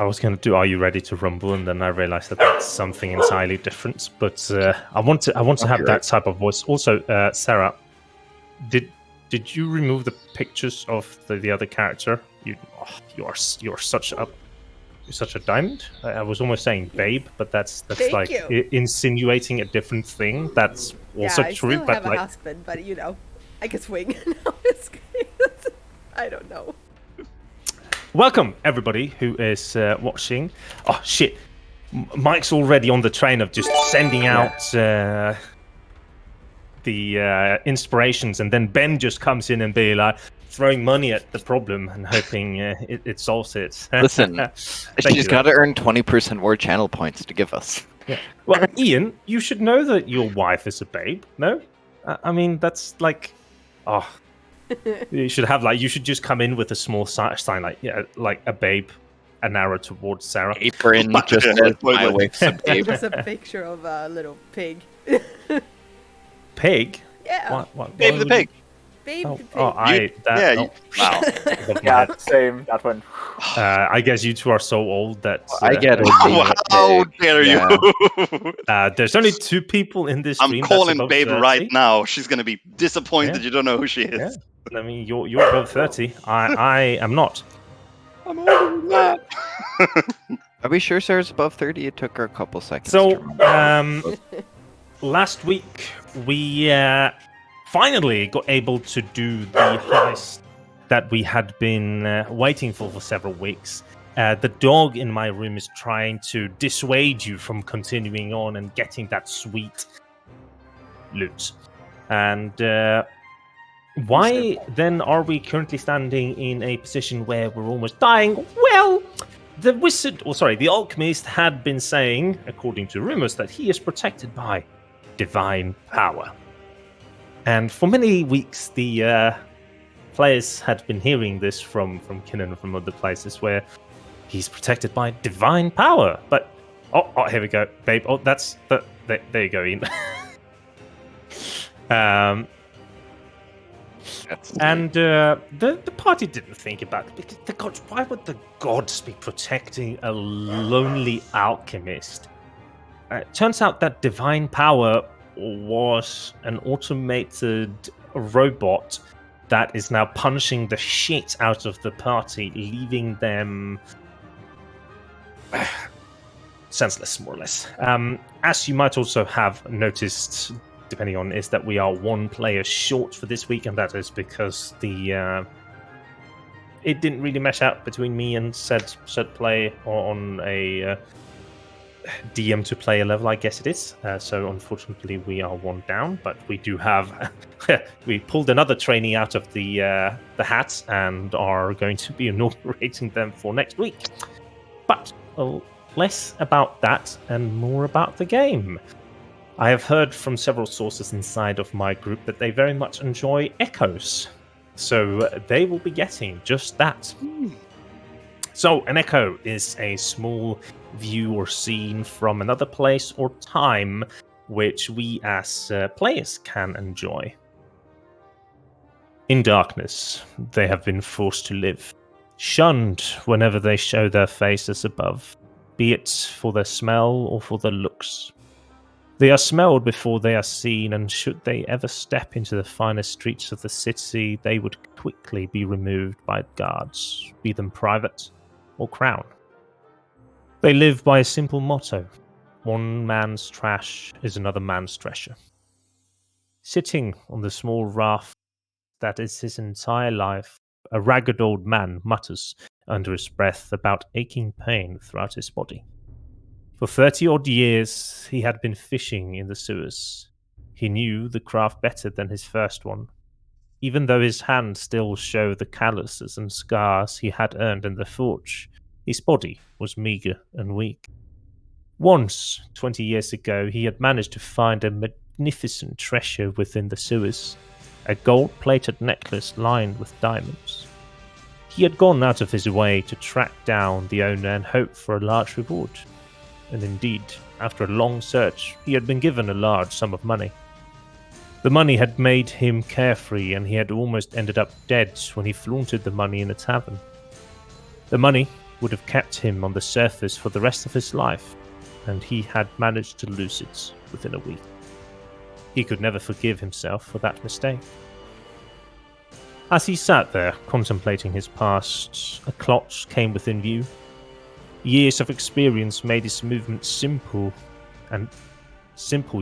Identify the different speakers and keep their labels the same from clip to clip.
Speaker 1: was going to do "Are you ready to rumble?" and then I realized that that's something entirely different. But I want to have that type of voice. Also, Sarah, did you remove the pictures of the other character? You're such a diamond. I was almost saying babe, but that's
Speaker 2: Thank
Speaker 1: like
Speaker 2: you.
Speaker 1: insinuating a different thing. That's also
Speaker 2: I
Speaker 1: true.
Speaker 2: still
Speaker 1: But
Speaker 2: have a
Speaker 1: like,
Speaker 2: husband, but I can swing. No, just kidding. I don't know.
Speaker 1: welcome everybody who is watching. Oh shit, Mike's already on the train of just sending out the inspirations, and then Ben just comes in and be like throwing money at the problem and hoping it solves it.
Speaker 3: Listen, she's got to earn 20% more channel points to give us.
Speaker 1: Yeah. Well, Ian, you should know that your wife is a babe. No, I mean that's like, you should have you should just come in with a small sign like a babe, an arrow towards Sarah.
Speaker 3: Apron just says my wife's a babe.
Speaker 2: Just a picture of a little pig.
Speaker 1: Pig?
Speaker 2: Yeah.
Speaker 1: What,
Speaker 4: Babe the pig.
Speaker 2: Babe the pig.
Speaker 4: Wow.
Speaker 5: Yeah, same. That one.
Speaker 1: I guess you two are so old that
Speaker 3: I get it.
Speaker 4: How dare you?
Speaker 1: There's only 2 people in this stream.
Speaker 4: I'm calling
Speaker 1: that's
Speaker 4: Babe
Speaker 1: 30.
Speaker 4: right now. She's gonna be disappointed you don't know who she is.
Speaker 1: Yeah. I mean, you're above 30. I am not.
Speaker 4: I'm older than that.
Speaker 3: Are we sure Sarah's above 30? It took her a couple seconds.
Speaker 1: So, last week we finally got able to do the heist that we had been waiting for several weeks. The dog in my room is trying to dissuade you from continuing on and getting that sweet loot. And why then are we currently standing in a position where we're almost dying? Well, the alchemist had been saying, according to rumors, that he is protected by divine power. And for many weeks, the players had been hearing this from Kinnan and from other places where he's protected by divine power. But, here we go, babe. Oh, there you go, Ian. And the party didn't think about it, because the gods, why would the gods be protecting a lonely alchemist? Turns out that divine power was an automated robot that is now punching the shit out of the party, leaving them senseless, more or less. As you might also have noticed, depending on, is that we are 1 player short for this week, and that is because it didn't really mesh out between me and said play on a DM to player level, I guess it is. So unfortunately we are 1 down, but we do have we pulled another trainee out of the hat and are going to be inaugurating them for next week. But less about that and more about the game. I have heard from several sources inside of my group that they very much enjoy echoes, so they will be getting just that. So an echo is a small view or scene from another place or time which we as players can enjoy. In darkness, they have been forced to live, shunned whenever they show their faces above, be it for their smell or for their looks. They are smelled before they are seen, and should they ever step into the finest streets of the city, they would quickly be removed by guards, be them private or crown. They live by a simple motto: 1 man's trash is another man's treasure. Sitting on the small raft that is his entire life, a ragged old man mutters under his breath about aching pain throughout his body. For 30-odd years, he had been fishing in the sewers. He knew the craft better than his first one. Even though his hands still show the calluses and scars he had earned in the forge, his body was meagre and weak. Once, 20 years ago, he had managed to find a magnificent treasure within the sewers, a gold-plated necklace lined with diamonds. He had gone out of his way to track down the owner and hope for a large reward. And indeed, after a long search, he had been given a large sum of money. The money had made him carefree, and he had almost ended up dead when he flaunted the money in a tavern. The money would have kept him on the surface for the rest of his life, and he had managed to lose it within a week. He could never forgive himself for that mistake. As he sat there, contemplating his past, a clot came within view. Years of experience made his movements simple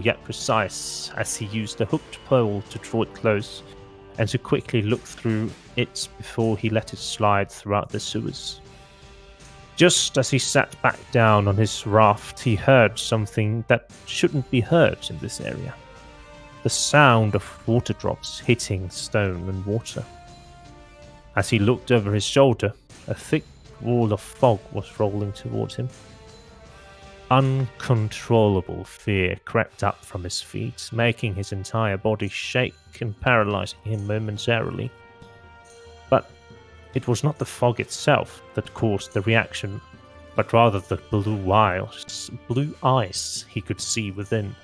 Speaker 1: yet precise, as he used a hooked pole to draw it close, and to quickly look through it before he let it slide throughout the sewers. Just as he sat back down on his raft, he heard something that shouldn't be heard in this area. The sound of water drops hitting stone and water. As he looked over his shoulder, a thick wall of fog was rolling towards him. Uncontrollable fear crept up from his feet, making his entire body shake and paralyzing him momentarily. But it was not the fog itself that caused the reaction, but rather the blue eyes he could see within.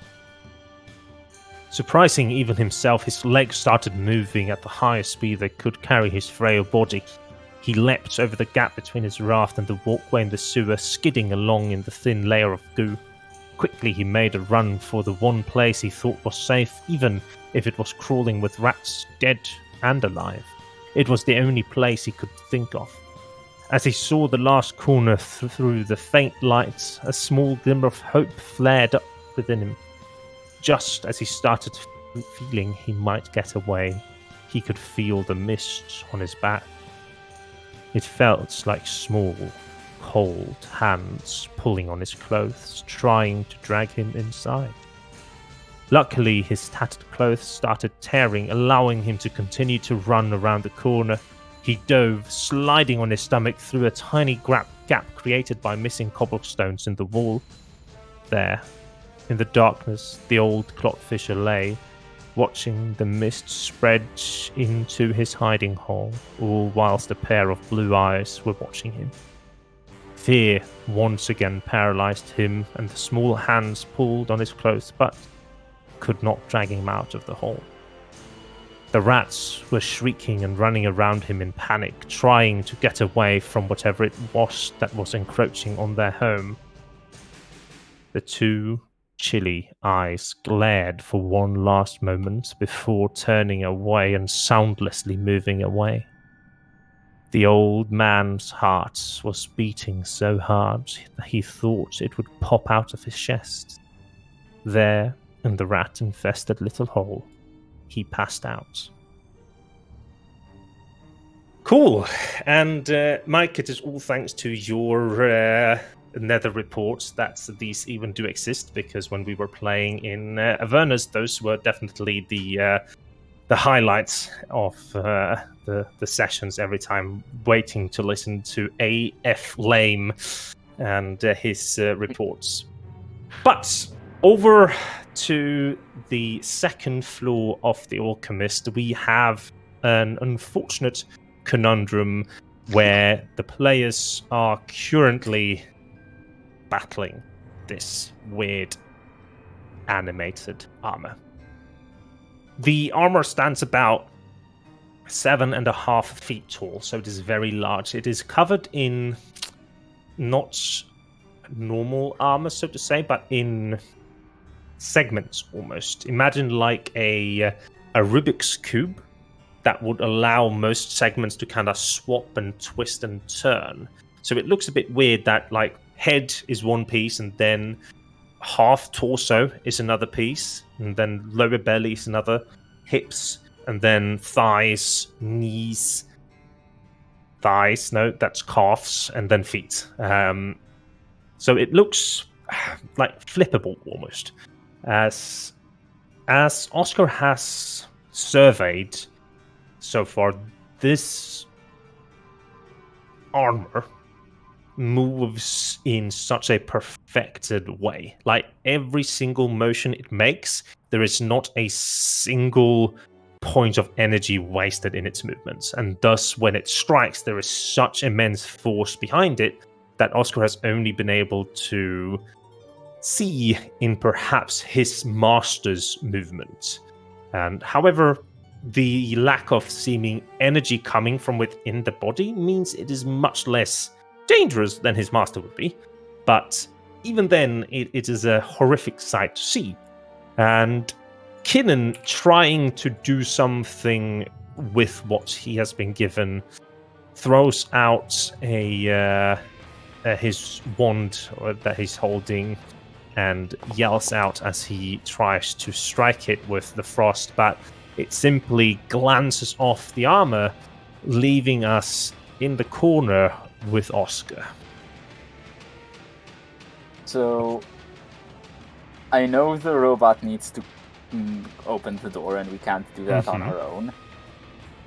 Speaker 1: Surprising even himself, his legs started moving at the highest speed they could carry his frail body. He leapt over the gap between his raft and the walkway in the sewer, skidding along in the thin layer of goo. Quickly he made a run for the one place he thought was safe, even if it was crawling with rats, dead and alive. It was the only place he could think of. As he saw the last corner through the faint lights, a small glimmer of hope flared up within him. Just as he started feeling he might get away, he could feel the mist on his back. It felt like small, cold hands pulling on his clothes, trying to drag him inside. Luckily, his tattered clothes started tearing, allowing him to continue to run around the corner. He dove, sliding on his stomach through a tiny gap created by missing cobblestones in the wall. There, in the darkness, the old clotfisher lay, watching the mist spread into his hiding hole, all whilst a pair of blue eyes were watching him. Fear once again paralyzed him, and the small hands pulled on his clothes, but could not drag him out of the hole. The rats were shrieking and running around him in panic, trying to get away from whatever it was that was encroaching on their home. The two chilly eyes glared for one last moment before turning away and soundlessly moving away. The old man's heart was beating so hard that he thought it would pop out of his chest. There, in the rat-infested little hole, he passed out. Cool. And Mike, it is all thanks to your nether reports that these even do exist, because when we were playing in Avernus, those were definitely the highlights of the sessions every time, waiting to listen to AF Lame and his reports. But over to the second floor of the Alchemist, we have an unfortunate conundrum where the players are currently battling this weird animated armor. The armor stands about 7.5 feet tall, so it is very large. It is covered in not normal armor, so to say, but in segments almost. Imagine like a Rubik's Cube that would allow most segments to kind of swap and twist and turn. So it looks a bit weird that like head is one piece, and then half torso is another piece, and then lower belly is another, hips, and then thighs, knees, that's calves, and then feet. So it looks like flippable almost. As Oscar has surveyed so far, this armor moves in such a perfected way. Like every single motion it makes, there is not a single point of energy wasted in its movements, and thus when it strikes, there is such immense force behind it that Oscar has only been able to see in perhaps his master's movement. And however, the lack of seeming energy coming from within the body means it is much less dangerous than his master would be. But even then, it is a horrific sight to see. And Kinnan, trying to do something with what he has been given, throws out his wand that he's holding and yells out as he tries to strike it with the frost, but it simply glances off the armor, leaving us in the corner with Oscar.
Speaker 5: So, I know the robot needs to open the door, and we can't do that on our own.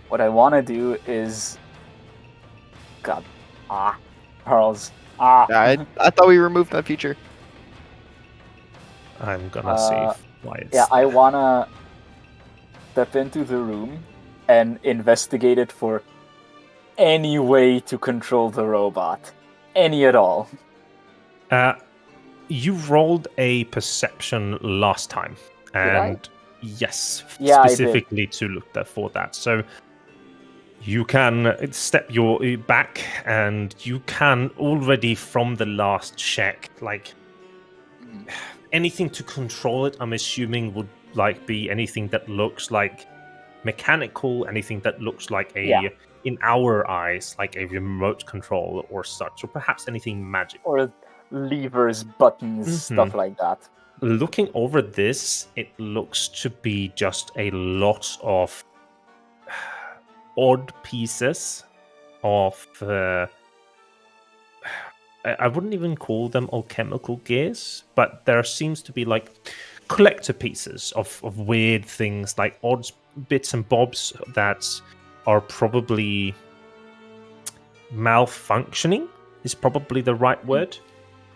Speaker 5: What I want to do is... God. Charles.
Speaker 3: I thought we removed that feature.
Speaker 1: I'm gonna save why it's
Speaker 5: Yeah, I
Speaker 1: there.
Speaker 5: wanna step into the room and investigate it for any way to control the robot. Any at all.
Speaker 1: You rolled a perception last time, and yes,
Speaker 5: Yeah,
Speaker 1: specifically to look for that. So you can step your back, and you can already from the last check, like anything to control it. I'm assuming would like be anything that looks like mechanical, anything that looks like in our eyes, like a remote control or such, or perhaps anything magical.
Speaker 5: Or levers, buttons, stuff like that.
Speaker 1: Looking over this, it looks to be just a lot of odd pieces of I wouldn't even call them alchemical gears, but there seems to be like collector pieces of weird things, like odd bits and bobs that are probably malfunctioning is probably the right word.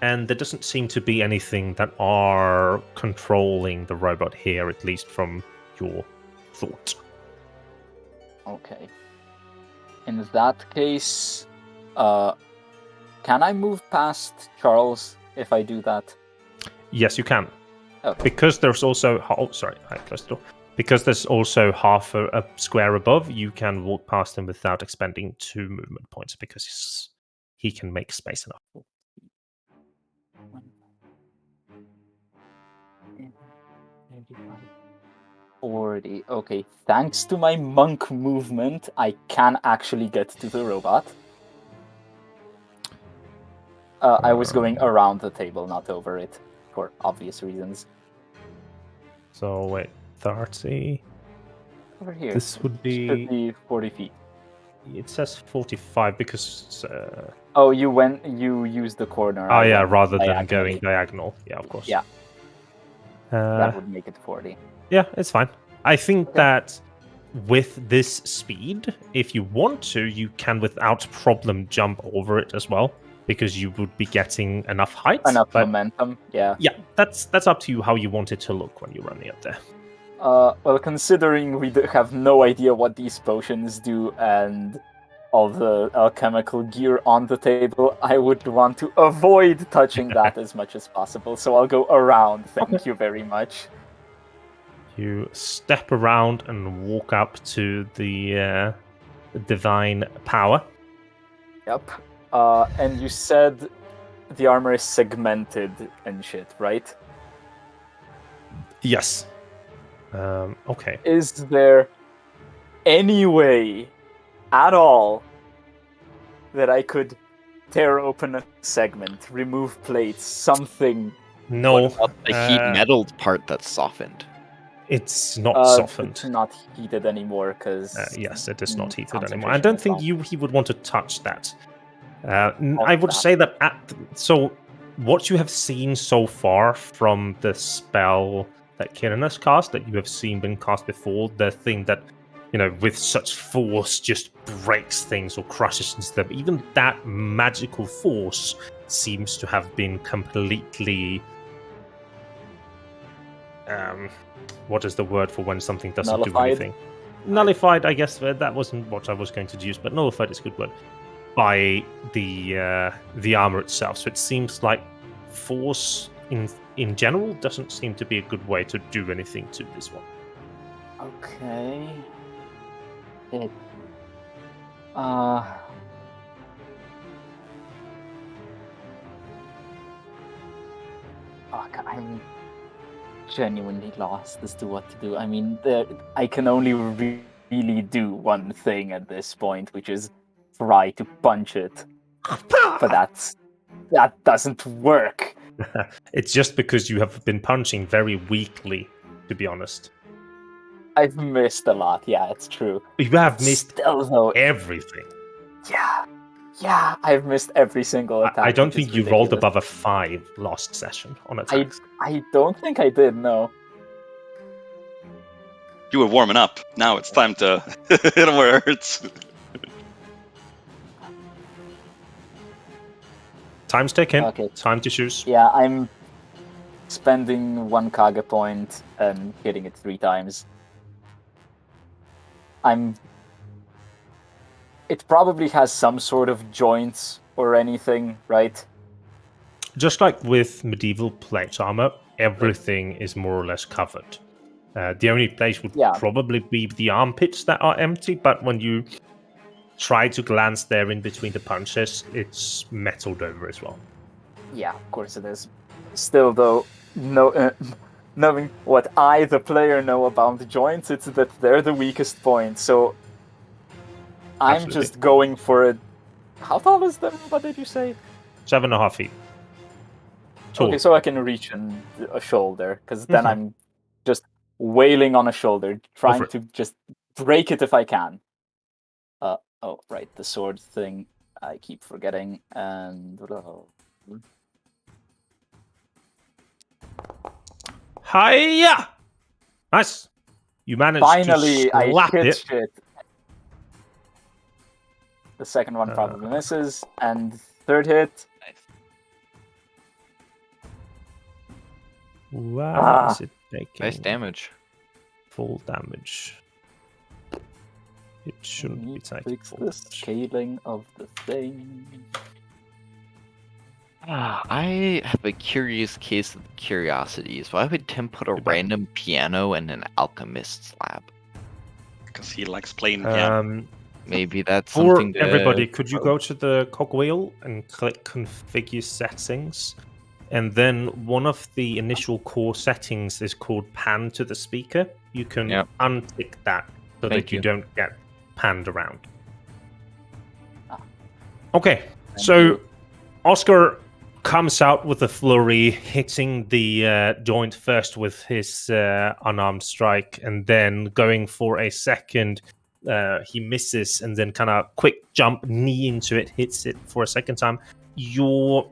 Speaker 1: And there doesn't seem to be anything that are controlling the robot here, at least from your thought.
Speaker 5: Okay. In that case, can I move past Charles if I do that?
Speaker 1: Yes, you can.
Speaker 5: Okay.
Speaker 1: Because there's also... Oh, sorry, I closed the door. Because there's also half a square above, you can walk past him without expending 2 movement points, because he can make space enough.
Speaker 5: 40. Okay, thanks to my monk movement, I can actually get to the robot. I was going around the table, not over it, for obvious reasons.
Speaker 1: So, wait, 30...
Speaker 5: Over here.
Speaker 1: This would be...
Speaker 5: Should be 40 feet.
Speaker 1: It says 45 because...
Speaker 5: Oh, you used the corner.
Speaker 1: Oh, yeah, rather than going diagonal. Yeah, of course.
Speaker 5: Yeah. That would make it 40.
Speaker 1: Yeah, it's fine. I think that with this speed, if you want to, you can without problem jump over it as well, because you would be getting enough height.
Speaker 5: Enough momentum, yeah.
Speaker 1: Yeah, that's up to you how you want it to look when you're running up there.
Speaker 5: Well, considering we have no idea what these potions do and all the alchemical gear on the table, I would want to avoid touching that as much as possible, so I'll go around. Thank you very much.
Speaker 1: You step around and walk up to the divine power.
Speaker 5: Yep. And you said the armor is segmented and shit, right?
Speaker 1: Yes. Okay.
Speaker 5: Is there any way at all that I could tear open a segment, remove plates, something?
Speaker 1: No.
Speaker 3: What about the heat-metalled part that's softened?
Speaker 1: It's not softened.
Speaker 5: It's not heated anymore, because...
Speaker 1: yes, it is not heated anymore. I don't think he would want to touch that. I would say that so what you have seen so far from the spell that Kieran has cast, that you have seen been cast before, the thing that, with such force just breaks things or crushes into them, even that magical force seems to have been completely... what is the word for when something doesn't
Speaker 5: nullified?
Speaker 1: Do anything? Nullified, I guess. That wasn't what I was going to use, but nullified is a good word. By the armor itself. So it seems like force in general doesn't seem to be a good way to do anything to this one.
Speaker 5: Okay. Fuck, I'm genuinely lost as to what to do. I mean, I can only really do one thing at this point, which is try to punch it. But that doesn't work.
Speaker 1: It's just because you have been punching very weakly, to be honest.
Speaker 5: I've missed a lot. Yeah, it's true.
Speaker 1: You have missed
Speaker 5: Still, though,
Speaker 1: everything.
Speaker 5: Yeah, I've missed every single attack.
Speaker 1: I don't think you rolled
Speaker 5: ridiculous.
Speaker 1: above a 5 last session on attacks.
Speaker 5: I don't think I did, no.
Speaker 4: You were warming up. Now it's time to hit him where it hurts.
Speaker 1: Time's ticking.
Speaker 5: Okay.
Speaker 1: Time to choose.
Speaker 5: Yeah, I'm spending 1 Kage point and hitting it 3 times. It probably has some sort of joints or anything, right?
Speaker 1: Just like with medieval plate armor, everything is more or less covered. The only place would probably be the armpits that are empty, but when you try to glance there in between the punches, it's metalled over as well.
Speaker 5: Yeah, of course it is. Still, though, knowing what I, the player, know about the joints, it's that they're the weakest point, so I'm
Speaker 1: Absolutely.
Speaker 5: just going for it. How tall is them? What did you say?
Speaker 1: 7.5 feet. Tall.
Speaker 5: Okay, so I can reach a shoulder, because then I'm just wailing on a shoulder, trying to just break it if I can. Oh, right, the sword thing. I keep forgetting, and...
Speaker 1: Hiya! Nice. You managed
Speaker 5: Finally,
Speaker 1: to slap
Speaker 5: I hit
Speaker 1: it.
Speaker 5: shit. The second one probably misses, and third hit.
Speaker 1: Wow, is it taking
Speaker 3: Nice damage.
Speaker 1: full damage? It shouldn't be taking
Speaker 5: Fix
Speaker 1: full
Speaker 5: the
Speaker 1: damage.
Speaker 5: scaling of the thing.
Speaker 3: I have a curious case of curiosities. Why would Tim put a random piano in an alchemist's lab?
Speaker 4: Because he likes playing piano.
Speaker 3: Maybe that's
Speaker 1: For
Speaker 3: something to...
Speaker 1: everybody, could you go to the cogwheel and click configure settings? And then one of the initial core settings is called pan to the speaker. You can untick that so that you don't get panned around. Okay, so Oscar comes out with a flurry, hitting the joint first with his unarmed strike, and then going for a second, he misses, and then kind of quick jump knee into it, hits it for a second time. Your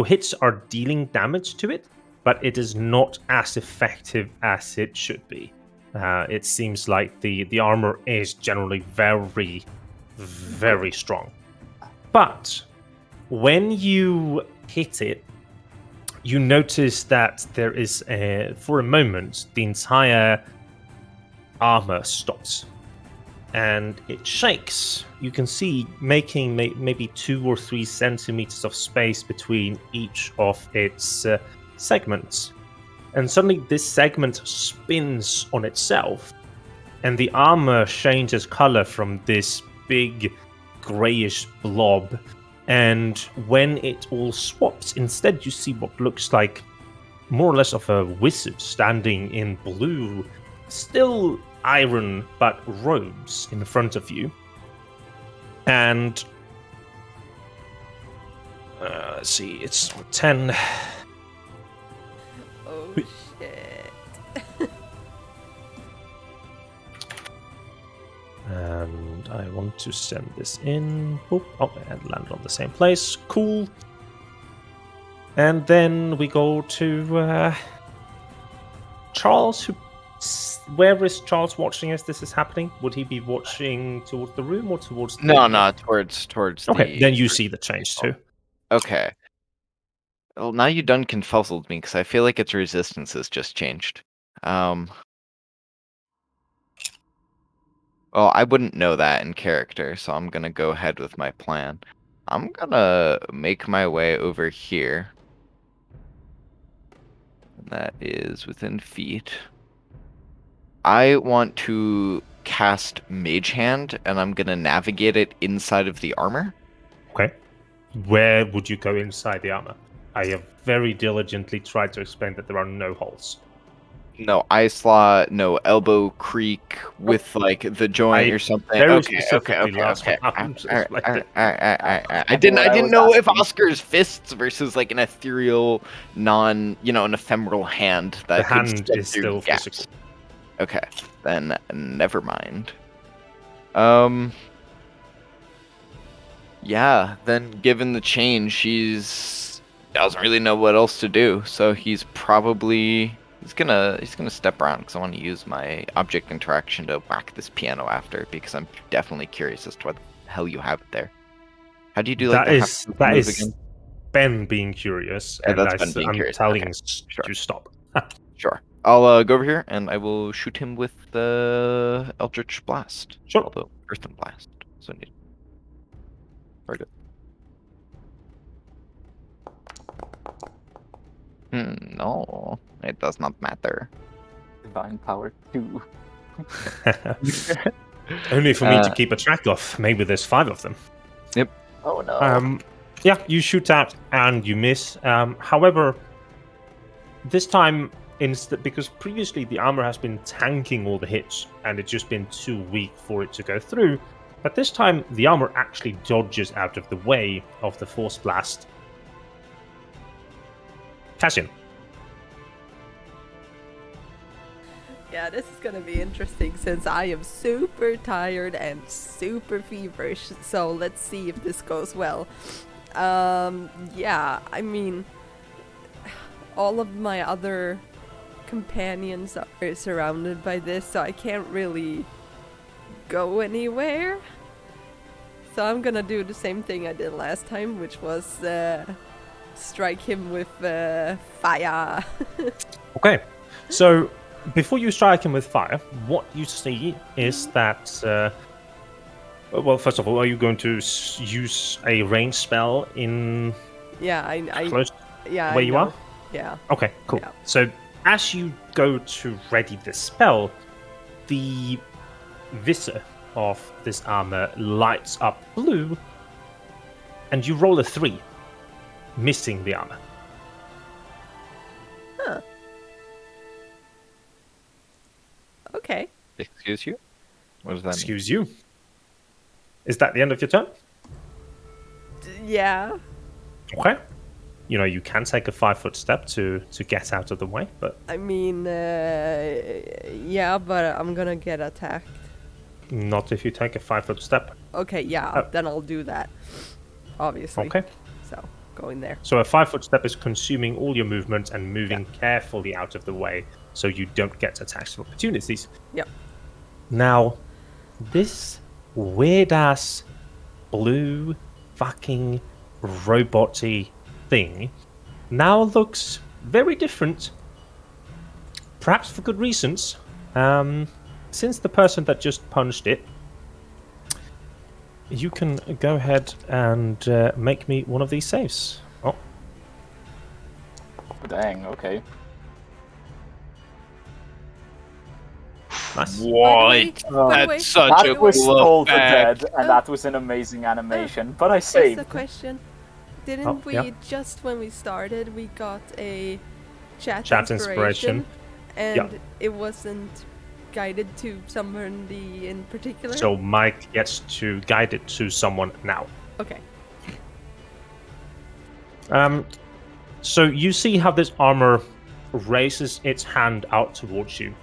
Speaker 1: hits are dealing damage to it, but it is not as effective as it should be. It seems like the armor is generally very, very strong. But when you hit it, you notice that there is, for a moment, the entire armor stops. And it shakes. You can see making maybe 2 or 3 centimeters of space between each of its segments. And suddenly this segment spins on itself, and the armor changes color from this big grayish blob. And when it all swaps, instead you see what looks like more or less of a wizard standing in blue, still iron but robes in front of you. And let's see, it's 10.
Speaker 2: Oh shit.
Speaker 1: And I want to send this in. Oh, and land on the same place. Cool. And then we go to Charles. Where is Charles watching as this is happening? Would he be watching towards the room or towards the...
Speaker 3: No, towards
Speaker 1: Okay, then you see the change too.
Speaker 3: Okay. Well, now you done confuzzled me, because I feel like its resistance has just changed. Well, I wouldn't know that in character, so I'm gonna go ahead with my plan. I'm gonna make my way over here. That is within feet. I want to cast Mage Hand, and I'm gonna navigate it inside of the armor.
Speaker 1: Okay. Where would you go inside the armor? I have very diligently tried to explain that there are no holes.
Speaker 3: No eye slot, no elbow creak with like the joint
Speaker 1: I
Speaker 3: or something.
Speaker 1: very
Speaker 3: Okay, okay,
Speaker 1: specifically
Speaker 3: okay,
Speaker 1: last
Speaker 3: okay.
Speaker 1: one. I'm just
Speaker 3: Alright,
Speaker 1: like
Speaker 3: alright, alright. I
Speaker 5: What
Speaker 3: didn't
Speaker 5: I was
Speaker 3: know if
Speaker 5: asking.
Speaker 3: Oscar's fists versus like an ethereal, an ephemeral hand
Speaker 1: the
Speaker 3: that could
Speaker 1: hand
Speaker 3: step
Speaker 1: is
Speaker 3: through
Speaker 1: still
Speaker 3: gaps.
Speaker 1: physical.
Speaker 3: Okay, then never mind. Yeah, then given the change, she's doesn't really know what else to do, so he's gonna step around because I want to use my object interaction to whack this piano after because I'm definitely curious as to what the hell you have there. How do you do like
Speaker 1: That
Speaker 3: the half
Speaker 1: is
Speaker 3: move again?
Speaker 1: Ben being curious,
Speaker 3: Yeah,
Speaker 1: and
Speaker 3: that's Ben being
Speaker 1: I'm
Speaker 3: curious.
Speaker 1: telling
Speaker 3: Okay, sure.
Speaker 1: to stop.
Speaker 3: Sure. I'll go over here and I will shoot him with the Eldritch Blast.
Speaker 1: Sure.
Speaker 3: Although Earthen Blast. So neat. Very good. No, it does not matter.
Speaker 5: Divine power 2.
Speaker 1: Only for me to keep a track of. Maybe there's 5 of them.
Speaker 5: Oh no.
Speaker 1: Yeah, you shoot out and you miss. However, this time, because previously the armor has been tanking all the hits and it's just been too weak for it to go through. But this time, the armor actually dodges out of the way of the force blast. Cassian.
Speaker 2: Yeah, this is gonna be interesting since I am super tired and super feverish. So let's see if this goes well. Yeah, I mean, all of my other companions are surrounded by this, so I can't really go anywhere. So I'm gonna do the same thing I did last time, which was strike him with fire.
Speaker 1: Okay, so before you strike him with fire, what you see is that. Well, first of all, are you going to use a range spell in
Speaker 2: Yeah, I
Speaker 1: close
Speaker 2: yeah,
Speaker 1: where
Speaker 2: I
Speaker 1: you
Speaker 2: know.
Speaker 1: are?
Speaker 2: Yeah.
Speaker 1: Okay, cool.
Speaker 2: Yeah.
Speaker 1: So as you go to ready the spell, the visor of this armor lights up blue, and you roll a 3, missing the armor.
Speaker 2: Huh. Okay.
Speaker 3: Excuse you? What does that mean?
Speaker 1: Excuse you. Is that the end of your turn?
Speaker 2: Yeah.
Speaker 1: Okay. You can take a 5-foot step to get out of the way, but
Speaker 2: I mean, yeah, but I'm gonna get attacked.
Speaker 1: not if you take a 5-foot step.
Speaker 2: Okay, yeah, then I'll do that. Obviously.
Speaker 1: Okay.
Speaker 2: So, go in there.
Speaker 1: So a 5-foot step is consuming all your movement and moving carefully out of the way so you don't get attacks of opportunities.
Speaker 2: Yep.
Speaker 1: Now, this weird-ass blue fucking robot-y thing now looks very different. Perhaps for good reasons. Since the person that just punched it, you can go ahead and make me one of these saves. Oh,
Speaker 5: Dang, okay.
Speaker 1: nice.
Speaker 3: What?
Speaker 2: By the way,
Speaker 3: That's such
Speaker 5: That
Speaker 3: a
Speaker 5: was
Speaker 3: cool
Speaker 5: Skull the
Speaker 3: effect.
Speaker 5: Dead, and that was an amazing animation, but I
Speaker 2: just
Speaker 5: saved.
Speaker 2: a question. Didn't
Speaker 1: Oh,
Speaker 2: we,
Speaker 1: yeah.
Speaker 2: just when we started, we got a chat
Speaker 1: inspiration.
Speaker 2: and
Speaker 1: Yeah.
Speaker 2: it wasn't guided to somebody in particular?
Speaker 1: So Mike gets to guide it to someone now.
Speaker 2: Okay.
Speaker 1: So you see how this armor raises its hand out towards you.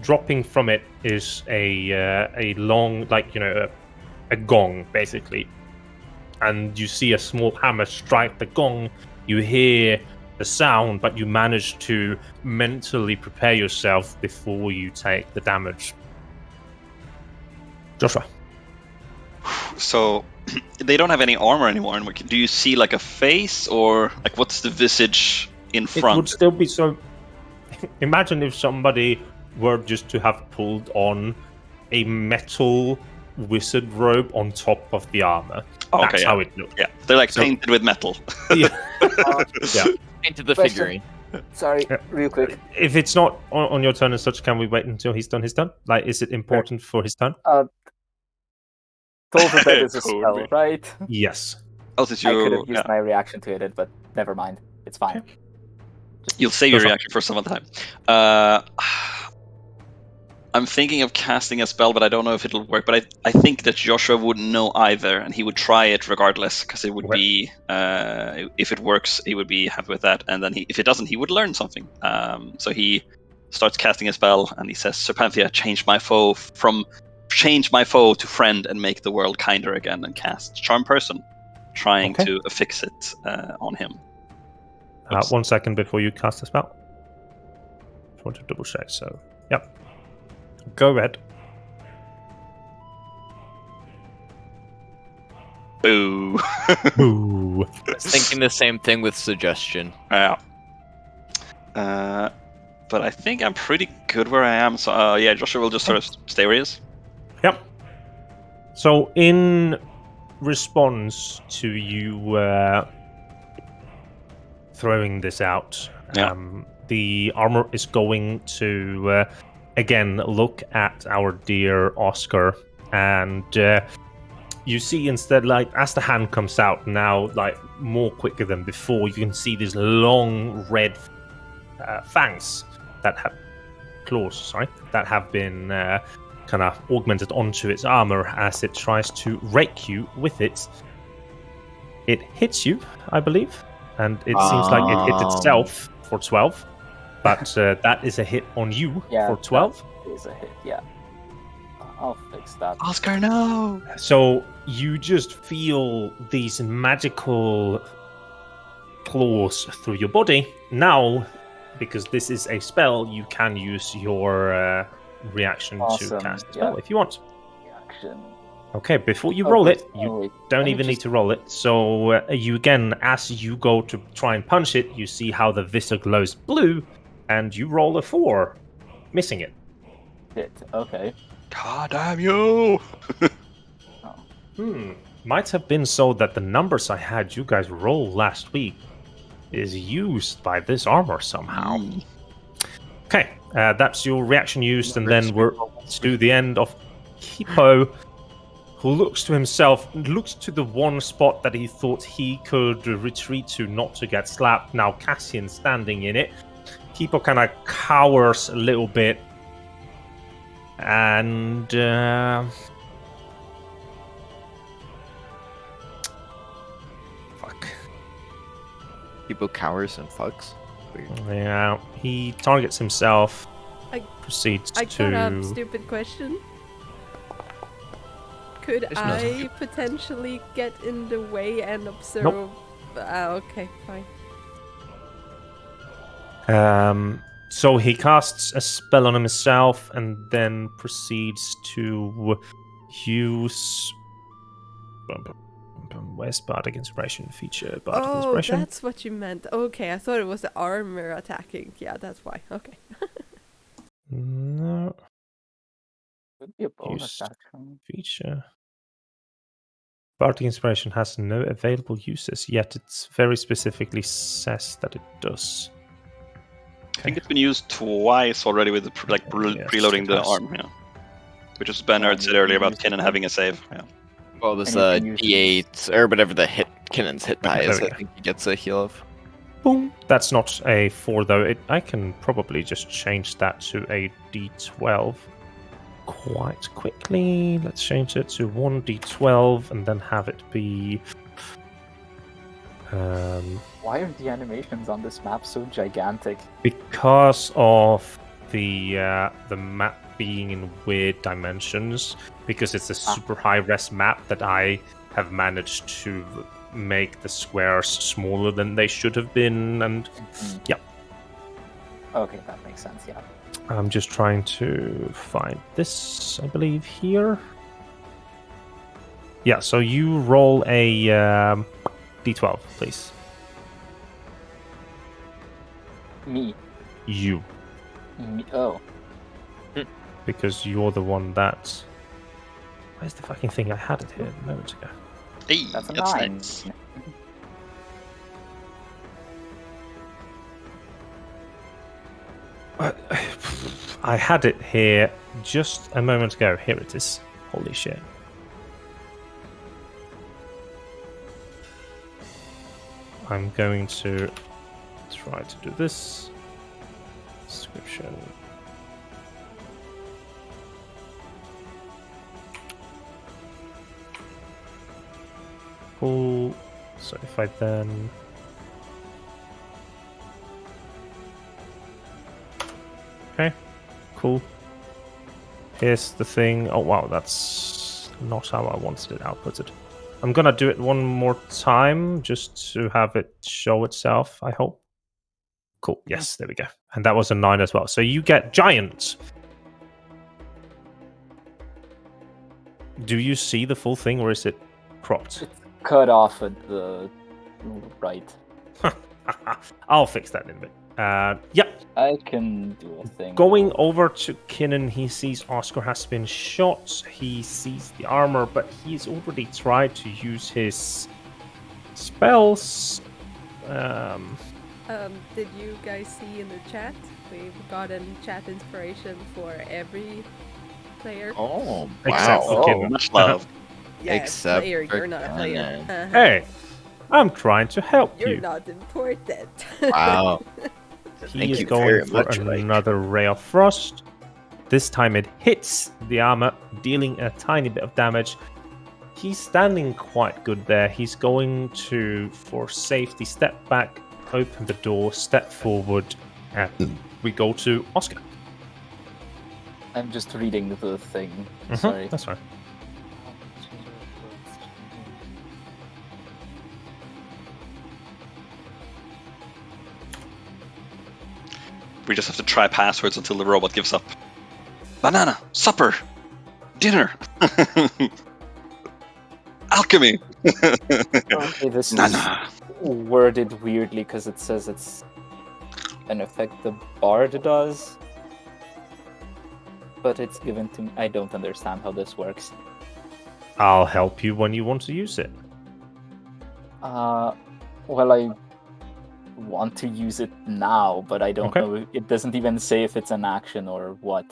Speaker 1: Dropping from it is a long, a gong, basically. And you see a small hammer strike the gong. You hear the sound, but you manage to mentally prepare yourself before you take the damage. Joshua.
Speaker 4: So they don't have any armor anymore. And do you see like a face or like what's the visage in
Speaker 1: It
Speaker 4: front?
Speaker 1: would still be so. Imagine if somebody were just to have pulled on a metal wizard robe on top of the armor.
Speaker 4: Oh,
Speaker 1: That's
Speaker 4: okay,
Speaker 1: how it looked.
Speaker 4: Yeah, they're like
Speaker 1: So-
Speaker 4: painted with metal.
Speaker 1: Yeah. Yeah.
Speaker 3: Into the
Speaker 5: Question.
Speaker 3: figurine.
Speaker 5: Sorry,
Speaker 1: Yeah.
Speaker 5: real quick.
Speaker 1: If it's not on your turn and such, can we wait until he's done his turn? Like, is it important for his turn?
Speaker 5: Toll the Dead is a
Speaker 4: Could
Speaker 5: spell,
Speaker 4: be.
Speaker 5: right?
Speaker 1: Yes.
Speaker 4: Oh, since
Speaker 5: I could
Speaker 4: you
Speaker 5: have used my reaction to it, but never mind. It's fine.
Speaker 1: Okay.
Speaker 4: You'll save your reaction for some other time. I'm thinking of casting a spell, but I don't know if it'll work. But I think that Joshua wouldn't know either, and he would try it regardless, because it would be if it works, he would be happy with that. And then if it doesn't, he would learn something. So he starts casting a spell, and he says, "Serpanthia, change my foe to friend and make the world kinder again," and cast Charm Person, trying to affix it on him.
Speaker 1: 1 second before you cast the spell. Just want to double check. So, yep. Go ahead.
Speaker 4: Boo.
Speaker 1: Boo.
Speaker 3: I was thinking the same thing with suggestion.
Speaker 4: Yeah. But I think I'm pretty good where I am. So yeah, Joshua will just sort of stay where he is.
Speaker 1: Yep. So in response to you throwing this out, the armor is going to again look at our dear Oscar, and you see instead, like, as the hand comes out now, like more quicker than before, you can see these long red fangs that have that have been kind of augmented onto its armor as it tries to rake you with it. It hits you, I believe, and it seems like it hit itself for 12, but that is a hit on you for 12.
Speaker 5: That is a hit, yeah. I'll fix that.
Speaker 4: Oscar, no!
Speaker 1: So you just feel these magical claws through your body. Now, because this is a spell, you can use your reaction to cast the spell if you want.
Speaker 5: Reaction.
Speaker 1: Okay, before you roll it, you don't even need to roll it. So you again, as you go to try and punch it, you see how the visor glows blue, and you roll a 4, missing it.
Speaker 5: Hit, okay.
Speaker 4: God damn you!
Speaker 1: Might have been so that the numbers I had you guys roll last week is used by this armor somehow. Okay, that's your reaction used, and then we're to the end of Hippo, who looks to himself, looks to the one spot that he thought he could retreat to not to get slapped. Now Cassian standing in it. Hippo kind of cowers a little bit, and
Speaker 3: People cowers and fucks. Weird.
Speaker 1: Yeah, he targets himself. Proceeds
Speaker 2: I
Speaker 1: to.
Speaker 2: got a stupid question. Could I potentially get in the way and observe?
Speaker 1: Nope.
Speaker 2: Okay, fine.
Speaker 1: So he casts a spell on himself and then proceeds to use. Where's Bardic Inspiration feature? Bardic Inspiration.
Speaker 2: That's what you meant. Okay, I thought it was the armor attacking. Yeah, that's why. Okay.
Speaker 1: No.
Speaker 5: Could be a bonus
Speaker 1: Use
Speaker 5: action.
Speaker 1: feature. Bardic Inspiration has no available uses, yet it very specifically says that it does.
Speaker 4: I think it's been used twice already with the, preloading the arm, which is Bernard said earlier about Kinnan having a save. Yeah.
Speaker 3: Well, this D8 or whatever the Kinnan's hit die is. I think he gets a heal of.
Speaker 1: Boom. That's not a 4 though. I can probably just change that to a D12 quite quickly. Let's change it to 1D12 and then have it be.
Speaker 5: Why are the animations on this map so gigantic?
Speaker 1: Because of the map being in weird dimensions, because it's a super high res map that I have managed to make the squares smaller than they should have been, and
Speaker 5: Okay, that makes sense, yeah.
Speaker 1: I'm just trying to find this, I believe, here. Yeah, so you roll a D12, please.
Speaker 5: Me.
Speaker 1: You.
Speaker 5: Me. Oh.
Speaker 1: Because you're the one that... Where's the fucking thing? I had it here a moment ago.
Speaker 4: Hey,
Speaker 5: That's a
Speaker 4: that's
Speaker 5: 9.
Speaker 4: nice.
Speaker 1: I had it here just a moment ago. Here it is. Holy shit. I'm going to try to do this. Description. Cool. So if I then... Okay, cool. Here's the thing. Oh wow, that's not how I wanted it outputted. I'm gonna do it one more time just to have it show itself, I hope. Cool, yes, there we go. And that was a 9 as well. So you get giant. Do you see the full thing or is it cropped?
Speaker 5: It's cut off at the right.
Speaker 1: I'll fix that in a bit. Yep.
Speaker 5: I can do a thing.
Speaker 1: Going over to Kinnan, he sees Oscar has been shot. He sees the armor, but he's already tried to use his spells.
Speaker 2: Did you guys see in the chat? We've gotten chat inspiration for every player.
Speaker 3: Oh,
Speaker 1: Except
Speaker 3: wow.
Speaker 1: for Kinnan.
Speaker 4: Much love.
Speaker 2: Yeah,
Speaker 3: except
Speaker 2: player,
Speaker 3: for
Speaker 2: you're not a player.
Speaker 3: Kinnan.
Speaker 1: Hey, I'm trying to help
Speaker 2: You're
Speaker 1: you.
Speaker 2: not important.
Speaker 3: Wow.
Speaker 1: He
Speaker 3: Thank
Speaker 1: is
Speaker 3: you
Speaker 1: going
Speaker 3: very
Speaker 1: for
Speaker 3: much, Mike.
Speaker 1: another ray of frost. This time it hits the armor, dealing a tiny bit of damage. He's standing quite good there. He's going to, for safety, step back, open the door, step forward, and we go to Oscar.
Speaker 5: I'm just reading the thing. Sorry.
Speaker 1: That's right.
Speaker 4: We just have to try passwords until the robot gives up. Banana, supper, dinner, alchemy.
Speaker 5: Okay, this
Speaker 4: Nana.
Speaker 5: is worded weirdly because it says it's an effect the bard does, but it's given to me. I don't understand how this works.
Speaker 1: I'll help you when you want to use it.
Speaker 5: Well, I want to use it now, but I don't
Speaker 1: Okay.
Speaker 5: know. It doesn't even say if it's an action or what.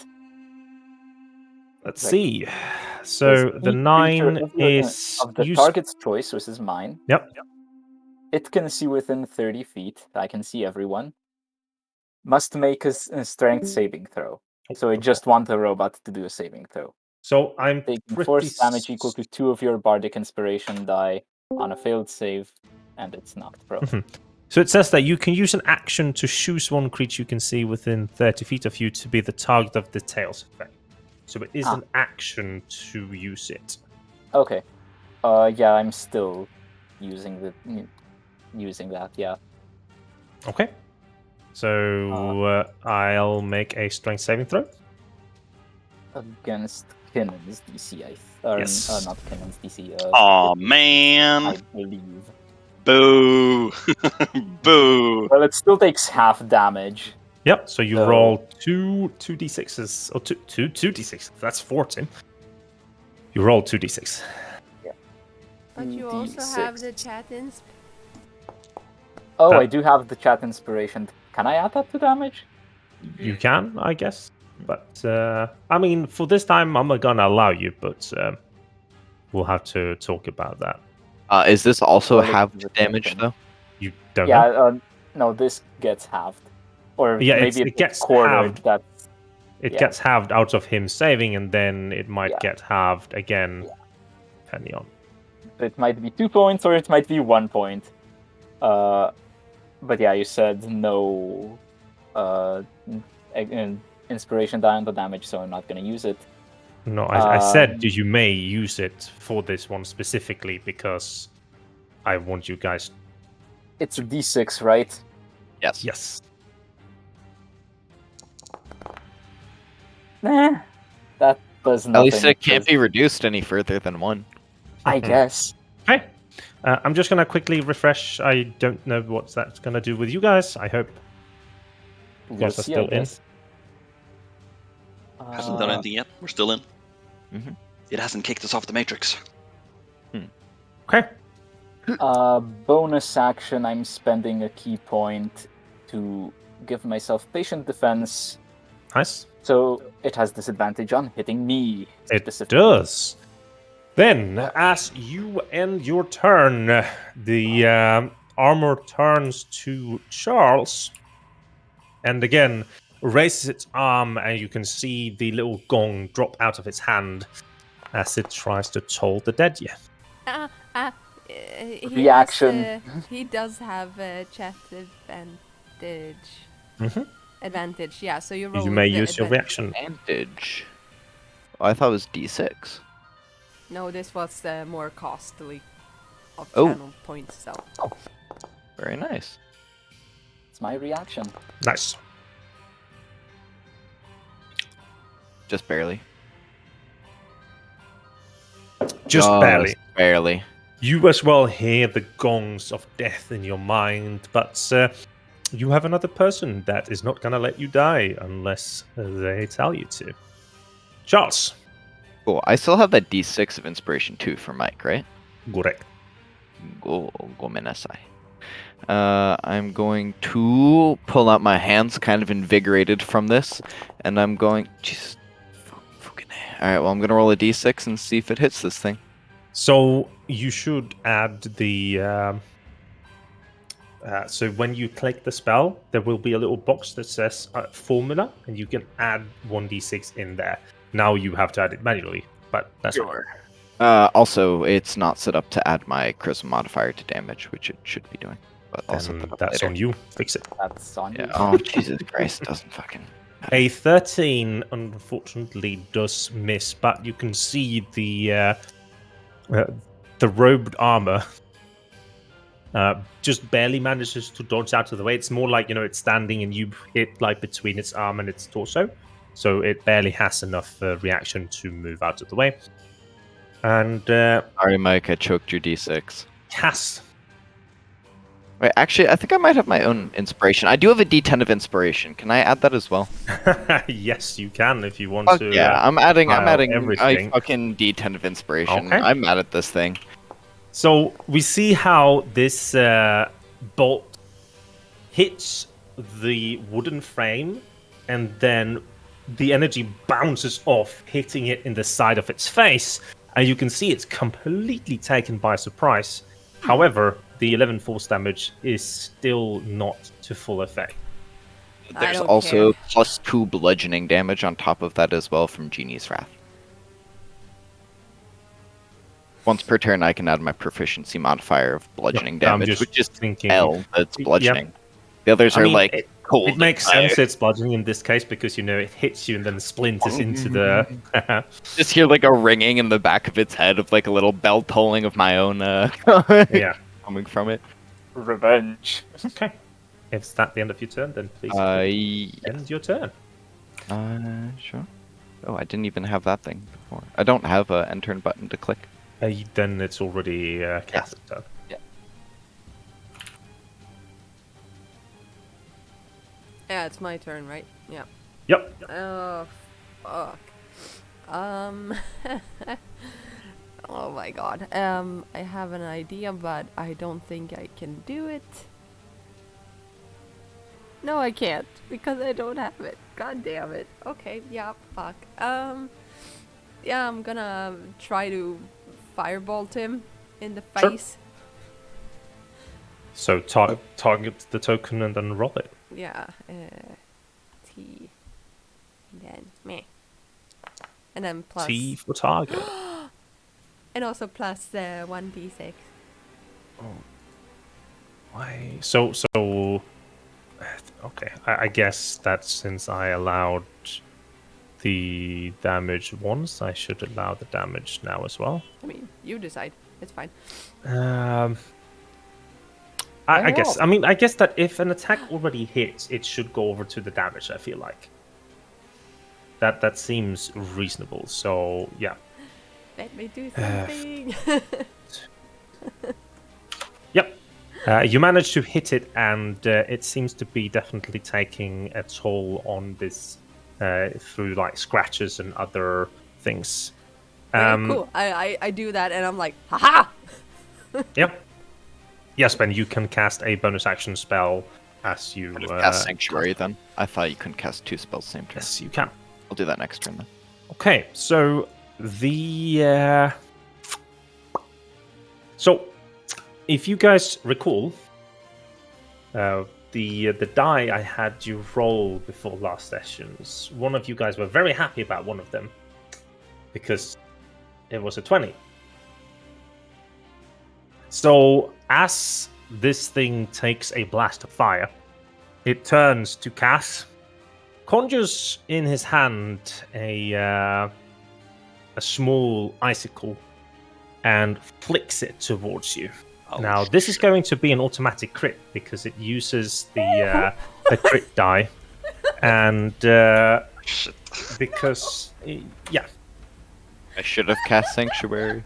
Speaker 1: Let's
Speaker 5: Like,
Speaker 1: see. So
Speaker 5: Says
Speaker 1: the
Speaker 5: each
Speaker 1: 9
Speaker 5: creature
Speaker 1: is
Speaker 5: of the
Speaker 1: use-
Speaker 5: target's choice, which is mine.
Speaker 1: Yep.
Speaker 5: It can see within 30 feet. I can see everyone. Must make a strength saving throw. So I just want the robot to do a saving throw.
Speaker 1: So I'm
Speaker 5: Taking
Speaker 1: pretty
Speaker 5: force damage equal to 2 of your bardic inspiration die on a failed save, and it's knocked prone.
Speaker 1: So it says that you can use an action to choose one creature you can see within 30 feet of you to be the target of the tail's effect. So it is an action to use it.
Speaker 5: Okay. Yeah, I'm still using that. Yeah.
Speaker 1: Okay. So I'll make a strength saving throw.
Speaker 5: Against Kinnan's DC,
Speaker 1: Yes.
Speaker 5: not Kinnan's DC.
Speaker 4: Aw,
Speaker 5: I
Speaker 4: man.
Speaker 5: believe.
Speaker 4: Boo. Boo.
Speaker 5: Well, it still takes half damage.
Speaker 1: Yep. So you
Speaker 5: So-
Speaker 1: roll two 2d6s. Oh, two 2d6. That's 14. You roll 2d6.
Speaker 2: But you also have the chat insp.
Speaker 5: Oh,
Speaker 1: That-
Speaker 5: I do have the chat inspiration. Can I add that to damage?
Speaker 1: You can, I guess. But, I mean, for this time, I'm not gonna allow you, but we'll have to talk about that.
Speaker 3: Is this also
Speaker 5: Well, it's
Speaker 3: halved
Speaker 5: the
Speaker 3: damage,
Speaker 5: thing.
Speaker 3: though?
Speaker 1: You don't
Speaker 5: Yeah,
Speaker 1: know?
Speaker 5: no, this gets halved. Or
Speaker 1: Yeah,
Speaker 5: maybe
Speaker 1: it gets
Speaker 5: quartered.
Speaker 1: halved.
Speaker 5: That's
Speaker 1: It
Speaker 5: yeah.
Speaker 1: gets halved out of him saving, and then it might
Speaker 5: Yeah.
Speaker 1: get halved again, depending on.
Speaker 5: it might be 2 points or it might be 1 point. But yeah, you said no inspiration die on the damage, so I'm not gonna use it.
Speaker 1: No, I said you may use it for this one specifically because I want you guys.
Speaker 5: It's a D6, right?
Speaker 3: Yes.
Speaker 1: Yes.
Speaker 5: Nah, that does
Speaker 3: At
Speaker 5: nothing.
Speaker 3: least it can't
Speaker 5: because-
Speaker 3: be reduced any further than 1.
Speaker 5: I guess.
Speaker 1: Okay. I'm just gonna quickly refresh. I don't know what that's gonna do with you guys. I hope you
Speaker 5: We'll
Speaker 1: guys are
Speaker 5: see,
Speaker 1: still
Speaker 5: I
Speaker 1: in.
Speaker 5: guess.
Speaker 4: Hasn't done anything yet. We're still in.
Speaker 3: Mhm.
Speaker 4: It hasn't kicked us off the matrix.
Speaker 1: Okay.
Speaker 5: Bonus action, I'm spending a key point to give myself patient defense,
Speaker 1: Nice.
Speaker 5: so it has disadvantage on hitting me.
Speaker 1: It
Speaker 5: specifically.
Speaker 1: does. Then, as you end your turn, the armor turns to Charles, and again raises its arm, and you can see the little gong drop out of its hand as it tries to toll the dead.
Speaker 5: Reaction.
Speaker 2: He does have a chat advantage.
Speaker 1: Mm-hmm.
Speaker 2: Advantage, yeah. So you roll.
Speaker 1: You may
Speaker 2: the
Speaker 1: use your
Speaker 2: advantage.
Speaker 1: reaction.
Speaker 3: Advantage. Oh, I thought it was D6.
Speaker 2: No, this was more costly of
Speaker 3: Oh.
Speaker 2: channel points. So
Speaker 3: Very nice.
Speaker 5: It's my reaction.
Speaker 1: Nice.
Speaker 3: Just barely.
Speaker 1: Just barely.
Speaker 3: Barely.
Speaker 1: You as well hear the gongs of death in your mind, but you have another person that is not going to let you die unless they tell you to. Charles.
Speaker 3: Cool. I still have that D6 of inspiration too for Mike, right?
Speaker 1: Correct.
Speaker 3: Gomenasai. I'm going to pull out my hands, kind of invigorated from this, and I'm going. Jeez. Alright, well, I'm going to roll a D6 and see if it hits this thing.
Speaker 1: So you should add the. So when you click the spell, there will be a little box that says formula, and you can add 1d6 in there. Now you have to add it manually, but that's
Speaker 3: Sure. Also, it's not set up to add my charisma modifier to damage, which it should be doing. But also
Speaker 1: that's on you. Fix it.
Speaker 5: That's on you.
Speaker 3: Yeah. Oh, Jesus Christ! It doesn't fucking.
Speaker 1: A 13 unfortunately does miss, but you can see the robed armor just barely manages to dodge out of the way. It's more like, it's standing and you hit like between its arm and its torso, so it barely has enough reaction to move out of the way. And
Speaker 3: Sorry, Mike, I choked your D6.
Speaker 1: cast.
Speaker 3: Wait, actually, I think I might have my own inspiration. I do have a D10 of inspiration. Can I add that as well?
Speaker 1: Yes, you can if you want
Speaker 3: Fuck
Speaker 1: to.
Speaker 3: yeah, I'm adding
Speaker 1: everything.
Speaker 3: a fucking D10 of inspiration.
Speaker 1: Okay.
Speaker 3: I'm mad at this thing.
Speaker 1: So we see how this bolt hits the wooden frame, and then the energy bounces off, hitting it in the side of its face, and you can see it's completely taken by surprise. However, the 11 force damage is still not to full effect.
Speaker 2: I
Speaker 3: There's
Speaker 2: don't
Speaker 3: also
Speaker 2: care.
Speaker 3: +2 bludgeoning damage on top of that as well from Genie's Wrath. Once per turn, I can add my proficiency modifier of bludgeoning
Speaker 1: I'm
Speaker 3: damage,
Speaker 1: just
Speaker 3: which is
Speaker 1: thinking.
Speaker 3: L, that's bludgeoning.
Speaker 1: Yep.
Speaker 3: The others
Speaker 1: I
Speaker 3: are
Speaker 1: mean,
Speaker 3: like cold.
Speaker 1: It makes
Speaker 3: fire.
Speaker 1: sense it's bludgeoning in this case because, it hits you and then splinters into the...
Speaker 3: Just hear like a ringing in the back of its head of like a little bell tolling of my own
Speaker 1: Yeah.
Speaker 3: coming from it.
Speaker 5: Revenge.
Speaker 1: Okay. Is that the end of your turn? Then please end your turn.
Speaker 3: Sure. Oh, I didn't even have that thing before. I don't have a end turn button to click.
Speaker 1: Then it's already cast turn.
Speaker 2: yeah, it's my turn, right? Yeah.
Speaker 1: Yep.
Speaker 2: Oh, fuck. Oh my god. I have an idea, but I don't think I can do it. No, I can't, because I don't have it. God damn it. Okay, yeah, fuck. Yeah, I'm gonna try to firebolt him in the
Speaker 1: Sure.
Speaker 2: face.
Speaker 1: So target the token and then roll it.
Speaker 2: Yeah, T. Then meh. And then plus.
Speaker 1: T for target.
Speaker 2: And also plus 1d6.
Speaker 1: Why? So. Okay, I guess that since I allowed the damage once, I should allow the damage now as well.
Speaker 2: I mean, you decide. It's fine.
Speaker 1: I guess. I mean, I guess that if an attack already hits, it should go over to the damage. I feel like that seems reasonable. So yeah.
Speaker 2: Let me do something.
Speaker 1: Yep. You manage to hit it, and it seems to be definitely taking a toll on this through like scratches and other things.
Speaker 2: Very cool. I do that, and I'm like, haha.
Speaker 1: Yep. Yes, Ben, you can cast a bonus action spell as you
Speaker 3: Cast Sanctuary then. I thought you couldn't cast 2 spells same turn.
Speaker 1: Yes, you can.
Speaker 3: I'll do that next turn then.
Speaker 1: Okay, so the so if you guys recall, The die I had you roll before last sessions, one of you guys were very happy about one of them because it was a 20. So as this thing takes a blast of fire, it turns to Cass, conjures in his hand a small icicle, and flicks it towards you.
Speaker 4: Oh,
Speaker 1: Now, this is going to be an automatic crit because it uses the crit die, and
Speaker 4: shit.
Speaker 1: because yeah,
Speaker 3: I should have cast Sanctuary.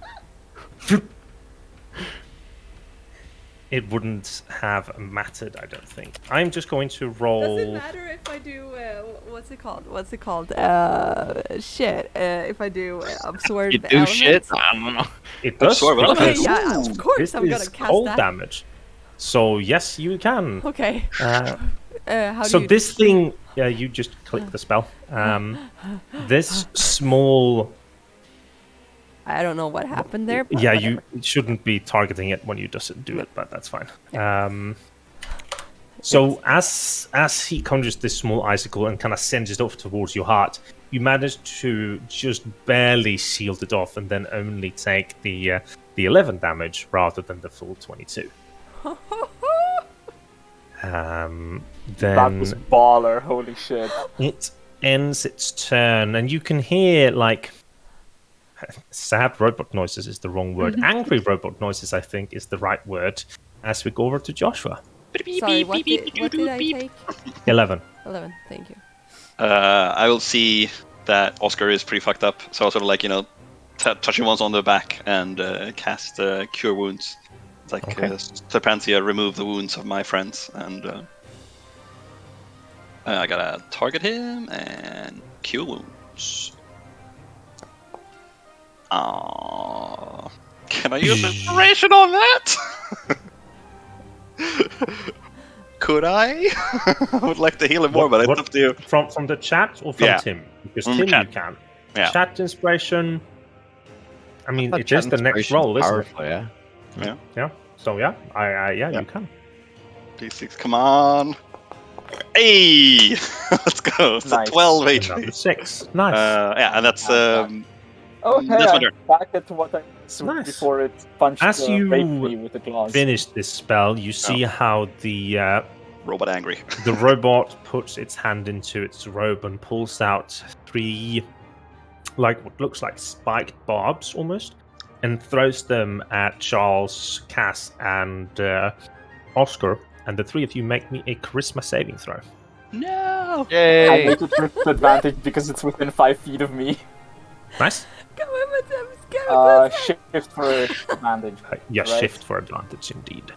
Speaker 1: it wouldn't have mattered. I don't think. I'm just going to roll.
Speaker 2: Does it matter if I do what's it called? Shit. If I do absorb
Speaker 3: You do
Speaker 2: elements?
Speaker 3: shit? I don't know.
Speaker 1: It does.
Speaker 4: Absorb
Speaker 1: because
Speaker 4: elements.
Speaker 2: Yeah, of course
Speaker 1: this
Speaker 2: I'm gonna
Speaker 1: is
Speaker 2: cast
Speaker 1: cold
Speaker 2: that.
Speaker 1: damage. So yes, you can.
Speaker 2: Okay. How
Speaker 1: So
Speaker 2: do you
Speaker 1: this thing, yeah, you just click the spell. This small,
Speaker 2: I don't know what happened there. But
Speaker 1: yeah,
Speaker 2: whatever.
Speaker 1: you shouldn't be targeting it when you doesn't do it, but that's fine. So as he conjures this small icicle and kind of sends it off towards your heart, you manage to just barely shield it off, and then only take the 11 damage rather than the full 22. Then
Speaker 5: That was baller, holy shit.
Speaker 1: it ends its turn, and you can hear like sad robot noises is the wrong word. Angry robot noises, I think, is the right word. As we go over to Joshua,
Speaker 2: Sorry, what did I take?
Speaker 1: 11.
Speaker 2: 11. Thank you.
Speaker 4: I will see that Oscar is pretty fucked up, so I'll sort of like, touch him once on the back and cast Cure Wounds. It's like
Speaker 1: Okay.
Speaker 4: Serpentia, remove the wounds of my friends, and I gotta target him and Cure Wounds. Can I use inspiration on that? Could I? I would like to heal him more, but it's up to you.
Speaker 1: From the chat or from
Speaker 4: Yeah.
Speaker 1: Tim? Because
Speaker 4: From the
Speaker 1: Tim
Speaker 4: chat.
Speaker 1: you can.
Speaker 4: Yeah.
Speaker 1: Chat inspiration. I mean,
Speaker 3: But
Speaker 1: it is the next
Speaker 3: Inspiration's
Speaker 1: roll, isn't it?
Speaker 3: powerful, yeah.
Speaker 1: Yeah. So yeah, yeah,
Speaker 4: Yeah.
Speaker 1: you can.
Speaker 4: D6, come on. Hey! Let's go. It's
Speaker 5: Nice.
Speaker 4: a 12
Speaker 1: Another
Speaker 4: HP.
Speaker 1: 6. Nice.
Speaker 4: Yeah, and that's
Speaker 5: Okay,
Speaker 4: That's my
Speaker 5: I'm
Speaker 4: turn.
Speaker 5: back at what I saw
Speaker 1: Nice.
Speaker 5: before it punched
Speaker 1: As you
Speaker 5: raped me with the claws.
Speaker 1: Finish this spell. You see how the
Speaker 4: robot angry.
Speaker 1: the robot puts its hand into its robe and pulls out 3, like what looks like spiked barbs almost, and throws them at Charles, Cass, and Oscar. And the 3 of you make me a charisma saving throw.
Speaker 4: No!
Speaker 5: I
Speaker 3: Yay!
Speaker 5: make it with advantage because it's within 5 feet of me.
Speaker 1: Nice.
Speaker 2: Go with them,
Speaker 5: Shift for advantage.
Speaker 1: Yeah,
Speaker 5: Right.
Speaker 1: shift for advantage indeed.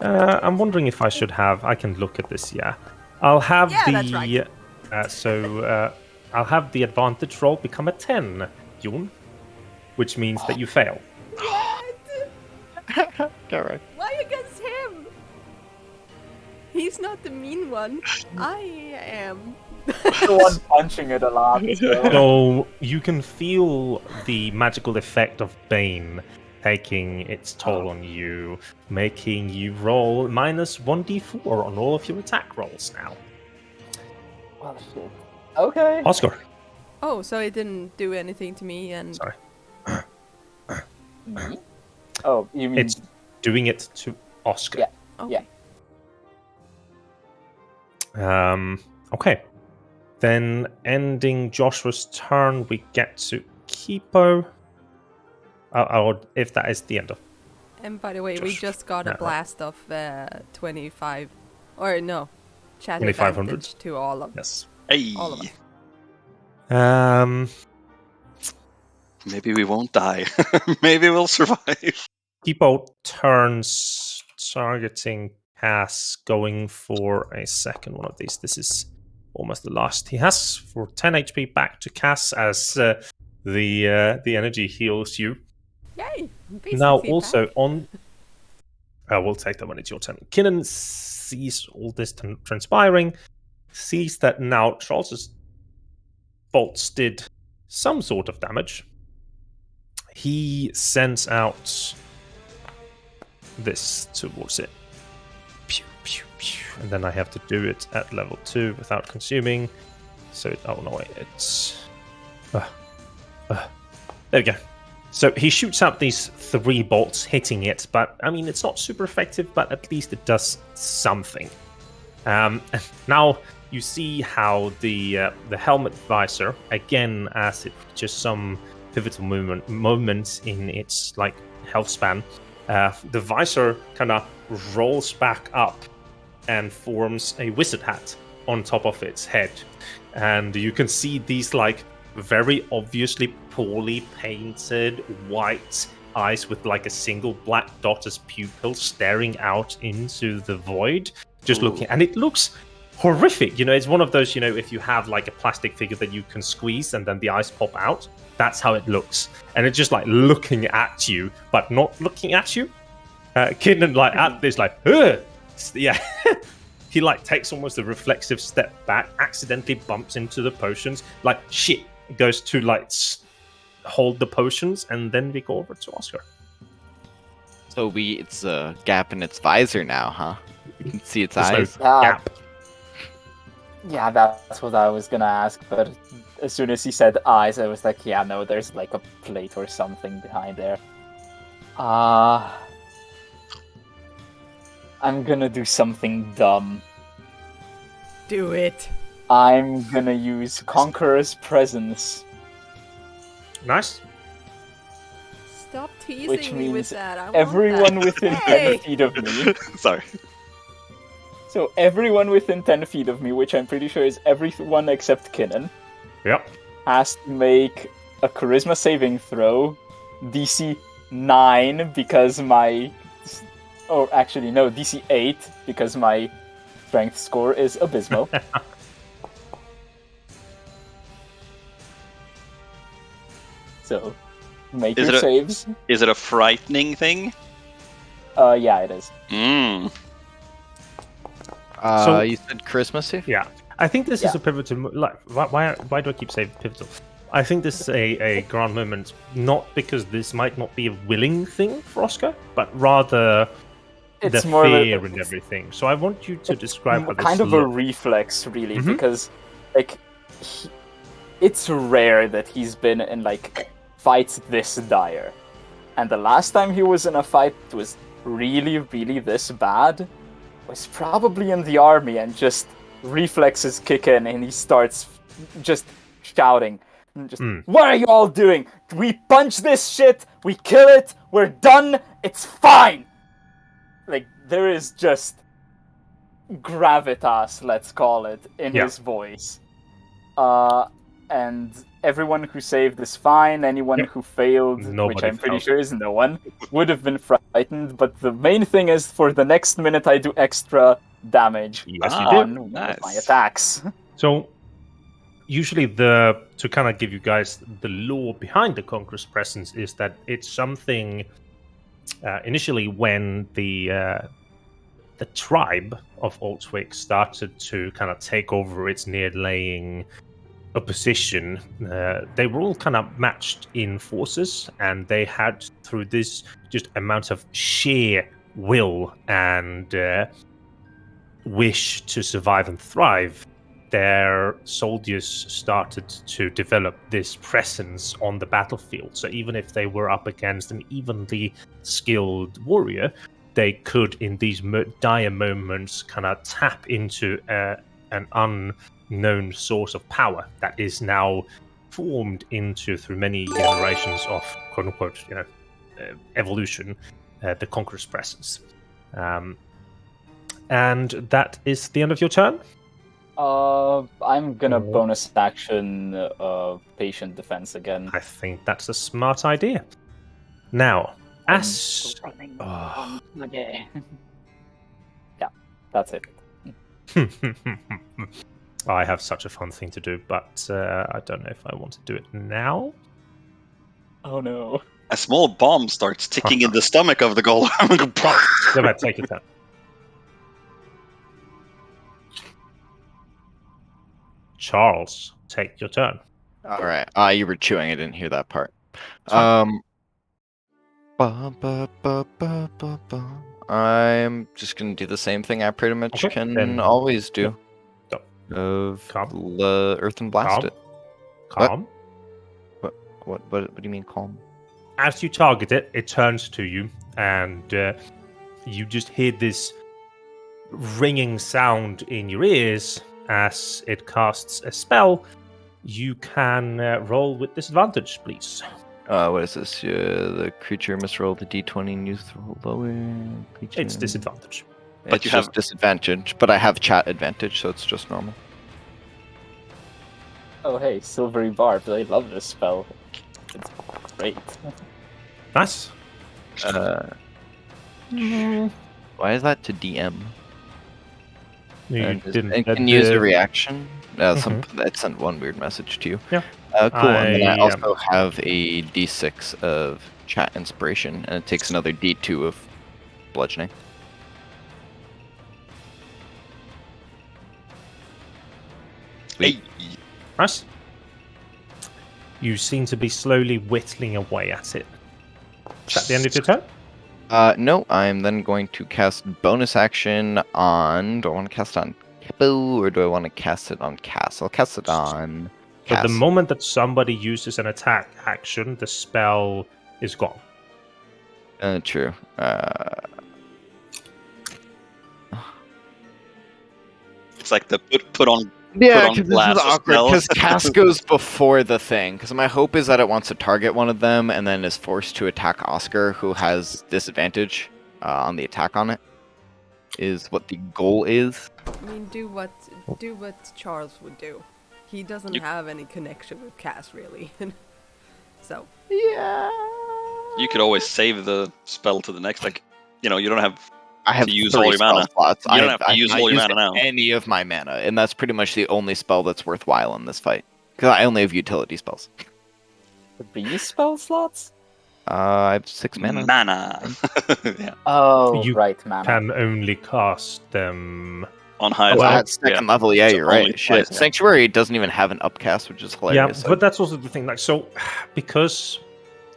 Speaker 1: I'm wondering if I should have. I can look at this. Yeah, I'll have
Speaker 2: Yeah,
Speaker 1: the.
Speaker 2: that's right.
Speaker 1: I'll have the advantage roll become a 10, June, which means that you fail.
Speaker 3: Alright.
Speaker 2: Why against him? He's not the mean one. I am.
Speaker 5: The one punching it a lot. So.
Speaker 1: So you can feel the magical effect of Bane taking its toll on you, making you roll minus 1d4 on all of your attack rolls now.
Speaker 5: Oh shit. Okay.
Speaker 1: Oscar.
Speaker 2: Oh, so it didn't do anything to me, and
Speaker 1: Sorry.
Speaker 5: Oh, you mean
Speaker 1: It's doing it to Oscar.
Speaker 5: Yeah.
Speaker 2: okay.
Speaker 1: Okay. Then ending Joshua's turn, we get to Kipo. Or if that is the end of.
Speaker 2: And by the way, we
Speaker 1: Just-
Speaker 2: just got a
Speaker 1: yeah.
Speaker 2: blast of 25, or no, chat
Speaker 1: 2500?
Speaker 2: advantage to all of
Speaker 1: Yes.
Speaker 4: Hey!
Speaker 2: all of us.
Speaker 4: Maybe we won't die. Maybe we'll survive.
Speaker 1: Kipo turns, targeting Cass, going for a second one of these. This is almost the last he has for 10 HP back to Cass as the energy heals you.
Speaker 2: Yay!
Speaker 1: Now,
Speaker 2: Basically
Speaker 1: also
Speaker 2: back.
Speaker 1: on. We'll take that when it's your turn. Kinnan sees all this transpiring, sees that now Charles's bolts did some sort of damage. He sends out this towards it. Pew. and then I have to do it at level 2 without consuming. So, oh no, it's... there we go. So he shoots out these 3 bolts, hitting it, but I mean, it's not super effective, but at least it does something. Now you see how the helmet visor, again, as it just some pivotal moments in its like health span, the visor kind of rolls back up and forms a wizard hat on top of its head, and you can see these like very obviously poorly painted white eyes with like a single black dot as pupil staring out into the void, just looking, and it looks horrific. You know, it's one of those, you know, if you have like a plastic figure that you can squeeze and then the eyes pop out, that's how it looks. And it's just like looking at you, but not looking at you. Kidman like at this like, ugh! Yeah. He like takes almost a reflexive step back, accidentally bumps into the potions, like shit. Goes to like hold the potions, and then we go over to Oscar.
Speaker 3: So it's a gap in its visor now, huh? You can see its
Speaker 1: There's
Speaker 3: eyes.
Speaker 1: no gap.
Speaker 5: Yeah, that's what I was gonna ask, but as soon as he said eyes, I was like, yeah, no, there's like a plate or something behind there. I'm gonna do something dumb.
Speaker 2: Do it.
Speaker 5: I'm gonna use Conqueror's Presence,
Speaker 1: Nice.
Speaker 2: Stop teasing
Speaker 5: which
Speaker 2: me with
Speaker 5: means
Speaker 2: that. I want
Speaker 5: everyone
Speaker 2: that.
Speaker 5: within
Speaker 2: Hey!
Speaker 5: 10 feet of me.
Speaker 4: Sorry.
Speaker 5: So everyone within 10 feet of me, which I'm pretty sure is everyone except Kinnan,
Speaker 1: Yep.
Speaker 5: has to make a Charisma saving throw, DC 9 because my... Or actually, no, DC 8 because my strength score is abysmal. So, make
Speaker 4: Is
Speaker 5: your
Speaker 4: it a-
Speaker 5: saves.
Speaker 4: Is it a frightening thing?
Speaker 5: Yeah, it is.
Speaker 4: Mm.
Speaker 1: So-
Speaker 3: You said Charisma save?
Speaker 1: Yeah. I think this is
Speaker 5: Yeah.
Speaker 1: a pivotal. Like, why do I keep saying pivotal? I think this is a grand moment, not because this might not be a willing thing for Oscar, but rather
Speaker 5: It's
Speaker 1: the
Speaker 5: more of a-
Speaker 1: fear and everything. So I want you to describe how this
Speaker 5: kind of a
Speaker 1: looks.
Speaker 5: reflex, really,
Speaker 1: Mhm.
Speaker 5: because like it's rare that he's been in like fights this dire, and the last time he was in a fight that was really, really this bad was probably in the army, and just reflexes kick in, and he starts just shouting. Just, what are you all doing? We punch this shit, we kill it, we're done, it's fine! Like, there is just gravitas, let's call it, in
Speaker 1: Yeah.
Speaker 5: his voice. And everyone who saved is fine, anyone
Speaker 1: Yep.
Speaker 5: who failed, which
Speaker 1: Nobody
Speaker 5: I'm pretty
Speaker 1: failed.
Speaker 5: sure is no one, would have been frightened, but the main thing is for the next minute I do extra damage
Speaker 1: Yes, you
Speaker 4: Ah,
Speaker 1: do.
Speaker 5: on one of my
Speaker 4: nice.
Speaker 5: attacks.
Speaker 1: So usually to kind of give you guys the lore behind the Conqueror's Presence is that it's something initially when the tribe of Altwick started to kind of take over its near-laying opposition, they were all kind of matched in forces, and they had, through this just amount of sheer will and wish to survive and thrive, their soldiers started to develop this presence on the battlefield. So even if they were up against an evenly skilled warrior, they could, in these dire moments, kind of tap into an unknown source of power that is now formed into, through many generations of quote unquote, evolution, the Conqueror's Presence. And that is the end of your turn.
Speaker 5: I'm gonna
Speaker 1: Oh.
Speaker 5: bonus action patient defense again.
Speaker 1: I think that's a smart idea. Now, as oh.
Speaker 5: Okay. Yeah, that's it.
Speaker 1: I have such a fun thing to do, but I don't know if I want to do it now.
Speaker 5: Oh no.
Speaker 4: A small bomb starts ticking in the stomach of the golem.
Speaker 1: Go ahead, take your turn. Charles, take your turn.
Speaker 3: All right. You were chewing. I didn't hear that part.
Speaker 1: fine.
Speaker 3: Ba, ba, ba, ba, ba, ba. I'm just gonna do the same thing I pretty much
Speaker 1: Okay,
Speaker 3: can
Speaker 1: then-
Speaker 3: always do.
Speaker 1: Yep.
Speaker 3: Of
Speaker 1: Calm.
Speaker 3: Earth and blast
Speaker 1: Calm.
Speaker 3: it.
Speaker 1: Calm.
Speaker 3: What do you mean calm?
Speaker 1: As you target it, it turns to you, and you just hear this ringing sound in your ears as it casts a spell. You can roll with disadvantage, please.
Speaker 3: What is this? The creature must roll the d20 and use the lower. Creature.
Speaker 1: It's disadvantage.
Speaker 4: But
Speaker 3: It's
Speaker 4: you
Speaker 3: just
Speaker 4: have-
Speaker 3: disadvantage, but I have chat advantage, so it's just normal.
Speaker 5: Oh hey, Silvery Barb, I love this spell. It's great.
Speaker 1: Nice.
Speaker 3: Why is that to DM?
Speaker 1: You
Speaker 3: And
Speaker 1: didn't
Speaker 3: can use a reaction. It sent one weird message to you.
Speaker 1: Yeah.
Speaker 3: Cool. And then I
Speaker 1: I,
Speaker 3: also have a d6 of chat inspiration, and it takes another d2 of bludgeoning. Sweet.
Speaker 4: Hey,
Speaker 1: Nice. You seem to be slowly whittling away at it. Is that the end of your turn?
Speaker 3: No, I'm then going to cast bonus action on. Do I want to cast it on Hippo or do I want to cast it on Cass? I'll cast it on
Speaker 1: But
Speaker 3: Cass.
Speaker 1: the moment that somebody uses an attack action, the spell is gone.
Speaker 3: True.
Speaker 4: it's like the put on.
Speaker 3: Yeah,
Speaker 4: on
Speaker 3: because this
Speaker 4: glass
Speaker 3: is
Speaker 4: as
Speaker 3: awkward.
Speaker 4: well.
Speaker 3: Because Cass goes before the thing. Because my hope is that it wants to target one of them and then is forced to attack Oscar, who has disadvantage on the attack on it. Is what the goal is.
Speaker 2: I mean, do what Charles would do. He doesn't have any connection with Cass, really. So.
Speaker 3: Yeah.
Speaker 4: You could always save the spell to the next. Like, you don't have.
Speaker 3: I have
Speaker 4: to use
Speaker 3: 3
Speaker 4: all your
Speaker 3: spell
Speaker 4: mana.
Speaker 3: slots.
Speaker 4: You don't have to
Speaker 3: I've
Speaker 4: use
Speaker 3: not
Speaker 4: all your
Speaker 3: used
Speaker 4: mana now.
Speaker 3: any of my mana, and that's pretty much the only spell that's worthwhile in this fight. Because I only have utility spells.
Speaker 5: 3 spell slots?
Speaker 3: I have 6 mana.
Speaker 4: Yeah.
Speaker 5: Oh,
Speaker 1: You
Speaker 5: right, mana.
Speaker 1: Can only cast them.
Speaker 4: On highest.
Speaker 3: Well,
Speaker 1: Well,
Speaker 3: at second level, yeah,
Speaker 4: So
Speaker 3: you're
Speaker 4: only
Speaker 3: right. Shit.
Speaker 4: twice, yeah.
Speaker 3: Sanctuary doesn't even have an upcast, which is
Speaker 1: Yeah,
Speaker 3: hilarious.
Speaker 1: but that's also the thing. Like, so because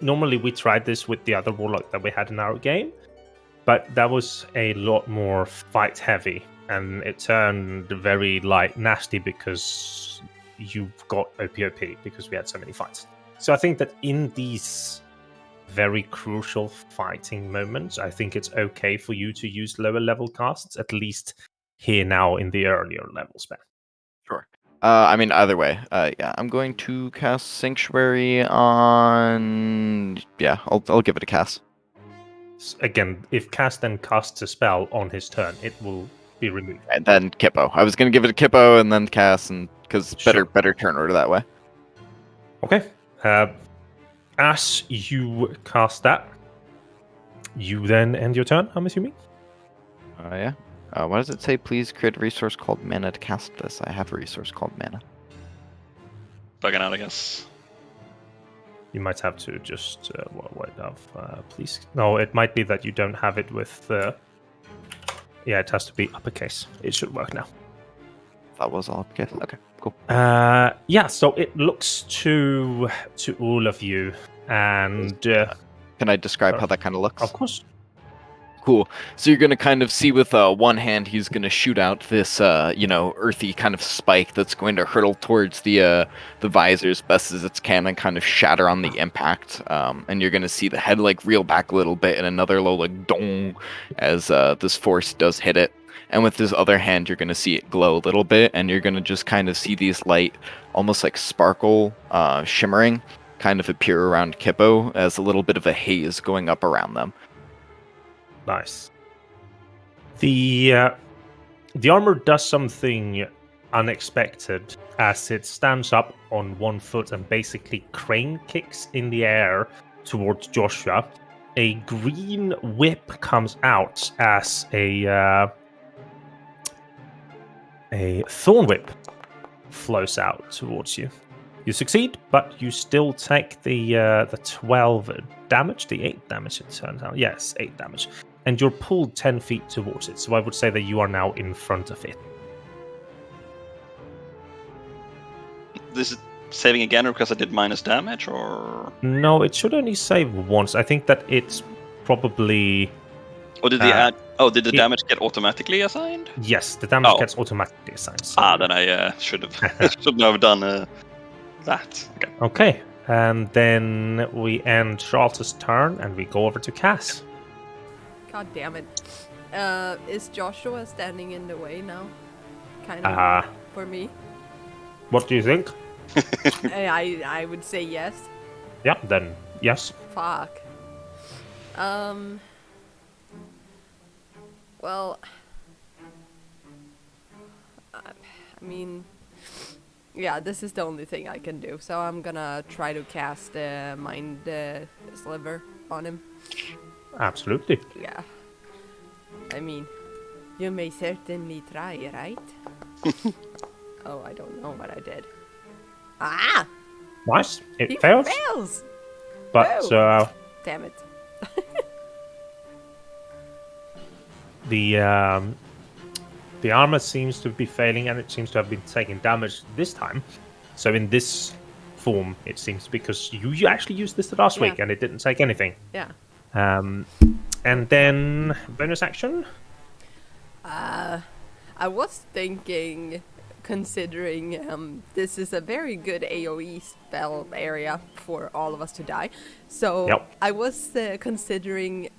Speaker 1: normally we tried this with the other warlock that we had in our game, but that was a lot more fight heavy, and it turned very nasty because you got OPOP because we had so many fights. So I think that in these very crucial fighting moments, I think it's okay for you to use lower level casts, at least here now in the earlier level spell.
Speaker 3: Sure. I mean, either way, yeah, I'm going to cast Sanctuary on. Yeah, I'll give it a cast.
Speaker 1: Again, if Cass then casts a spell on his turn, it will be removed.
Speaker 3: And then Kippo. I was gonna give it a Kippo and then cast, and because
Speaker 1: Sure.
Speaker 3: better turn order that way.
Speaker 1: Okay. As you cast that, you then end your turn, I'm assuming?
Speaker 3: Yeah. Why does it say please create a resource called mana to cast this? I have a resource called mana.
Speaker 4: Bugging out, I guess.
Speaker 1: You might have to just please. No, it might be that you don't have it with. Yeah, it has to be uppercase. It should work now.
Speaker 3: That was all upcase. Okay, cool.
Speaker 1: Yeah. So it looks to all of you, and
Speaker 3: Can I describe how that kind of looks?
Speaker 1: of course,
Speaker 3: Cool. So you're gonna kind of see with one hand he's gonna shoot out this earthy kind of spike that's going to hurtle towards the visor as best as it can and kind of shatter on the impact. And you're gonna see the head reel back a little bit and another low dong as this force does hit it. And with his other hand you're gonna see it glow a little bit, and you're gonna just kind of see these light, almost like sparkle, shimmering, kind of appear around Kippo as a little bit of a haze going up around them.
Speaker 1: nice. The armor does something unexpected as it stands up on one foot and basically crane kicks in the air towards Joshua. A green whip comes out as a thorn whip flows out towards you. You succeed, but you still take the 12 damage, the 8 damage it turns out. Yes, 8 damage. And you're pulled 10 feet towards it, so I would say that you are now in front of it.
Speaker 4: This is saving again because I did minus damage, or
Speaker 1: No, it should only save once. I think that it's probably
Speaker 4: Or did the damage get automatically assigned?
Speaker 1: Yes, the damage
Speaker 4: Oh.
Speaker 1: gets automatically assigned. So.
Speaker 4: Then I shouldn't have done that. Okay.
Speaker 1: Okay, and then we end Charlotte's turn, and we go over to Cass.
Speaker 2: God damn it. Is Joshua standing in the way now? Kind of for me.
Speaker 1: What do you think?
Speaker 2: I would say yes.
Speaker 1: Yeah, then yes.
Speaker 2: Fuck. Well, I mean, yeah, this is the only thing I can do. So I'm gonna try to cast Mind Sliver on him.
Speaker 1: Absolutely.
Speaker 2: Yeah. I mean, you may certainly try, right? Oh, I don't know what I did. Ah!
Speaker 1: Nice. It
Speaker 2: He
Speaker 1: fails.
Speaker 2: fails!
Speaker 1: But
Speaker 2: Oh. Damn it.
Speaker 1: the armor seems to be failing, and it seems to have been taking damage this time. So in this form, it seems, because you actually used this last week, and it didn't take anything.
Speaker 2: Yeah.
Speaker 1: And then bonus action.
Speaker 2: I was thinking, considering this is a very good AoE spell area for all of us to die. So
Speaker 1: Yep.
Speaker 2: I was considering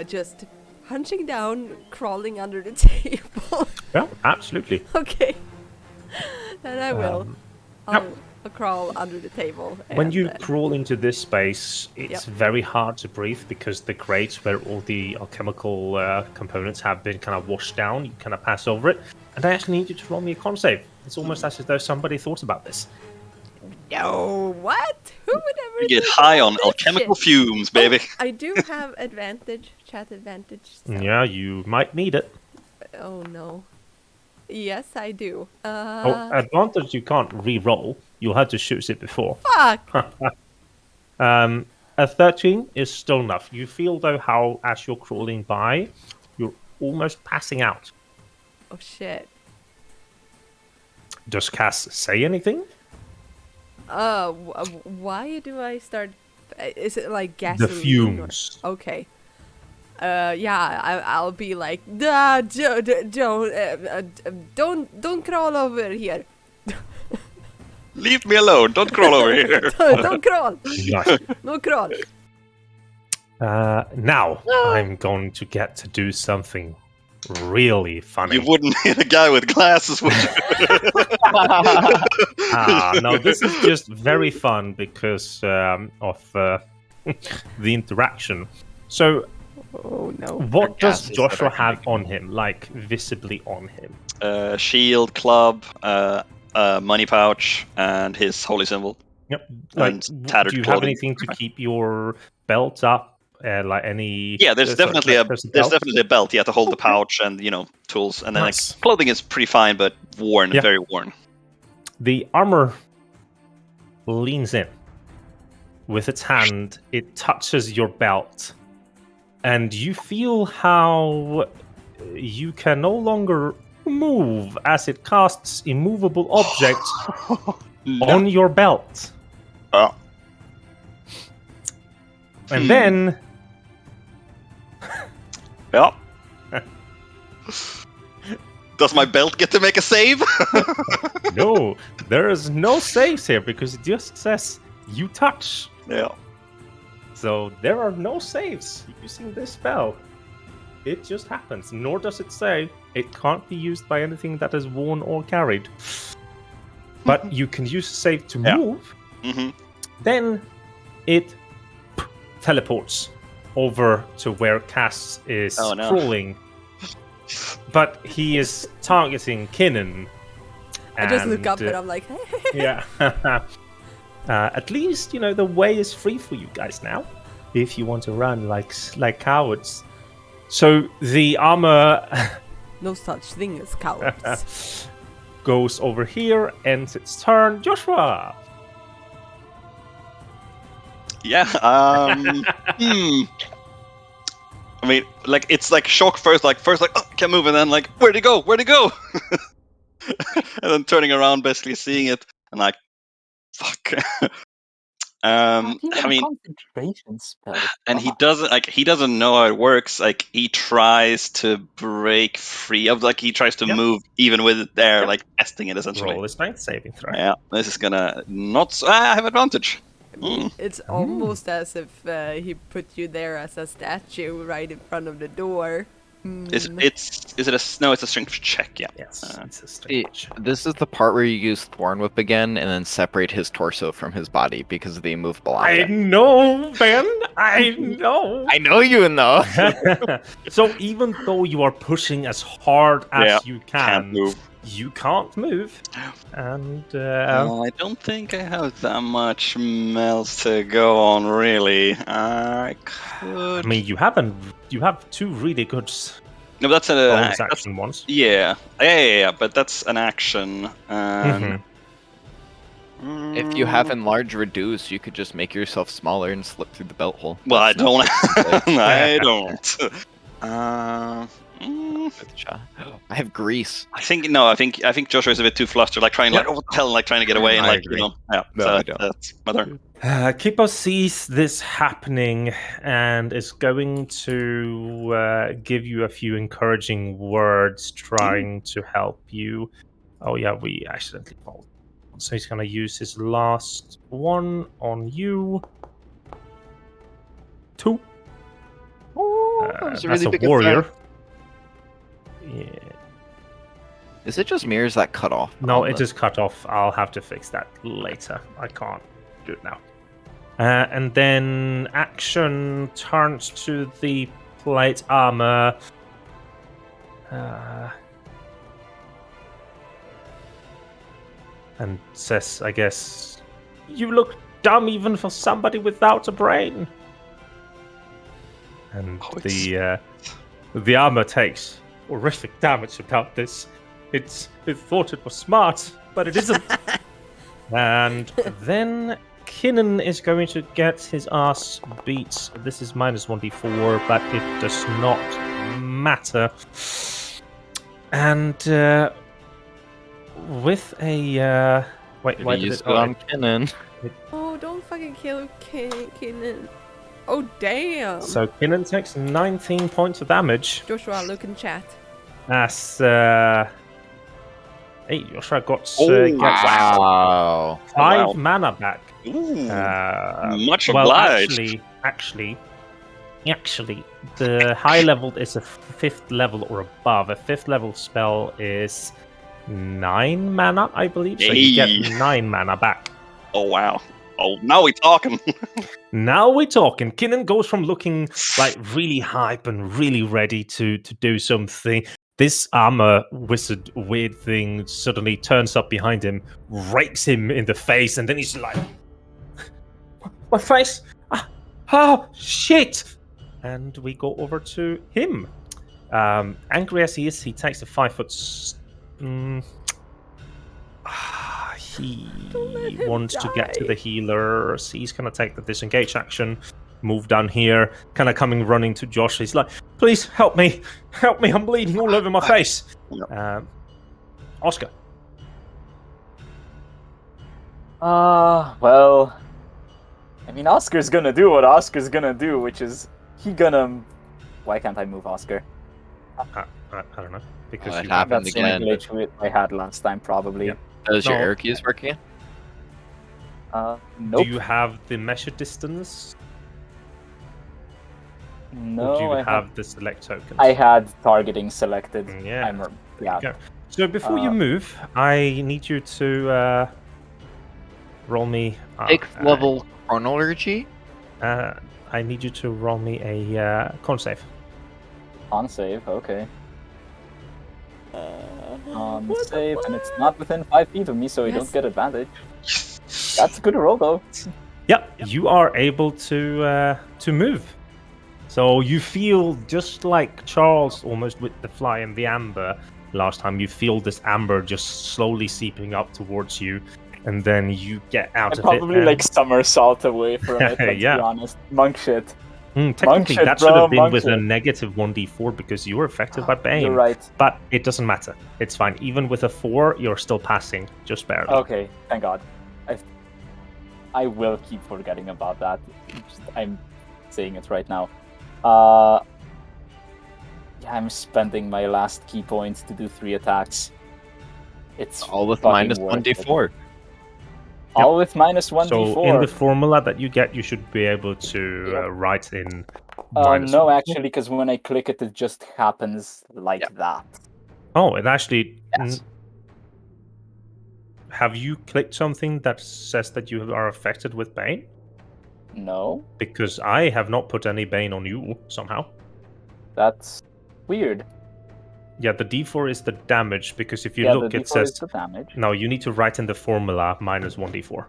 Speaker 2: just hunching down, crawling under the table.
Speaker 1: Yeah, absolutely.
Speaker 2: Okay. Then I will.
Speaker 1: Yep.
Speaker 2: I'll crawl under the table.
Speaker 1: When
Speaker 2: and,
Speaker 1: you crawl into this space, it's
Speaker 2: Yep.
Speaker 1: very hard to breathe because the grate where all the alchemical components have been kind of washed down, you kind of pass over it. And I actually need you to roll me a con save. It's almost as though somebody thought about this.
Speaker 2: No, what? Who would ever
Speaker 4: You get
Speaker 2: think
Speaker 4: high
Speaker 2: about
Speaker 4: on
Speaker 2: this
Speaker 4: alchemical
Speaker 2: shit?
Speaker 4: fumes, baby.
Speaker 2: I do have advantage, chat advantage. So.
Speaker 1: Yeah, you might need it.
Speaker 2: Oh no. Yes, I do.
Speaker 1: Advantage you can't re-roll. You'll have to shoot it before.
Speaker 2: Fuck.
Speaker 1: A 13 is still enough. You feel, though, how as you're crawling by, you're almost passing out.
Speaker 2: Oh shit.
Speaker 1: Does Cass say anything?
Speaker 2: Why do I start? Is it like gasoline?
Speaker 1: The fumes.
Speaker 2: Or... Okay. Yeah, I'll be like, don't crawl over here.
Speaker 4: Leave me alone. Don't crawl over here.
Speaker 2: Don't crawl.
Speaker 1: Nice.
Speaker 2: No crawl.
Speaker 1: Now, I'm going to get to do something really funny.
Speaker 4: You wouldn't hit a guy with glasses, would you?
Speaker 1: No, this is just very fun because of the interaction. So,
Speaker 2: Oh no.
Speaker 1: what does
Speaker 3: gases that
Speaker 1: Joshua
Speaker 3: I can
Speaker 1: have
Speaker 3: make.
Speaker 1: on him, like visibly on him?
Speaker 4: Shield, club, money pouch, and his holy symbol.
Speaker 1: Yep.
Speaker 4: And tattered
Speaker 1: do you have
Speaker 4: clothing.
Speaker 1: anything to keep your belt up? Like any?
Speaker 4: Yeah, there's definitely a belt. Yeah, to hold the
Speaker 1: Okay.
Speaker 4: pouch and tools, and then
Speaker 1: Nice.
Speaker 4: clothing is pretty fine, but worn,
Speaker 1: Yeah.
Speaker 4: very worn.
Speaker 1: The armor leans in. With its hand, it touches your belt. And you feel how you can no longer move as it casts immovable objects on your belt.
Speaker 4: Oh.
Speaker 1: And then
Speaker 4: Yeah. Does my belt get to make a save?
Speaker 1: no, there is no saves here because it just says you touch.
Speaker 4: Yeah.
Speaker 1: So there are no saves using this spell. It just happens. Nor does it say it can't be used by anything that is worn or carried. But you can use a save to
Speaker 4: Yeah.
Speaker 1: move.
Speaker 4: Mm-hmm.
Speaker 1: Then it teleports over to where Cass is
Speaker 4: Oh, no.
Speaker 1: crawling. But he is targeting Kinnan.
Speaker 2: I just look up
Speaker 1: and,
Speaker 2: and I'm like,
Speaker 1: yeah. At least, the way is free for you guys now. If you want to run like cowards. So the armor
Speaker 2: no such thing as cowards.
Speaker 1: goes over here, ends its turn. Joshua!
Speaker 4: Yeah. I mean, it's shock first, oh, can't move, and then where'd he go? Where'd he go? And then turning around, basically seeing it, and fuck. I mean,
Speaker 5: concentration spell.
Speaker 4: and he doesn't know how it works. Like he tries to break free of, like he tries to
Speaker 1: Yep.
Speaker 4: move even with it there,
Speaker 1: Yep.
Speaker 4: like testing it essentially.
Speaker 1: Roll a strength saving throw.
Speaker 4: Yeah, this is gonna not. I have advantage.
Speaker 2: I mean, it's almost as if he put you there as a statue right in front of the door.
Speaker 4: Is it a no? It's a strength check. Yeah.
Speaker 1: Yes, it's a strength check.
Speaker 3: This is the part where you use Thorn Whip again and then separate his torso from his body because of the immovable
Speaker 1: I
Speaker 3: object.
Speaker 1: know, Ben. I know.
Speaker 3: I know you know.
Speaker 1: So even though you are pushing as hard as you
Speaker 4: Can't
Speaker 1: can,
Speaker 4: move.
Speaker 1: you can't move. And
Speaker 4: I don't think I have that much else to go on, really. I could.
Speaker 1: I mean, you have two really good
Speaker 4: No, that's a
Speaker 1: bonus
Speaker 4: that's,
Speaker 1: action ones.
Speaker 4: yeah. But that's an action. And
Speaker 3: If you have enlarge reduce, you could just make yourself smaller and slip through the belt hole.
Speaker 4: well, I
Speaker 3: That's not
Speaker 4: don't.
Speaker 3: technically-
Speaker 4: I don't.
Speaker 3: I have grease.
Speaker 4: I think Joshua is a bit too flustered, like trying, like, oh, what the hell, like trying to get away, and
Speaker 1: I
Speaker 4: like,
Speaker 1: agree.
Speaker 4: yeah.
Speaker 3: No,
Speaker 4: so
Speaker 3: I don't.
Speaker 4: that's my turn.
Speaker 1: Kipper sees this happening and is going to give you a few encouraging words, trying to help you. Oh yeah, we accidentally rolled. So he's going to use his last one on you. 2.
Speaker 3: Oh, that was a really
Speaker 1: that's a
Speaker 3: big
Speaker 1: warrior.
Speaker 3: effect.
Speaker 1: Yeah.
Speaker 3: Is it just mirrors that cut off?
Speaker 1: No,
Speaker 3: on
Speaker 1: it
Speaker 3: the-
Speaker 1: is cut off. I'll have to fix that later. I can't do it now. And then action turns to the plate armor. And says, I guess, you look dumb even for somebody without a brain. And the armor takes horrific damage about this. It thought it was smart, but it isn't. And then Kinnan is going to get his ass beat. This is minus 1d4, but it does not matter. And with a wait,
Speaker 3: Maybe
Speaker 1: why did
Speaker 3: use
Speaker 1: it?
Speaker 3: it on Kinnan.
Speaker 2: Oh, don't fucking kill Keenan. Oh, damn.
Speaker 1: So Kinnan takes 19 points of damage.
Speaker 2: Joshua, look in chat.
Speaker 1: As hey, Joshua gets
Speaker 3: Wow.
Speaker 1: 5 mana back.
Speaker 4: Ooh, much
Speaker 1: Well,
Speaker 4: obliged.
Speaker 1: actually, the high level is a 5th level or above. A 5th level spell is 9 mana, I believe. So you
Speaker 4: Hey.
Speaker 1: get 9 mana back.
Speaker 4: Oh wow. Oh, now we're talking.
Speaker 1: Now we're talking. Kinnan goes from looking like really hype and really ready to do something. This armor wizard weird thing suddenly turns up behind him, rakes him in the face, and then he's like, "My face! Oh shit!" And we go over to him. Angry as he is, he takes a 5 foot. He
Speaker 2: him
Speaker 1: wants to get to
Speaker 2: die.
Speaker 1: the healers. He's gonna take the disengage action, move down here, kind of coming running to Josh. He's like, "Please help me! Help me! I'm bleeding all over my face." Oscar.
Speaker 5: Well, I mean, Oscar's gonna do what Oscar's gonna do, which is Why can't I move Oscar?
Speaker 1: I don't know because
Speaker 3: Oh, it
Speaker 1: you
Speaker 3: happened.
Speaker 5: That's the same
Speaker 3: again.
Speaker 5: glitch I had last time, probably.
Speaker 1: Yep.
Speaker 3: Does your
Speaker 1: No.
Speaker 3: arrow keys working?
Speaker 5: Nope.
Speaker 1: Do you have the measure distance?
Speaker 5: No,
Speaker 1: or do you
Speaker 5: I
Speaker 1: have the select tokens?
Speaker 5: I had targeting selected.
Speaker 1: Yeah.
Speaker 5: Yeah.
Speaker 1: Go. So before you move, I need you to roll me.
Speaker 3: 6th level chronology?
Speaker 1: I need you to roll me a con save.
Speaker 5: On save, okay. On
Speaker 2: What the
Speaker 5: save, and it's
Speaker 2: fuck?
Speaker 5: not within 5 feet of me, so I
Speaker 2: Yes.
Speaker 5: don't get advantage. That's a good roll, though.
Speaker 1: Yep, you are able to move. So you feel just like Charles, almost with the fly and the amber. Last time, you feel this amber just slowly seeping up towards you, and then you get out
Speaker 5: I
Speaker 1: of
Speaker 5: probably
Speaker 1: it.
Speaker 5: like somersault away from it, let's
Speaker 1: Yeah.
Speaker 5: be honest. Monk shit.
Speaker 1: Technically,
Speaker 5: shit,
Speaker 1: that should
Speaker 5: bro,
Speaker 1: have been
Speaker 5: monk
Speaker 1: with a
Speaker 5: shit.
Speaker 1: negative 1d4 because you were affected by Bane.
Speaker 5: You're right.
Speaker 1: But it doesn't matter. It's fine. Even with a 4, you're still passing, just barely.
Speaker 5: Okay, thank God. I will keep forgetting about that. I'm saying it right now. Yeah, I'm spending my last key points to do 3 attacks. It's
Speaker 3: All with
Speaker 5: fucking
Speaker 3: minus
Speaker 5: worth it.
Speaker 3: 1d4.
Speaker 5: All with minus 1d4.
Speaker 1: So in the formula that you get, you should be able to
Speaker 5: Yep.
Speaker 1: write in
Speaker 5: No,
Speaker 1: -1d4.
Speaker 5: actually, because when I click it, it just happens like that.
Speaker 1: Oh, it actually.
Speaker 5: Yes.
Speaker 1: Have you clicked something that says that you are affected with Bane?
Speaker 5: No,
Speaker 1: Because I have not put any Bane on you somehow.
Speaker 5: that's weird.
Speaker 1: Yeah, the D4 is the damage, because if you
Speaker 5: Yeah,
Speaker 1: look,
Speaker 5: the
Speaker 1: it
Speaker 5: D4
Speaker 1: says.
Speaker 5: is the damage.
Speaker 1: No, you need to write in the formula -1d4.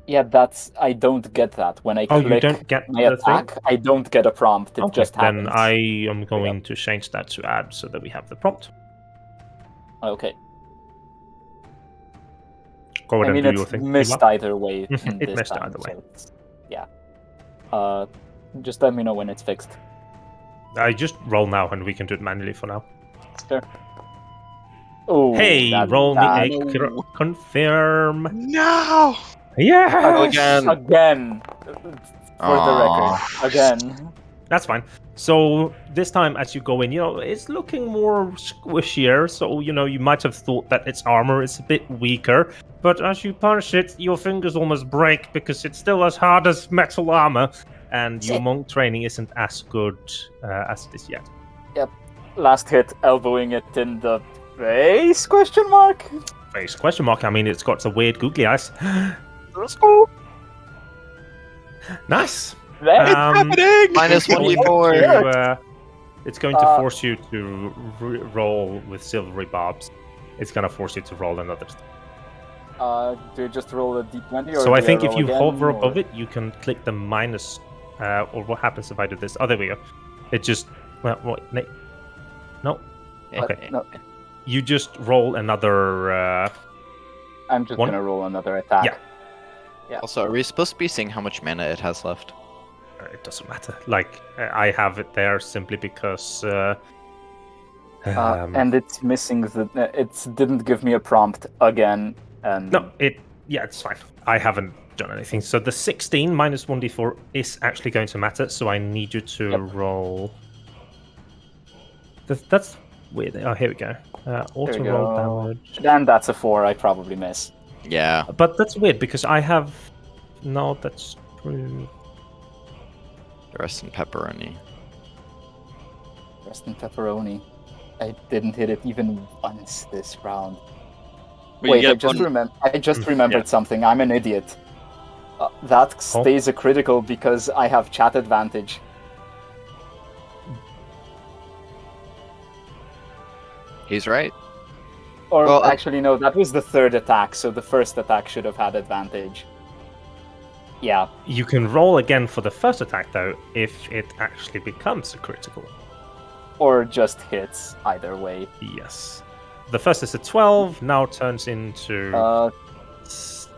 Speaker 5: Yeah, that's... I don't get that. When I
Speaker 1: Oh,
Speaker 5: click
Speaker 1: you don't get
Speaker 5: my
Speaker 1: the thing?
Speaker 5: attack, I don't get a prompt. It
Speaker 1: Okay,
Speaker 5: just happens.
Speaker 1: then I am going to change that to add so that we have the prompt.
Speaker 5: Okay.
Speaker 1: Go ahead
Speaker 5: I mean,
Speaker 1: and do your
Speaker 5: it's
Speaker 1: thing.
Speaker 5: missed either way
Speaker 1: It
Speaker 5: this
Speaker 1: missed
Speaker 5: time,
Speaker 1: either way.
Speaker 5: so it's... Yeah. Just let me know when it's fixed.
Speaker 1: I just roll now and we can do it manually for now.
Speaker 5: Sure. Oh,
Speaker 1: Hey,
Speaker 5: that's
Speaker 1: roll me
Speaker 5: bad.
Speaker 1: a confirm.
Speaker 4: No!
Speaker 1: Yeah,
Speaker 5: Again. For the record. Again.
Speaker 1: That's fine. So this time, as you go in, it's looking more squishier. So you might have thought that its armor is a bit weaker, but as you punch it, your fingers almost break because it's still as hard as metal armor, and your monk training isn't as good as it is yet.
Speaker 5: Yep. Last hit, elbowing it in the face? Question mark.
Speaker 1: Face question mark. I mean, it's got some weird googly eyes.
Speaker 5: Let's go.
Speaker 1: Nice.
Speaker 5: That's
Speaker 4: happening!
Speaker 3: Minus
Speaker 1: It's going
Speaker 3: 1d4.
Speaker 1: it's going to force you to roll with silvery barbs. It's going to force you to roll another.
Speaker 5: Do you just roll a d20? Or
Speaker 1: So I
Speaker 5: do
Speaker 1: think if
Speaker 5: roll
Speaker 1: you
Speaker 5: again,
Speaker 1: hover
Speaker 5: or-
Speaker 1: above it, you can click the minus. Or what happens if I do this? Oh, there we go. It just. Well, what? No. Okay.
Speaker 5: No,
Speaker 1: You just roll another.
Speaker 5: I'm just
Speaker 1: One?
Speaker 5: gonna roll another attack.
Speaker 1: Yeah.
Speaker 5: Yeah.
Speaker 3: Also, are we supposed to be seeing how much mana it has left?
Speaker 1: It doesn't matter. Like, I have it there simply because.
Speaker 5: And it's missing the... It didn't give me a prompt again, and...
Speaker 1: No, it's fine. I haven't done anything. So the 16 minus 1d4 is actually going to matter, so I need you to roll... That's weird. Oh, here we go. Auto
Speaker 5: we
Speaker 1: roll
Speaker 5: go.
Speaker 1: damage.
Speaker 5: Then that's a 4, I probably miss.
Speaker 3: Yeah.
Speaker 1: But that's weird, because I have... No, that's true.
Speaker 3: The rest in pepperoni.
Speaker 5: Rest in pepperoni. I didn't hit it even once this round.
Speaker 4: Well,
Speaker 5: Wait,
Speaker 4: you
Speaker 5: I
Speaker 4: get
Speaker 5: just,
Speaker 4: one-
Speaker 5: I just remembered something. I'm an idiot. That stays a critical because I have chat advantage.
Speaker 3: He's right.
Speaker 5: Or
Speaker 3: Well,
Speaker 5: actually, no, that was the third attack, so the first attack should have had advantage. Yeah.
Speaker 1: You can roll again for the first attack, though, if it actually becomes a critical.
Speaker 5: Or just hits, either way.
Speaker 1: Yes. The first is a 12, now turns into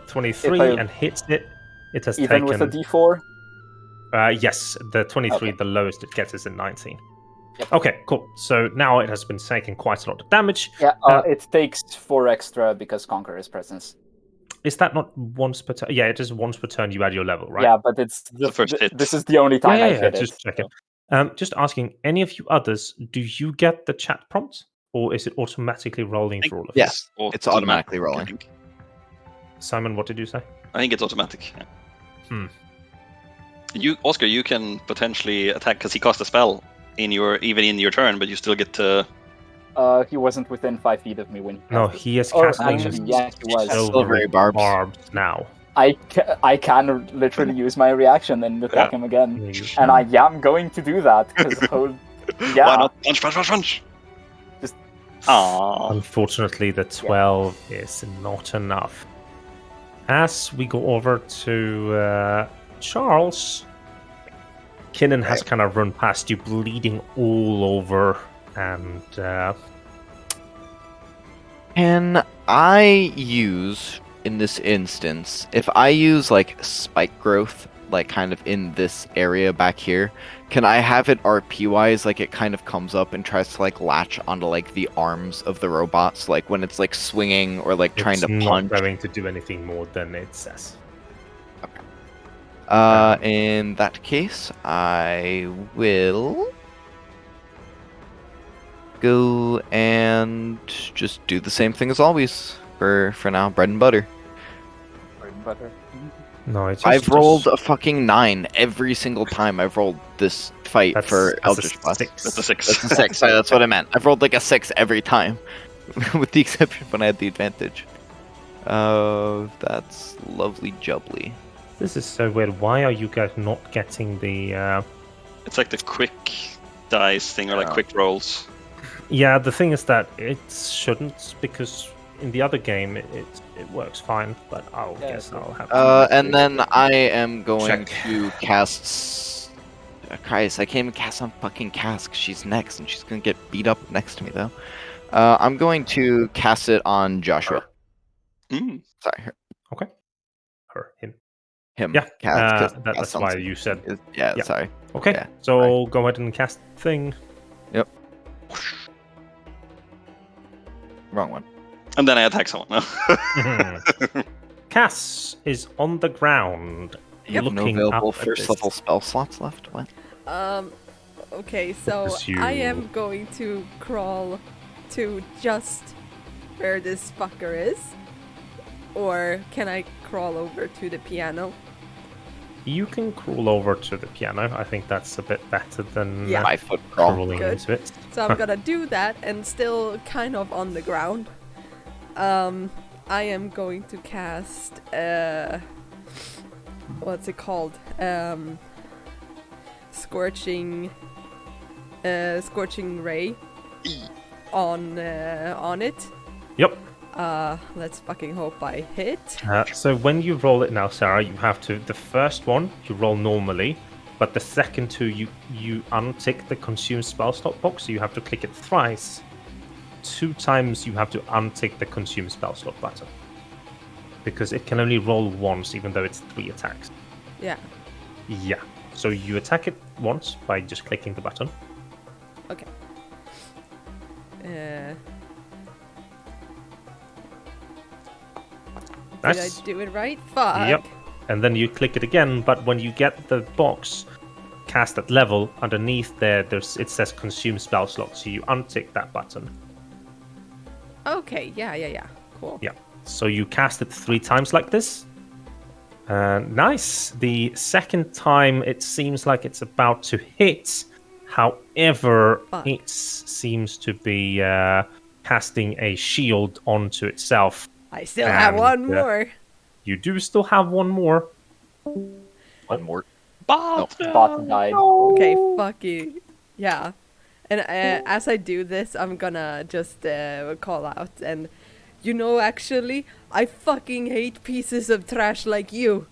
Speaker 1: 23 and hits it. It has
Speaker 5: Even
Speaker 1: taken...
Speaker 5: with a d4?
Speaker 1: Yes, the 23,
Speaker 5: Okay.
Speaker 1: the lowest it gets is a 19.
Speaker 5: Yep.
Speaker 1: Okay, cool. So now it has been taking quite a lot of damage.
Speaker 5: Yeah, it takes 4 extra because Conqueror's Presence.
Speaker 1: Is that not once per turn? Yeah, it is once per turn you add your level, right?
Speaker 5: Yeah, but it's
Speaker 4: the first hit.
Speaker 5: This is the only time I've hit
Speaker 1: just
Speaker 5: it.
Speaker 1: checking. Just asking, any of you others, do you get the chat prompt? Or is it automatically rolling for all of you?
Speaker 3: Yes, it's automatically rolling.
Speaker 4: I think.
Speaker 1: Simon, what did you say?
Speaker 4: I think it's automatic. Yeah.
Speaker 1: Hmm.
Speaker 4: Oscar, you can potentially attack because he cast a spell even in your turn, but you still get to.
Speaker 5: He wasn't within 5 feet of me when he
Speaker 1: No,
Speaker 5: cast it.
Speaker 1: he is
Speaker 5: Oh,
Speaker 1: casting
Speaker 5: actually, yeah, he was.
Speaker 1: silvery
Speaker 3: barbs.
Speaker 1: now.
Speaker 5: I can literally use my reaction and attack him again. And I am going to do that, because yeah.
Speaker 4: Why not? Punch!
Speaker 5: Just...
Speaker 4: Aww.
Speaker 1: Unfortunately, the 12 is not enough. As we go over to Charles, Kinnan has kind of run past you, bleeding all over, and
Speaker 3: Can I use, in this instance, if I use like spike growth, like kind of in this area back here, can I have it RP wise, like it kind of comes up and tries to like latch onto like the arms of the robots, like when it's like swinging or like trying
Speaker 1: it's
Speaker 3: to
Speaker 1: not
Speaker 3: punch?
Speaker 1: going to do anything more than it says.
Speaker 3: In that case, I will go and just do the same thing as always for now. Bread and butter.
Speaker 5: Bread and butter.
Speaker 1: No, it's
Speaker 3: I've rolled a fucking 9 every single time I've rolled this fight for Eldritch Blast.
Speaker 4: That's a 6.
Speaker 3: That's a 6. Sorry, that's what I meant. I've rolled like a 6 every time, with the exception when I had the advantage. That's lovely jubbly.
Speaker 1: This is so weird. Why are you guys not getting the?
Speaker 4: It's like the quick dice thing, or like quick rolls.
Speaker 1: Yeah, the thing is that it shouldn't, because in the other game it works fine. But I'll guess I'll have.
Speaker 3: And then I am going
Speaker 6: Check.
Speaker 3: to cast. Christ, I can't even cast on fucking Cask. She's next, and she's gonna get beat up next to me though. I'm going to cast it on Joshua.
Speaker 4: Mm.
Speaker 3: Sorry,
Speaker 1: Him.
Speaker 3: him.
Speaker 1: Yeah,
Speaker 3: Cast,
Speaker 1: that's why you said.
Speaker 3: Yeah,
Speaker 1: Yeah.
Speaker 3: sorry.
Speaker 1: Okay,
Speaker 3: Yeah,
Speaker 1: so go ahead and cast thing.
Speaker 3: Wrong one.
Speaker 4: And then I attack someone. No.
Speaker 1: Cass is on the ground,
Speaker 3: You have no
Speaker 1: looking
Speaker 3: available
Speaker 1: up at
Speaker 3: first
Speaker 1: this.
Speaker 3: level spell slots left. What?
Speaker 2: Okay, so
Speaker 1: Because you-
Speaker 2: I am going to crawl to just where this fucker is. Or can I crawl over to the piano?
Speaker 1: You can crawl over to the piano. I think that's a bit better than
Speaker 2: Yeah.
Speaker 3: 5 foot crawl.
Speaker 1: crawling
Speaker 2: Good.
Speaker 1: into it.
Speaker 2: So I'm gonna do that and still kind of on the ground. I am going to cast what's it called? Scorching ray on it.
Speaker 1: Yep.
Speaker 2: Let's fucking hope I hit.
Speaker 1: So when you roll it now, Sarah, you have to. The first one you roll normally, but the second two you untick the consume spell slot box, so you have to click it thrice. 2 times you have to untick the consume spell slot button, because it can only roll once, even though it's 3 attacks.
Speaker 2: Yeah.
Speaker 1: Yeah. So you attack it once by just clicking the button.
Speaker 2: Okay.
Speaker 1: Nice.
Speaker 2: Did I do it right? Fuck.
Speaker 1: Yep. And then you click it again, but when you get the box cast at level, underneath it says consume spell slot, so you untick that button.
Speaker 2: Okay, yeah. Cool.
Speaker 1: Yeah. So you cast it 3 times like this. Nice. The second time it seems like it's about to hit. However,
Speaker 2: Fuck.
Speaker 1: it seems to be casting a shield onto itself.
Speaker 2: I still have one
Speaker 1: And,
Speaker 2: more.
Speaker 1: You do still have one more.
Speaker 3: One more.
Speaker 4: Bot!
Speaker 5: Bot died.
Speaker 2: Okay, fuck you. Yeah. And as I do this, I'm gonna just call out and actually, I fucking hate pieces of trash like you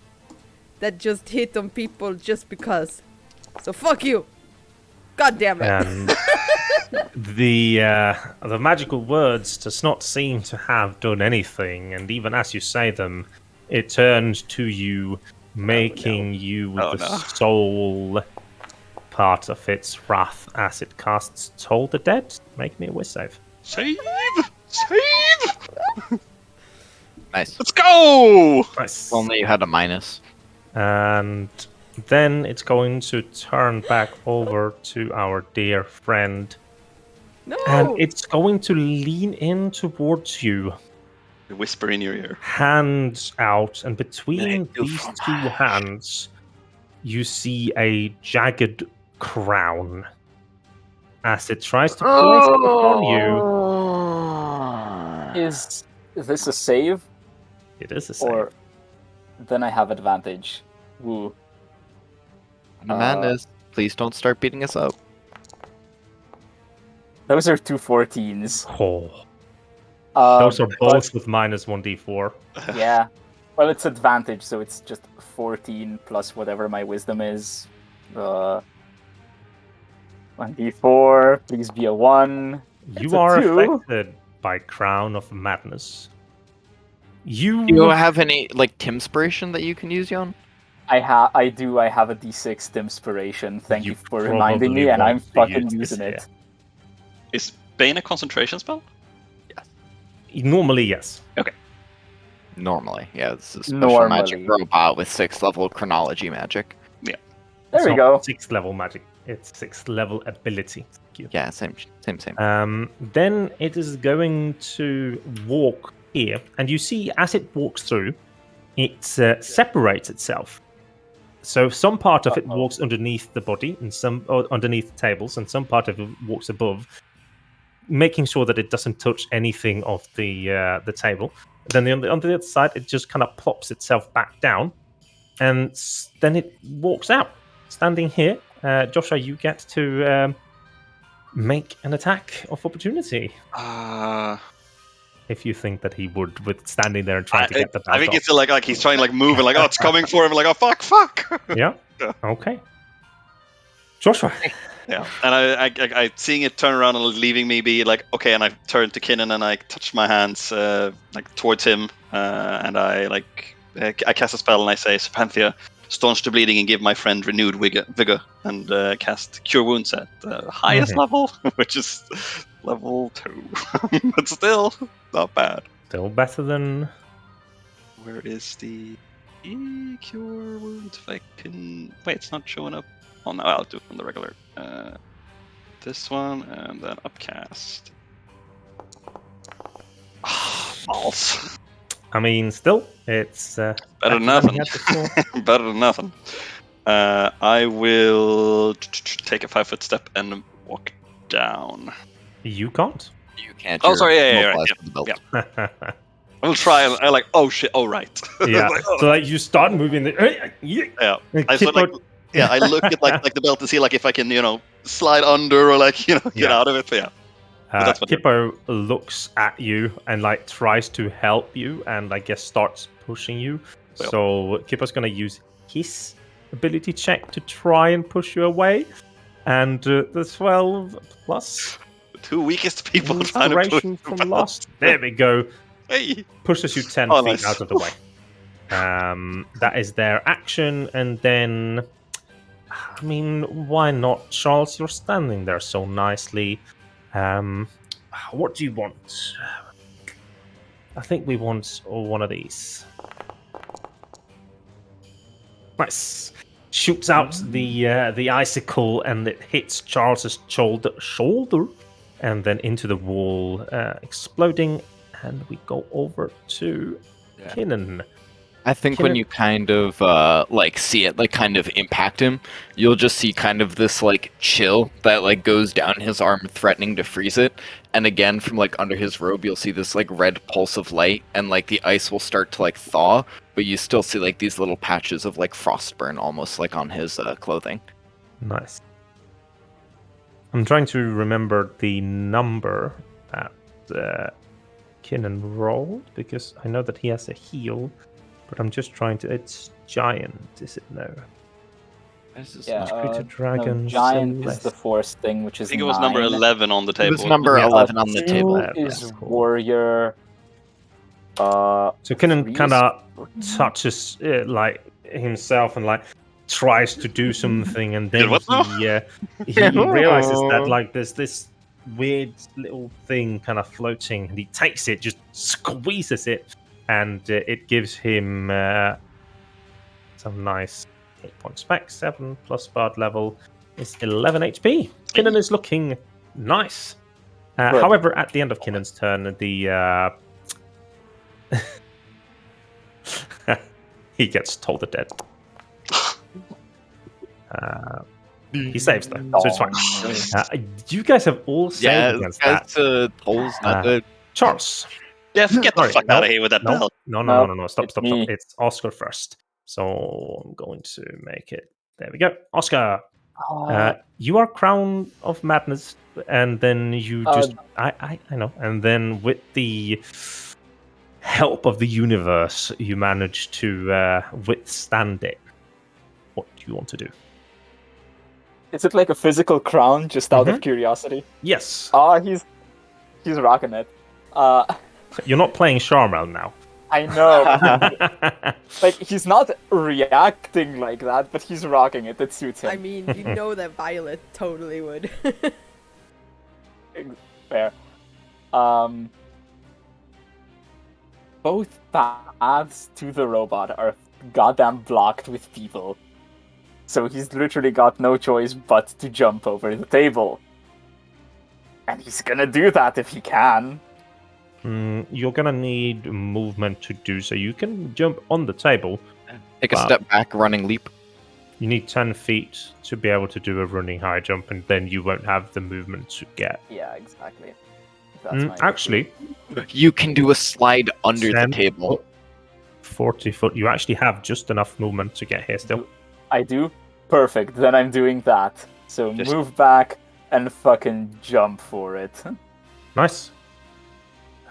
Speaker 2: that just hit on people just because. So fuck you. God damn it.
Speaker 1: And the magical words does not seem to have done anything, and even as you say them, it turns to you, making you
Speaker 4: Oh,
Speaker 1: the
Speaker 4: no.
Speaker 1: soul part of its wrath as it casts Toll the Dead. Make me a whiz save.
Speaker 4: Save! Save!
Speaker 3: Nice.
Speaker 4: Let's go!
Speaker 1: Nice.
Speaker 3: Only you had a minus.
Speaker 1: And then it's going to turn back over to our dear friend,
Speaker 2: No.
Speaker 1: and it's going to lean in towards you.
Speaker 4: Whisper in your ear.
Speaker 1: Hands out, and between
Speaker 3: Thank you
Speaker 1: these
Speaker 3: for
Speaker 1: 2 hands, you see a jagged crown. As it tries to place it upon you,
Speaker 5: Is this a save?
Speaker 1: it is a save.
Speaker 5: Or then I have advantage. Woo.
Speaker 3: Madness. Please don't start beating us up.
Speaker 5: Those are 2 14s.
Speaker 1: Oh, those are
Speaker 5: But-
Speaker 1: both with minus 1d4.
Speaker 5: Yeah. Well, it's advantage, so it's just 14 plus whatever my wisdom is. 1d4, please be a 1. It's
Speaker 1: You
Speaker 5: a
Speaker 1: are
Speaker 5: 2.
Speaker 1: affected by Crown of Madness.
Speaker 3: Do you have any like Timspiration that you can use, Jon?
Speaker 5: I do. I have a d6 inspiration. Thank you for
Speaker 1: probably
Speaker 5: reminding me, and I'm
Speaker 1: want to
Speaker 5: fucking
Speaker 1: use this
Speaker 5: using it.
Speaker 1: here.
Speaker 4: Is Bane a concentration spell?
Speaker 1: Normally, yes.
Speaker 4: Okay.
Speaker 3: Normally, yeah, it's a special magic
Speaker 5: Normally.
Speaker 3: robot with 6th level chronology magic.
Speaker 5: There
Speaker 1: It's
Speaker 5: we
Speaker 1: not
Speaker 5: go.
Speaker 1: 6th level magic. It's 6th level ability. Thank you.
Speaker 3: Yeah, same.
Speaker 1: Then it is going to walk here, and you see as it walks through, it separates itself. So some part of it walks underneath the body, and some underneath the tables, and some part of it walks above, making sure that it doesn't touch anything of the table. Then on the other side, it just kind of plops itself back down, and then it walks out, standing here. Joshua, you get to make an attack of opportunity if you think that he would, with standing there and trying to get the belt
Speaker 4: I think
Speaker 1: off.
Speaker 4: it's like he's trying like move and like, oh, it's coming for him. Like, oh, fuck.
Speaker 1: Yeah. Okay. Joshua.
Speaker 4: Yeah, and I seeing it turn around and leaving me be like, okay, and I turn to Kinnan and I touch my hands like towards him, and I cast a spell and I say, Serpanthia, staunch the bleeding and give my friend renewed vigor, and cast Cure Wounds at the highest level, which is level 2, but still not bad.
Speaker 1: Still better than.
Speaker 4: Where is the Cure Wounds? If I can wait, it's not showing up. Oh no, I'll do it on the regular. This one, and then upcast. Balls.
Speaker 1: I mean, still, it's
Speaker 4: better than nothing. Better than nothing. I will take a 5-foot step and walk down.
Speaker 1: You can't.
Speaker 3: You can't.
Speaker 4: Oh, sorry. Yeah, right.
Speaker 3: Mobilized with the belt.
Speaker 4: Yeah. I will try. And I like. Oh shit. Oh right.
Speaker 1: Yeah.
Speaker 4: Like, oh.
Speaker 1: So like you start moving the.
Speaker 4: Yeah. I look at like the belt to see like if I can slide under or like get out of it. But yeah.
Speaker 1: Kippo looks at you and like tries to help you and I guess starts pushing you.
Speaker 4: Yep.
Speaker 1: So Kippo's gonna use his ability check to try and push you away. And the 12 plus
Speaker 4: the 2 weakest people trying to push
Speaker 1: from last. There we go.
Speaker 4: Hey.
Speaker 1: Pushes you 10 feet
Speaker 4: nice.
Speaker 1: out of the way. That is their action, and then I mean, why not, Charles? You're standing there so nicely. What do you want? I think we want one of these. Nice. Shoots out the icicle and it hits Charles's shoulder, and then into the wall, exploding. And we go over to Kinnan.
Speaker 3: I think when you kind of see it like kind of impact him, you'll just see kind of this like chill that like goes down his arm, threatening to freeze it. And again, from like under his robe, you'll see this like red pulse of light, and like the ice will start to like thaw, but you still see like these little patches of like frostburn almost like on his clothing.
Speaker 1: Nice. I'm trying to remember the number that Kinnan rolled because I know that he has a heal. But I'm just trying to. It's giant, is it? No.
Speaker 5: Dragon. No, giant is the force thing, which is.
Speaker 4: I think it was number 11 on the table.
Speaker 3: It was number 11 on the table.
Speaker 5: Is warrior.
Speaker 1: So Kinnan kind of touches like himself and like tries to do something, and then he realizes that like there's this weird little thing kind of floating, and he takes it, just squeezes it. And it gives him some nice 8 points back. 7 plus bard level is 11 HP. Kinnan is looking nice. However, at the end of Kinnan's turn, he gets told dead. He saves though, so it's fine. You guys have all saved against that.
Speaker 3: Tolls not good.
Speaker 1: Charles.
Speaker 4: Yeah, get the fuck out of here with that belt.
Speaker 1: No. Stop. It's Oscar first. So I'm going to make it. There we go. Oscar. You are Crown of Madness, and then you just... I know. And then with the help of the universe, you manage to withstand it. What do you want to do?
Speaker 5: Is it like a physical crown, just out of curiosity?
Speaker 1: Yes.
Speaker 5: He's rocking it.
Speaker 1: You're not playing Charmel now.
Speaker 5: I know. Like, he's not reacting like that, but he's rocking it. It suits him.
Speaker 2: I mean, you know that Violet totally would.
Speaker 5: Fair. both paths to the robot are goddamn blocked with people. So he's literally got no choice but to jump over the table. And he's gonna do that if he can.
Speaker 1: You're gonna need movement to do so. You can jump on the table.
Speaker 3: Take a
Speaker 1: Wow.
Speaker 3: step back, running leap.
Speaker 1: You need 10 feet to be able to do a running high jump, and then you won't have the movement to get.
Speaker 5: Yeah, exactly. That's my
Speaker 1: Actually,
Speaker 3: You can do a slide under
Speaker 1: 10
Speaker 3: the table.
Speaker 1: foot, 40 foot. You actually have just enough movement to get here still.
Speaker 5: I do? Perfect. Then I'm doing that. So
Speaker 3: Just-
Speaker 5: move back and fucking jump for it.
Speaker 1: Nice.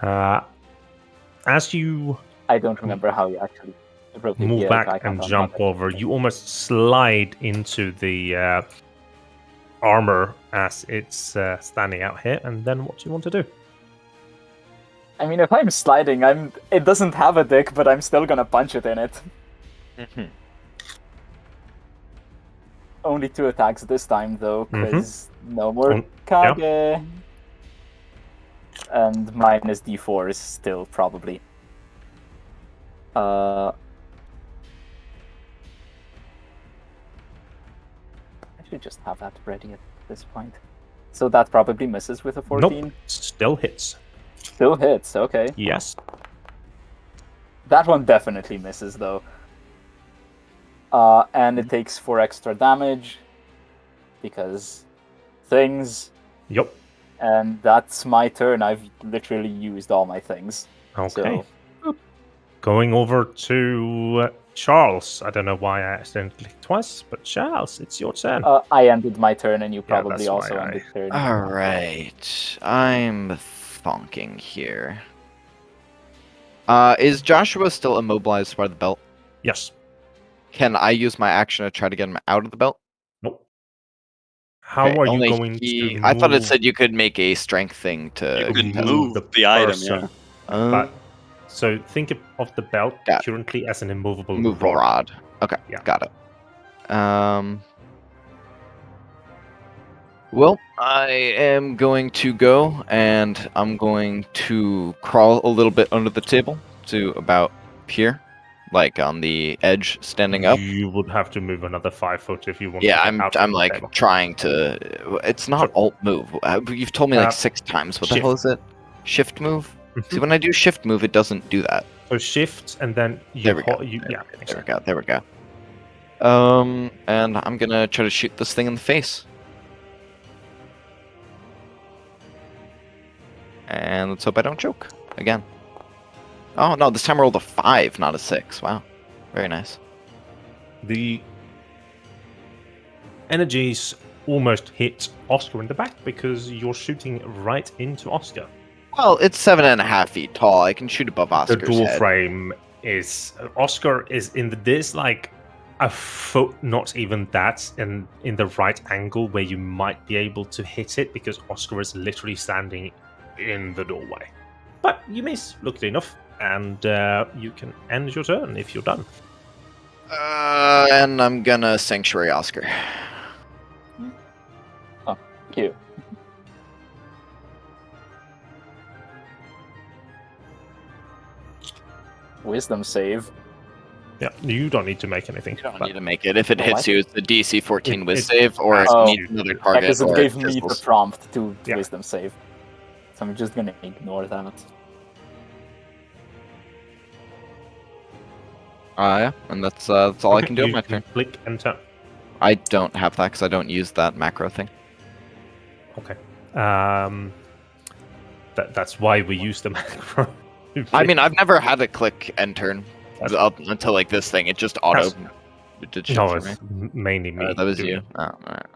Speaker 1: As you
Speaker 5: I don't remember how you actually wrote the
Speaker 1: move
Speaker 5: gear
Speaker 1: back
Speaker 5: icon
Speaker 1: and
Speaker 5: on
Speaker 1: jump
Speaker 5: that.
Speaker 1: over, you almost slide into the armor as it's standing out here. And then what do you want to do?
Speaker 5: I mean, if I'm sliding, it doesn't have a dick, but I'm still gonna punch it in it. Only 2 attacks this time, though, because no more Kage. And minus D4 is still probably. I should just have that ready at this point. So that probably misses with a 14.
Speaker 1: Nope. Still hits.
Speaker 5: Still hits, okay.
Speaker 1: Yes.
Speaker 5: That one definitely misses, though. And it takes 4 extra damage. Because things.
Speaker 1: Yep.
Speaker 5: And that's my turn. I've literally used all my things.
Speaker 1: Okay.
Speaker 5: So,
Speaker 1: Going over to Charles. I don't know why I accidentally clicked twice, but Charles, it's your turn.
Speaker 5: I ended my turn, and you probably
Speaker 1: that's
Speaker 5: also
Speaker 1: why
Speaker 5: ended turn.
Speaker 3: Alright. I'm thonking here. Is Joshua still immobilized by the belt?
Speaker 1: Yes.
Speaker 3: Can I use my action to try to get him out of the belt?
Speaker 1: Nope. How
Speaker 3: Okay,
Speaker 1: are you
Speaker 3: only
Speaker 1: going to move?
Speaker 3: I thought it said you could make a strength thing to...
Speaker 4: You could
Speaker 1: move
Speaker 4: move
Speaker 1: the
Speaker 4: the item,
Speaker 1: person.
Speaker 4: yeah.
Speaker 1: But so think of the belt
Speaker 3: Yeah.
Speaker 1: currently as an immovable
Speaker 3: Movable rod. Okay,
Speaker 1: Yeah.
Speaker 3: got it. Well, I am going to go, and I'm going to crawl a little bit under the table to about here, like on the edge, standing up.
Speaker 1: You would have to move another 5 foot if you want
Speaker 3: Yeah,
Speaker 1: to get out
Speaker 3: I'm
Speaker 1: of the
Speaker 3: like
Speaker 1: table.
Speaker 3: trying to. It's not
Speaker 1: Sure.
Speaker 3: alt move. You've told me like 6 times. What the hell is it? Shift move. See, when I do shift move, it doesn't do that.
Speaker 1: So shift and then you
Speaker 3: There we go. There we go. And I'm gonna try to shoot this thing in the face. And let's hope I don't choke again. Oh no, this time I rolled a 5, not a 6. Wow, very nice.
Speaker 1: The energies almost hit Oscar in the back because you're shooting right into Oscar.
Speaker 3: Well, it's 7.5 feet tall. I can shoot above
Speaker 1: The
Speaker 3: Oscar's
Speaker 1: door
Speaker 3: head.
Speaker 1: frame is Oscar is in this like a foot, not even that, in the right angle where you might be able to hit it because Oscar is literally standing in the doorway. But you miss, luckily enough, and you can end your turn if you're done.
Speaker 3: And I'm gonna Sanctuary Oscar.
Speaker 5: Cute. Wisdom save.
Speaker 1: Yeah, you don't need to make anything.
Speaker 3: You don't
Speaker 1: but
Speaker 3: need to make it. If it
Speaker 5: Oh,
Speaker 3: hits
Speaker 5: what?
Speaker 3: you, it's a DC 14
Speaker 1: It-
Speaker 3: Wiz
Speaker 1: it
Speaker 3: save, or
Speaker 1: has
Speaker 3: it
Speaker 5: to
Speaker 3: needs another target.
Speaker 5: Because it
Speaker 3: or
Speaker 5: gave me the
Speaker 3: fizzles.
Speaker 5: prompt to
Speaker 1: Yeah.
Speaker 5: wisdom save. So I'm just gonna ignore that.
Speaker 3: Yeah, and that's all I can do on
Speaker 1: You
Speaker 3: my turn.
Speaker 1: Click and turn.
Speaker 3: I don't have that because I don't use that macro thing.
Speaker 1: Okay. That's why we use the macro.
Speaker 3: I mean, I've never had a click and turn
Speaker 1: That's-
Speaker 3: up until like this thing. It just auto.
Speaker 1: That's-
Speaker 3: It did shit
Speaker 1: no,
Speaker 3: for
Speaker 1: it's
Speaker 3: me.
Speaker 1: mainly me.
Speaker 3: That was
Speaker 1: doing
Speaker 3: you.
Speaker 1: it.
Speaker 3: Oh, alright.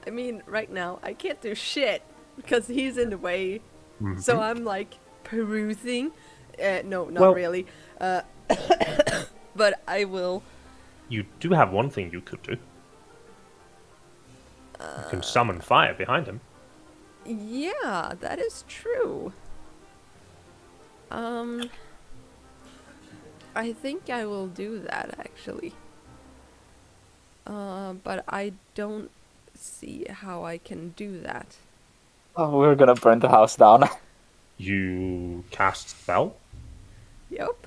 Speaker 2: I mean, right now, I can't do shit because he's in the way.
Speaker 1: Mhm.
Speaker 2: So I'm like perusing. No, not
Speaker 1: Well-
Speaker 2: really. But I will.
Speaker 1: You do have one thing you could do. You can summon fire behind him.
Speaker 2: Yeah, that is true. I think I will do that actually. But I don't see how I can do that.
Speaker 5: Oh, we're gonna burn the house down.
Speaker 1: you cast spell,
Speaker 2: Yep.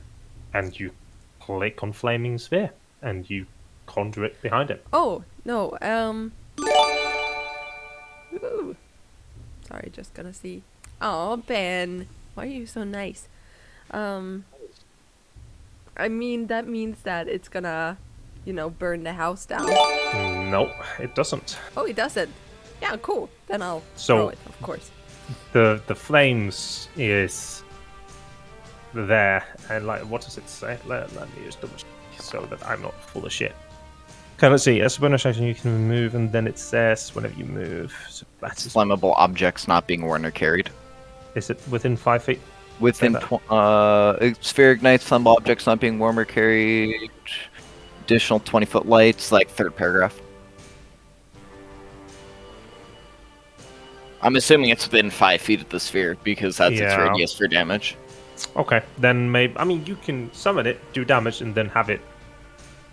Speaker 1: and you click on flaming sphere, and you conjure it behind it.
Speaker 2: Oh, no, Ooh. Sorry, just gonna see. Oh, Ben. Why are you so nice? I mean, that means that it's gonna, burn the house down.
Speaker 1: No, it doesn't.
Speaker 2: Oh, it doesn't. Yeah, cool. Then I'll
Speaker 1: So-
Speaker 2: throw it, of course.
Speaker 1: The flames is there, and like, what does it say? Let me just double check so that I'm not full of shit. Okay, let's see. As a bonus action, you can move, and then it says whenever you move. So that is,
Speaker 3: Flammable objects not being worn or carried.
Speaker 1: is it within 5 feet?
Speaker 3: Within
Speaker 1: that.
Speaker 3: sphere ignites, flammable objects not being worn or carried. Additional 20-foot lights, like third paragraph. I'm assuming it's within 5 feet of the sphere because that's its
Speaker 1: Yeah.
Speaker 3: radius for damage.
Speaker 1: Okay, then maybe. I mean, you can summon it, do damage, and then have it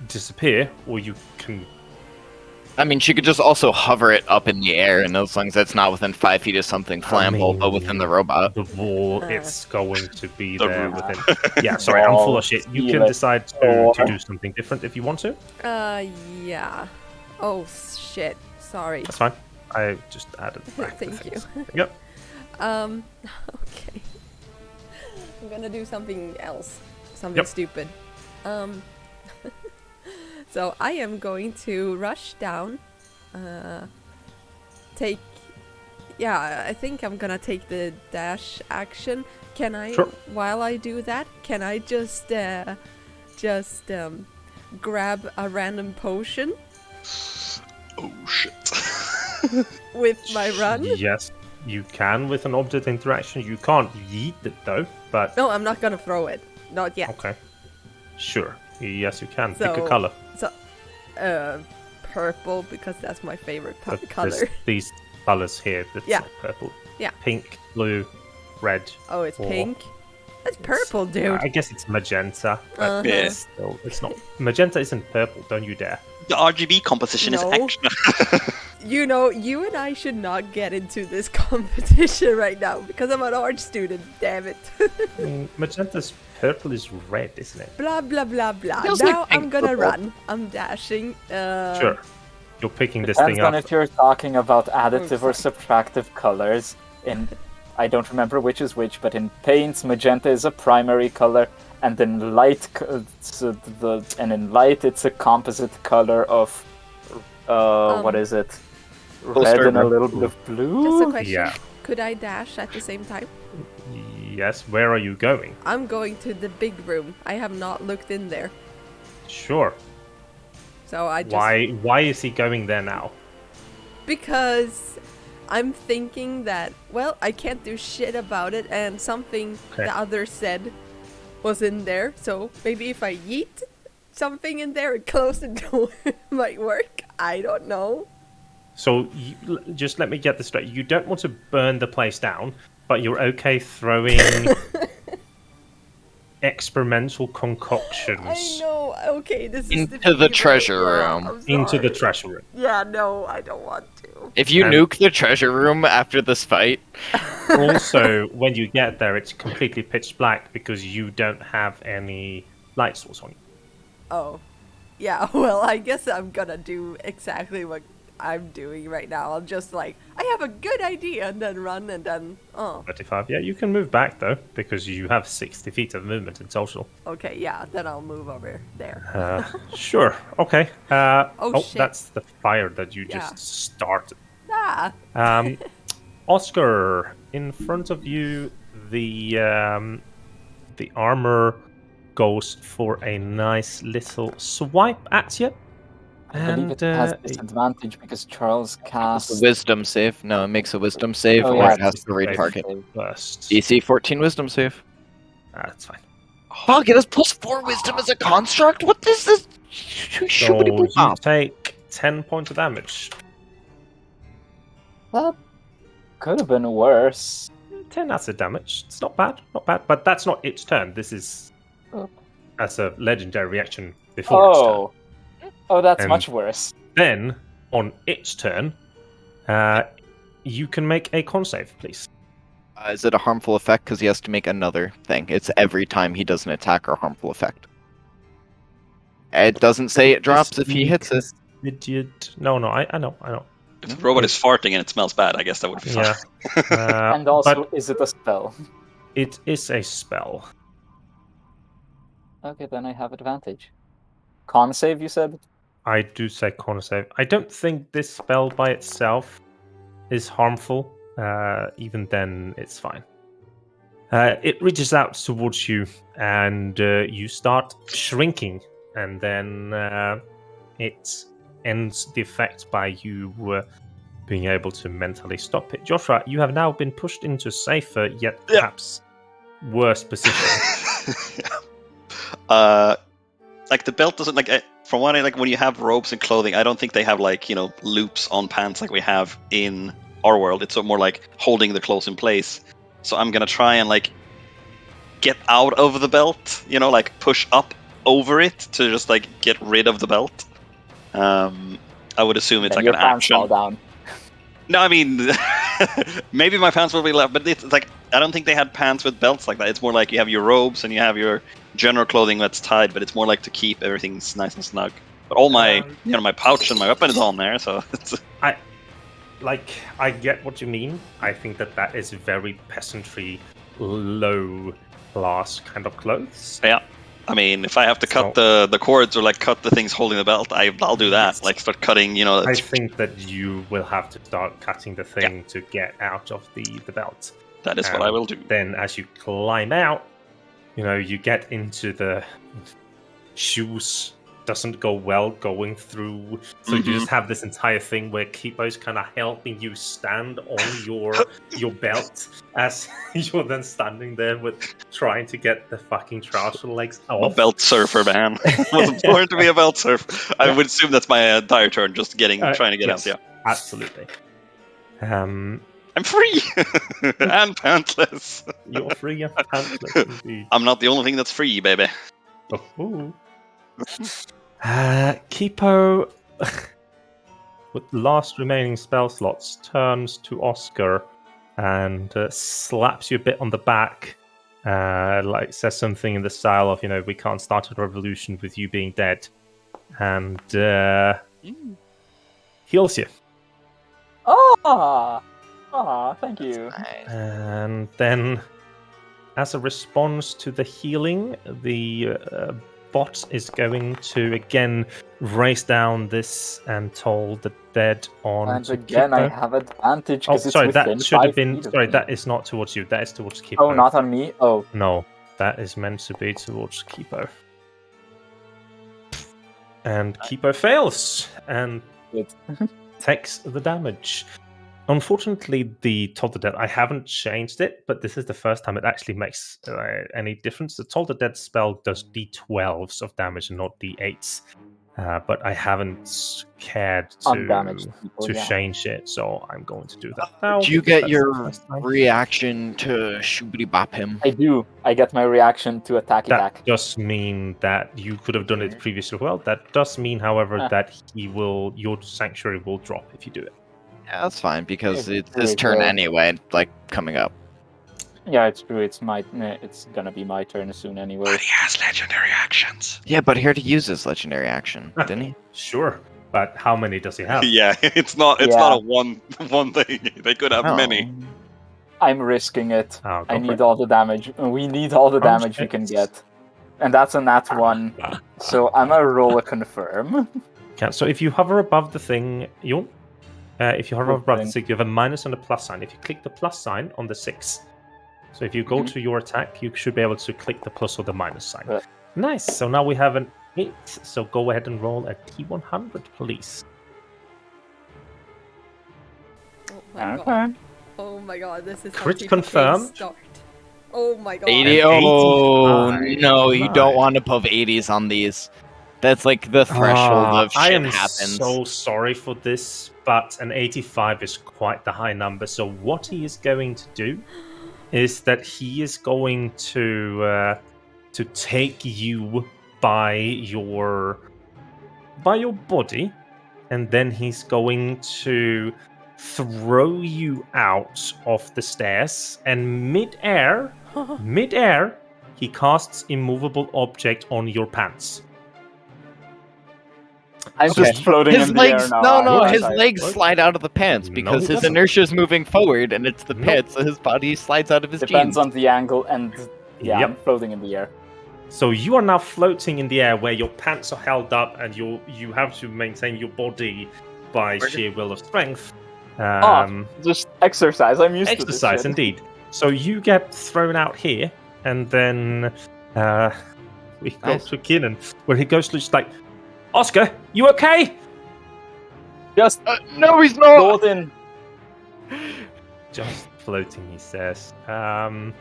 Speaker 1: disappear, or you can.
Speaker 3: I mean, she could just also hover it up in the air, and as long as that's not within 5 feet of something flammable, but within the robot.
Speaker 1: The wall,
Speaker 2: Uh.
Speaker 1: it's going to be
Speaker 4: The
Speaker 1: there
Speaker 4: roof.
Speaker 1: within. Yeah, sorry, I'm full of shit. You can
Speaker 5: Steal it.
Speaker 1: decide to do something different if you want to.
Speaker 2: Yeah. Oh, shit. Sorry.
Speaker 1: That's fine. I just added back the
Speaker 2: Thank you.
Speaker 1: things. Yep.
Speaker 2: Okay. I'm gonna do something else. Something
Speaker 1: Yep.
Speaker 2: stupid. So I am going to rush down. Take. Yeah, I think I'm gonna take the dash action. Can I,
Speaker 1: Sure.
Speaker 2: while I do that, can I just grab a random potion
Speaker 4: Oh shit.
Speaker 2: with my run?
Speaker 1: Yes, you can with an object interaction. You can't yeet it though, but
Speaker 2: No, I'm not gonna throw it. Not yet.
Speaker 1: okay. Sure. Yes, you can. Pick a
Speaker 2: So-
Speaker 1: color.
Speaker 2: Purple, because that's my favorite
Speaker 1: But there's
Speaker 2: color.
Speaker 1: these colors here. That's
Speaker 2: Yeah.
Speaker 1: like purple.
Speaker 2: Yeah.
Speaker 1: Pink, blue, red.
Speaker 2: Oh, it's
Speaker 1: or-
Speaker 2: pink. That's purple, dude.
Speaker 1: I guess it's magenta, but
Speaker 2: Uh-huh.
Speaker 4: Yeah.
Speaker 1: still, it's not. Magenta isn't purple. Don't you dare.
Speaker 4: The RGB composition
Speaker 2: No.
Speaker 4: is extra.
Speaker 2: You and I should not get into this competition right now because I'm an art student. Damn it.
Speaker 1: Magenta's purple is red, isn't it?
Speaker 2: Blah blah blah blah.
Speaker 3: Feels
Speaker 2: Now
Speaker 3: like
Speaker 2: I'm
Speaker 3: pink
Speaker 2: gonna
Speaker 3: purple.
Speaker 2: run. I'm dashing.
Speaker 1: Sure. You're picking this
Speaker 5: Depends
Speaker 1: thing
Speaker 5: on
Speaker 1: up.
Speaker 5: if you're talking about additive or
Speaker 2: sorry.
Speaker 5: subtractive colors. In I don't remember which is which, but in paints, magenta is a primary color, and in light, in light, it's a composite color of what is it? Red
Speaker 3: start
Speaker 5: and a
Speaker 3: with
Speaker 5: little bit of
Speaker 2: Just a
Speaker 5: blue.
Speaker 2: question.
Speaker 1: Yeah.
Speaker 2: Could I dash at the same time?
Speaker 1: Yes. Where are you going?
Speaker 2: I'm going to the big room. I have not looked in there,
Speaker 1: Sure.
Speaker 2: so I just
Speaker 1: Why is he going there now?
Speaker 2: because I'm thinking that, well, I can't do shit about it, and something
Speaker 1: Okay.
Speaker 2: the others said was in there, so maybe if I yeet something in there and close the door, it might work. I don't know.
Speaker 1: So just let me get this straight. You don't want to burn the place down, but you're okay throwing experimental concoctions
Speaker 2: I know. Okay, this is
Speaker 3: Into
Speaker 2: the
Speaker 3: the
Speaker 2: fever.
Speaker 3: treasure
Speaker 2: Yeah,
Speaker 3: room.
Speaker 2: I'm
Speaker 1: into the
Speaker 2: sorry.
Speaker 1: treasure room.
Speaker 2: Yeah, no, I don't want to.
Speaker 3: If you
Speaker 1: And-
Speaker 3: nuke the treasure room after this fight,
Speaker 1: Also, when you get there, it's completely pitch black because you don't have any light source on you.
Speaker 2: Oh, yeah. Well, I guess I'm gonna do exactly what I'm doing right now. I'll just I have a good idea, and then run, and then
Speaker 1: 35. Yeah, you can move back though because you have 60 feet of movement in total.
Speaker 2: okay, yeah. Then I'll move over there.
Speaker 1: Sure. Okay.
Speaker 2: Oh, shit.
Speaker 1: That's the fire that you
Speaker 2: Yeah.
Speaker 1: just started.
Speaker 2: Ah,
Speaker 1: Oscar, in front of you, the armor goes for a nice little swipe at you.
Speaker 5: I believe it has disadvantage because Charles
Speaker 3: it's
Speaker 5: cast.
Speaker 3: a wisdom save. No, it makes a wisdom save,
Speaker 5: Oh,
Speaker 3: or
Speaker 5: yeah,
Speaker 3: it has
Speaker 5: it's
Speaker 3: to retarget.
Speaker 1: First.
Speaker 3: DC 14 wisdom save.
Speaker 1: That's fine.
Speaker 3: Fuck, it has +4 wisdom as a construct? What is this?
Speaker 1: So
Speaker 3: Shoot
Speaker 1: you take 10 points of damage.
Speaker 5: That could have been worse.
Speaker 1: 10 acid damage. It's not bad, not bad. But that's not its turn. This is
Speaker 5: Oh.
Speaker 1: as a legendary reaction before its turn.
Speaker 5: Oh, that's
Speaker 1: And-
Speaker 5: much worse.
Speaker 1: Then, on its turn, you can make a con save, please.
Speaker 3: Is it a harmful effect? Because he has to make another thing. It's every time he does an attack or harmful effect. It doesn't say it drops if he hits it.
Speaker 1: Idiot. No, I know.
Speaker 4: If the robot is farting and it smells bad, I guess that would be fine.
Speaker 1: Yeah.
Speaker 5: And also,
Speaker 1: but
Speaker 5: is it a spell?
Speaker 1: it is a spell.
Speaker 5: Okay, then I have advantage. Con save, you said?
Speaker 1: I do say corner save. I don't think this spell by itself is harmful. Even then, it's fine. It reaches out towards you, and you start shrinking, and then it ends the effect by you being able to mentally stop it. Joshua, you have now been pushed into a safer, yet perhaps worse position.
Speaker 4: Like the belt doesn't from what I like when you have robes and clothing, I don't think they have loops on pants like we have in our world. It's more like holding the clothes in place. So I'm gonna try and get out of the belt, push up over it to just get rid of the belt. I would assume it's
Speaker 5: Then your
Speaker 4: an
Speaker 5: pants
Speaker 4: action.
Speaker 5: fall down.
Speaker 4: No, I mean, maybe my pants will be left, but it's I don't think they had pants with belts like that. It's more like you have your robes and you have your general clothing that's tied, but it's more like to keep everything nice and snug. But all my, my pouch and my weapon is on there, so it's.
Speaker 1: I get what you mean. I think that is very peasantry, low class kind of clothes.
Speaker 4: Yeah. I mean, if I have to cut the cords or cut the things holding the belt, I'll do that. Start cutting,
Speaker 1: I think that you will have to start cutting the thing to get out of the belt.
Speaker 4: That is what I will do.
Speaker 1: Then, as you climb out, you get into the shoes. Doesn't go well going through, so you just have this entire thing where Kipo's kind of helping you stand on your belt as you're then standing there with trying to get the fucking trouser legs off.
Speaker 4: A belt surfer, man. I wasn't born to be a belt surfer. I would assume that's my entire turn, just trying to get out. Yeah,
Speaker 1: absolutely.
Speaker 4: I'm free and pantless.
Speaker 1: You're free and pantless, indeed.
Speaker 4: I'm not the only thing that's free, baby.
Speaker 1: Oh. Kipo, with last remaining spell slots, turns to Oscar and slaps you a bit on the back. Says something in the style of, we can't start a revolution with you being dead. And heals you.
Speaker 5: Thank you.
Speaker 1: And then, as a response to the healing, the bot is going to again race down this and toll the dead on.
Speaker 5: And again,
Speaker 1: Kipo.
Speaker 5: I have advantage because
Speaker 1: that should have been. Sorry, that is not towards you. That is towards Kipo.
Speaker 5: Oh, not on me. Oh,
Speaker 1: no, that is meant to be towards Kipo. And Kipo fails and takes the damage. Unfortunately, the Toll the Dead, I haven't changed it, but this is the first time it actually makes any difference. The Toll the Dead spell does D12s of damage and not D8s, but I haven't cared to change it, so I'm going to do that now.
Speaker 3: Do you get your reaction to shoobity bop him?
Speaker 5: I do. I get my reaction to attack.
Speaker 1: That does mean that you could have done it previously as well. That does mean, however, that your sanctuary will drop if you do it.
Speaker 3: Yeah, that's fine, because it's his turn anyway, coming up.
Speaker 5: Yeah, it's true. It's gonna be my turn soon anyway.
Speaker 4: But he has legendary actions.
Speaker 3: Yeah, but he already used his legendary action, didn't he?
Speaker 1: Sure, but how many does he have?
Speaker 4: Yeah, it's not a one thing. They could have many.
Speaker 5: I'm risking it. I need all the damage. We need all the damage we can get. And that's a nat 1, so I'm gonna roll a confirm.
Speaker 1: Okay, so if you hover above the thing, if you hover above the 6, you have a minus and a plus sign. If you click the plus sign on the 6, so if you go to your attack, you should be able to click the plus or the minus sign. Nice. So now we have an 8. So go ahead and roll a T100, please.
Speaker 2: Oh my god. Oh my god, this is
Speaker 1: Crit
Speaker 2: how
Speaker 1: confirmed.
Speaker 2: Start. Oh my god.
Speaker 3: 80. Oh, no, you don't want above 80s on these. That's the threshold of shit
Speaker 1: I am
Speaker 3: happens.
Speaker 1: so sorry for this, but an 85 is quite the high number. So what he is going to do is that he is going to take you by your body, and then he's going to throw you out of the stairs, and mid-air, he casts immovable object on your pants.
Speaker 5: I'm
Speaker 1: Okay.
Speaker 5: just floating
Speaker 3: His
Speaker 5: in the air
Speaker 3: legs,
Speaker 5: now.
Speaker 3: no,
Speaker 5: aren't
Speaker 3: his
Speaker 5: I?
Speaker 3: legs
Speaker 1: What?
Speaker 3: slide out of the pants
Speaker 1: No,
Speaker 3: because
Speaker 1: he
Speaker 3: his
Speaker 1: doesn't.
Speaker 3: inertia is moving forward, and it's the
Speaker 1: Nope.
Speaker 3: pits, so his body slides out of his
Speaker 5: Depends
Speaker 3: jeans.
Speaker 5: on the angle, and yeah,
Speaker 1: Yep.
Speaker 5: I'm floating in the air.
Speaker 1: So you are now floating in the air where your pants are held up and you have to maintain your body by sheer will of strength.
Speaker 5: Just exercise. I'm used to this
Speaker 1: Exercise,
Speaker 5: shit.
Speaker 1: indeed. So you get thrown out here, and then we go
Speaker 3: Nice.
Speaker 1: to Keenan, where he goes to just like, Oscar, you okay?
Speaker 5: Just
Speaker 3: No, he's not.
Speaker 5: float in.
Speaker 1: Just floating, he says.
Speaker 4: New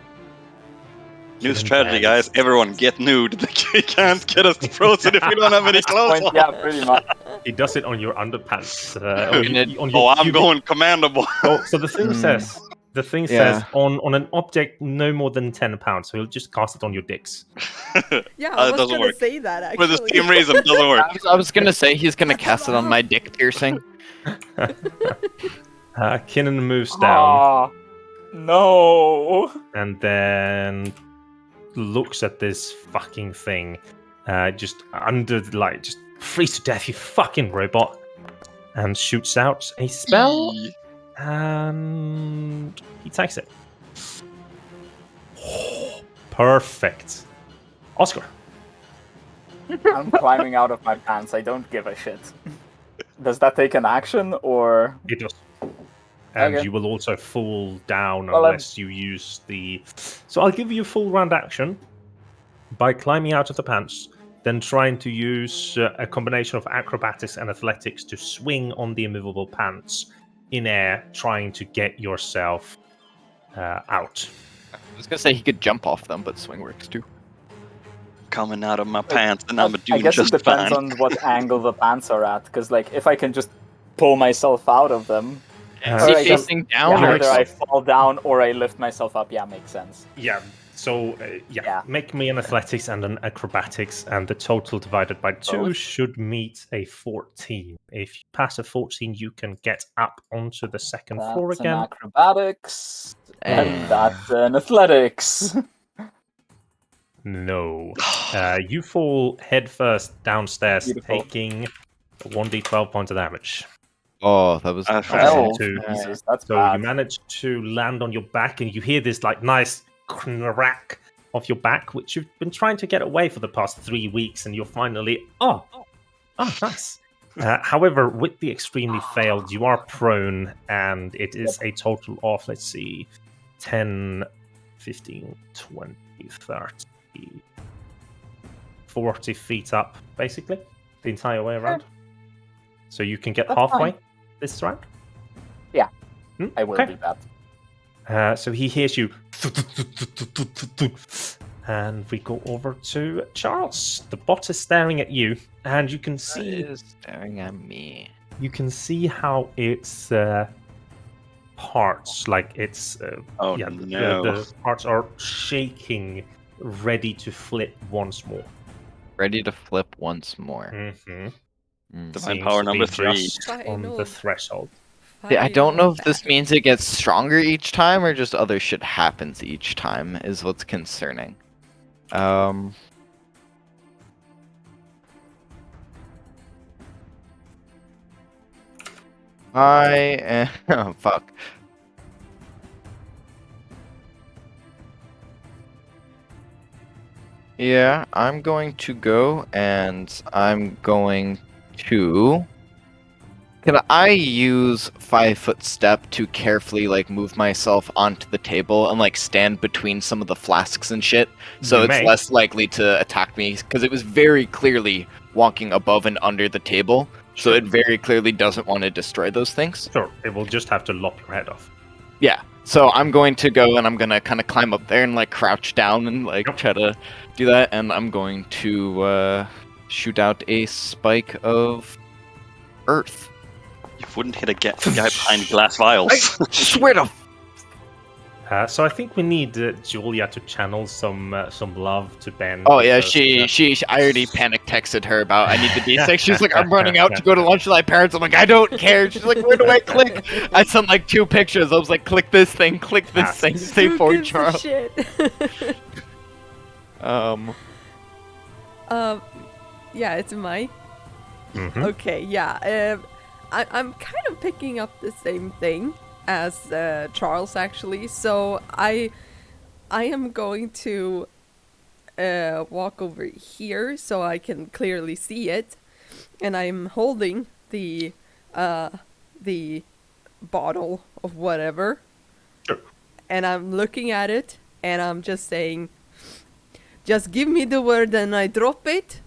Speaker 1: Keenan
Speaker 4: strategy,
Speaker 1: Barnes.
Speaker 4: guys. Everyone get nude. He can't get us frozen if we don't have any clothes on.
Speaker 5: Yeah, pretty much.
Speaker 1: He does it on your underpants.
Speaker 4: I'm going commando boy.
Speaker 1: So the thing says,
Speaker 3: Yeah.
Speaker 1: on an object no more than 10 pounds. So he'll just cast it on your dicks.
Speaker 2: Yeah, I
Speaker 4: It
Speaker 2: was
Speaker 4: doesn't
Speaker 2: gonna
Speaker 4: work.
Speaker 2: say that
Speaker 4: For the
Speaker 2: actually.
Speaker 4: same reason, it doesn't work.
Speaker 3: I was gonna say he's gonna cast it on my dick piercing.
Speaker 1: Kinnan moves down
Speaker 5: Ah, no.
Speaker 1: and then looks at this fucking thing, just under the light, just freeze to death, you fucking robot, and shoots out a spell, and he takes it. Perfect. Oscar.
Speaker 5: I'm climbing out of my pants. I don't give a shit. Does that take an action, or...
Speaker 1: It does. And
Speaker 5: Okay.
Speaker 1: you will also fall down
Speaker 5: Well,
Speaker 1: unless you use the... So I'll give you a full round action by climbing out of the pants, then trying to use a combination of acrobatics and athletics to swing on the immovable pants in air, trying to get yourself out.
Speaker 3: I was gonna say he could jump off them, but swing works too.
Speaker 4: Coming out of my pants, and I'm
Speaker 5: I
Speaker 4: doing
Speaker 5: guess
Speaker 4: just
Speaker 5: it depends
Speaker 4: fine.
Speaker 5: on what angle the pants are at, because like if I can just pull myself out of them,
Speaker 3: Is
Speaker 5: Or
Speaker 3: he
Speaker 5: I guess-
Speaker 3: facing down
Speaker 5: yeah,
Speaker 3: or
Speaker 5: either I fall down or I lift myself up. Yeah, makes sense.
Speaker 1: Yeah, so
Speaker 5: Yeah.
Speaker 1: make me an athletics and an acrobatics, and the total divided by 2
Speaker 5: Both.
Speaker 1: should meet a 14. If you pass a 14, you can get up onto the second floor
Speaker 5: That's an
Speaker 1: again.
Speaker 5: acrobatics, and
Speaker 3: Eh.
Speaker 5: that's an athletics.
Speaker 1: No. You fall headfirst downstairs,
Speaker 5: Beautiful.
Speaker 1: taking 1d12 points of damage.
Speaker 3: Oh, that was
Speaker 4: I
Speaker 1: Well,
Speaker 5: Well,
Speaker 1: two.
Speaker 5: Jesus, that's
Speaker 1: So
Speaker 5: bad.
Speaker 1: you manage to land on your back, and you hear this like nice crack of your back, which you've been trying to get away for the past 3 weeks, and you're finally nice. However, with the extremely failed, you are prone, and it is a total of, let's see, 10, 15, 20, 30, 40 feet up, basically, the entire way around. So you can get
Speaker 5: That's
Speaker 1: halfway
Speaker 5: fine.
Speaker 1: this round.
Speaker 5: Yeah,
Speaker 1: Hmm?
Speaker 5: I will
Speaker 1: Okay.
Speaker 5: do that.
Speaker 1: So he hears you, and we go over to Charles. The bot is staring at you, and you can
Speaker 3: He
Speaker 1: see
Speaker 3: is staring at me.
Speaker 1: how its parts, like its
Speaker 4: Oh
Speaker 1: yeah,
Speaker 4: no.
Speaker 1: the parts are shaking, ready to flip once more.
Speaker 3: Ready to flip once more.
Speaker 1: Mm-hmm.
Speaker 4: Divine power number 3.
Speaker 1: On the
Speaker 2: Final.
Speaker 1: threshold.
Speaker 3: Yeah, I don't know if
Speaker 2: Final
Speaker 3: this means it gets stronger each time or just other shit happens each time is what's concerning. Oh, fuck. Yeah, I'm going to go and I'm going to... Can I use 5-foot step to carefully like move myself onto the table and like stand between some of the flasks and shit, so
Speaker 1: You
Speaker 3: it's
Speaker 1: may.
Speaker 3: less likely to attack me? Because it was very clearly walking above and under the table, so it very clearly doesn't want to destroy those things.
Speaker 1: Sure, it will just have to lop your head off.
Speaker 3: Yeah, so I'm going to go and I'm gonna kind of climb up there and like crouch down and like
Speaker 1: Yep.
Speaker 3: try to do that, and I'm going to shoot out a spike of earth.
Speaker 4: You wouldn't hit a guy behind glass vials.
Speaker 3: I swear to
Speaker 1: So I think we need Julia to channel some love to Ben.
Speaker 3: Oh yeah,
Speaker 1: because,
Speaker 3: she. I already panic texted her about I need the D6. She's like, I'm running out to go to lunch with my parents. I'm like, I don't care. She's like, where do I click? I sent like 2 pictures. I was like, click this thing, click this thing, say
Speaker 2: Who
Speaker 3: for
Speaker 2: gives a
Speaker 3: Charles.
Speaker 2: shit? Yeah, it's my.
Speaker 1: Mhm.
Speaker 2: Okay, yeah. I'm kind of picking up the same thing as Charles actually. So I am going to walk over here so I can clearly see it, and I'm holding the bottle of whatever,
Speaker 1: Sure.
Speaker 2: and I'm looking at it, and I'm just saying, just give me the word and I drop it,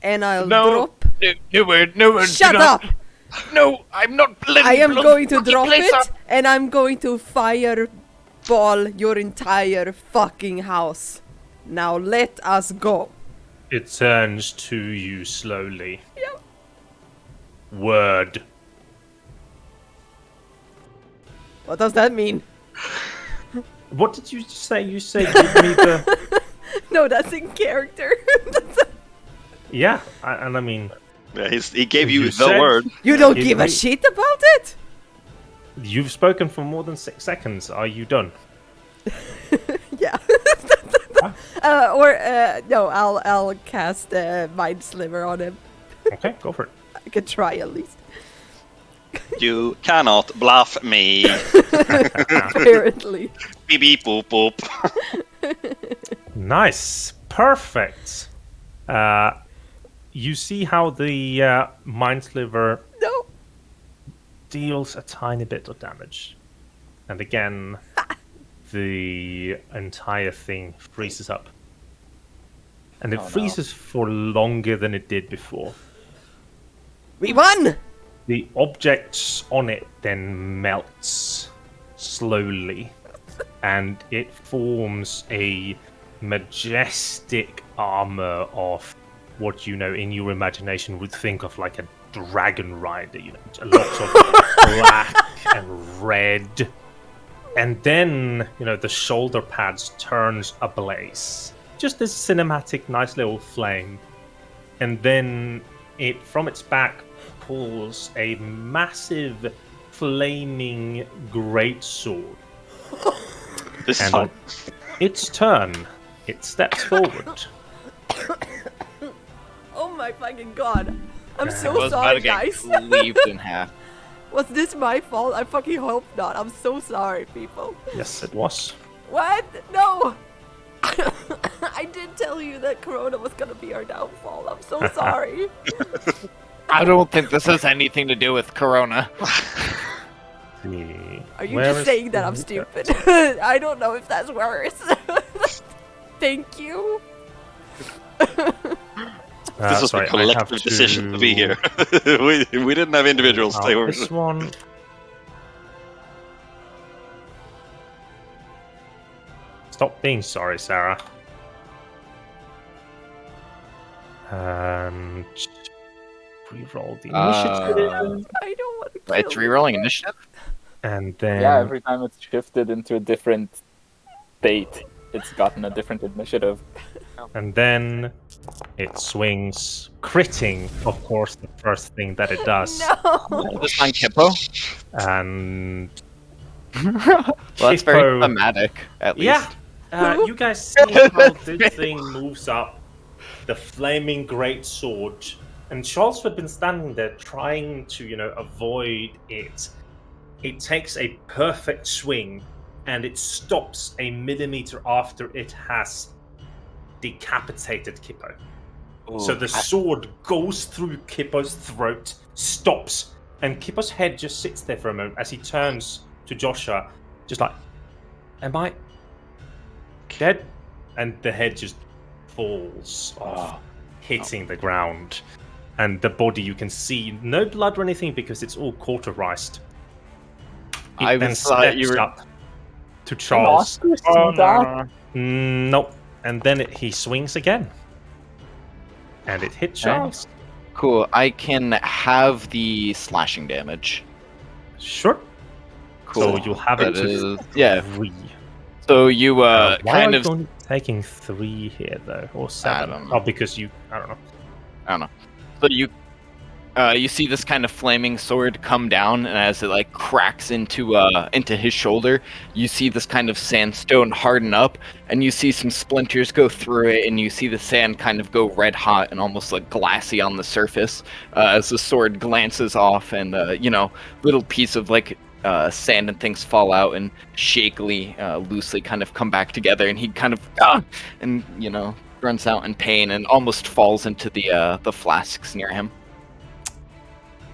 Speaker 2: and I'll drop.
Speaker 3: No word, no word.
Speaker 2: Shut up!
Speaker 3: No, I'm not.
Speaker 2: I am going to drop it, and I'm going to fireball your entire fucking house. Now let us go.
Speaker 1: It turns to you slowly.
Speaker 2: Yep.
Speaker 1: Word.
Speaker 2: What does that mean?
Speaker 1: What did you say? You said give me the.
Speaker 2: No, that's in character.
Speaker 1: Yeah, and I mean.
Speaker 4: Yeah, he gave you
Speaker 1: You
Speaker 4: the
Speaker 1: said-
Speaker 4: word.
Speaker 2: You don't
Speaker 1: Give
Speaker 2: give a
Speaker 1: me-
Speaker 2: shit about it?
Speaker 1: You've spoken for more than 6 seconds. Are you done?
Speaker 2: Yeah. No, I'll cast Mind Sliver on him.
Speaker 1: Okay, go for it.
Speaker 2: I could try at least.
Speaker 4: You cannot bluff me.
Speaker 2: Apparently.
Speaker 4: Beep beep boop boop.
Speaker 1: Nice. Perfect. You see how the Mind Sliver
Speaker 2: No.
Speaker 1: deals a tiny bit of damage. And again, the entire thing freezes up. And it
Speaker 5: Oh, no.
Speaker 1: freezes for longer than it did before.
Speaker 2: We won!
Speaker 1: The object on it then melts slowly, and it forms a majestic armor of what you know in your imagination would think of like a dragon rider, you know, lots of black and red. And then, you know, the shoulder pads turns ablaze. Just this cinematic, nice little flame. And then it, from its back, pulls a massive, flaming greatsword.
Speaker 4: This is
Speaker 1: And
Speaker 4: fun.
Speaker 1: on its turn, it steps forward.
Speaker 2: Oh my fucking god. I'm
Speaker 3: I
Speaker 2: so
Speaker 3: was about
Speaker 2: sorry,
Speaker 3: to get
Speaker 2: guys.
Speaker 3: cleaved in half.
Speaker 2: Was this my fault? I fucking hope not. I'm so sorry, people.
Speaker 1: Yes, it was.
Speaker 2: What? No! I did tell you that Corona was gonna be our downfall. I'm so sorry.
Speaker 3: I don't think this has anything to do with Corona.
Speaker 2: Are you just saying that I'm stupid? I don't know if that's worse. Thank you.
Speaker 4: This was
Speaker 1: sorry,
Speaker 4: a
Speaker 1: I have
Speaker 4: collective decision to be here. we didn't have individuals.
Speaker 1: Now,
Speaker 4: They were.
Speaker 1: this one. Stop being sorry, Sarah. And re-roll the initiative,
Speaker 2: I don't want to kill
Speaker 3: It's rerolling initiative.
Speaker 1: and then
Speaker 5: Yeah, every time it's shifted into a different state, it's gotten a different initiative.
Speaker 1: and then it swings, critting, of course, the first thing that it does.
Speaker 2: No.
Speaker 3: This on Kippo.
Speaker 1: And
Speaker 3: Well, that's very
Speaker 1: Kippo-
Speaker 3: thematic, at least.
Speaker 1: Yeah, you guys see how this thing moves up, the flaming great sword, and Charles had been standing there trying to, you know, avoid it. It takes a perfect swing, and it stops a millimeter after it has decapitated Kippo. So the sword goes through Kippo's throat, stops, and Kippo's head just sits there for a moment as he turns to Joshua, just like, am I dead? And the head just falls off, hitting the ground. And the body, you can see no blood or anything because it's all cauterized. It
Speaker 3: I
Speaker 1: then
Speaker 3: thought you
Speaker 1: steps
Speaker 3: were.
Speaker 1: up to Charles.
Speaker 5: Oscar see that?
Speaker 1: Nope. And then he swings again. And it hits Charles.
Speaker 3: Cool. I can have the slashing damage.
Speaker 1: Sure.
Speaker 3: Cool.
Speaker 1: So you'll have it
Speaker 3: That
Speaker 1: to
Speaker 3: is- yeah.
Speaker 1: 3.
Speaker 3: So you
Speaker 1: Why
Speaker 3: kind
Speaker 1: are
Speaker 3: of
Speaker 1: you only taking 3 here though, or 7?
Speaker 3: don't know.
Speaker 1: Oh, because I don't know.
Speaker 3: So you see this kind of flaming sword come down, and as it like cracks into his shoulder, you see this kind of sandstone harden up, and you see some splinters go through it, and you see the sand kind of go red hot and almost like glassy on the surface as the sword glances off, and little piece of like sand and things fall out and shakily, loosely kind of come back together, and he kind of and runs out in pain and almost falls into the flasks near him.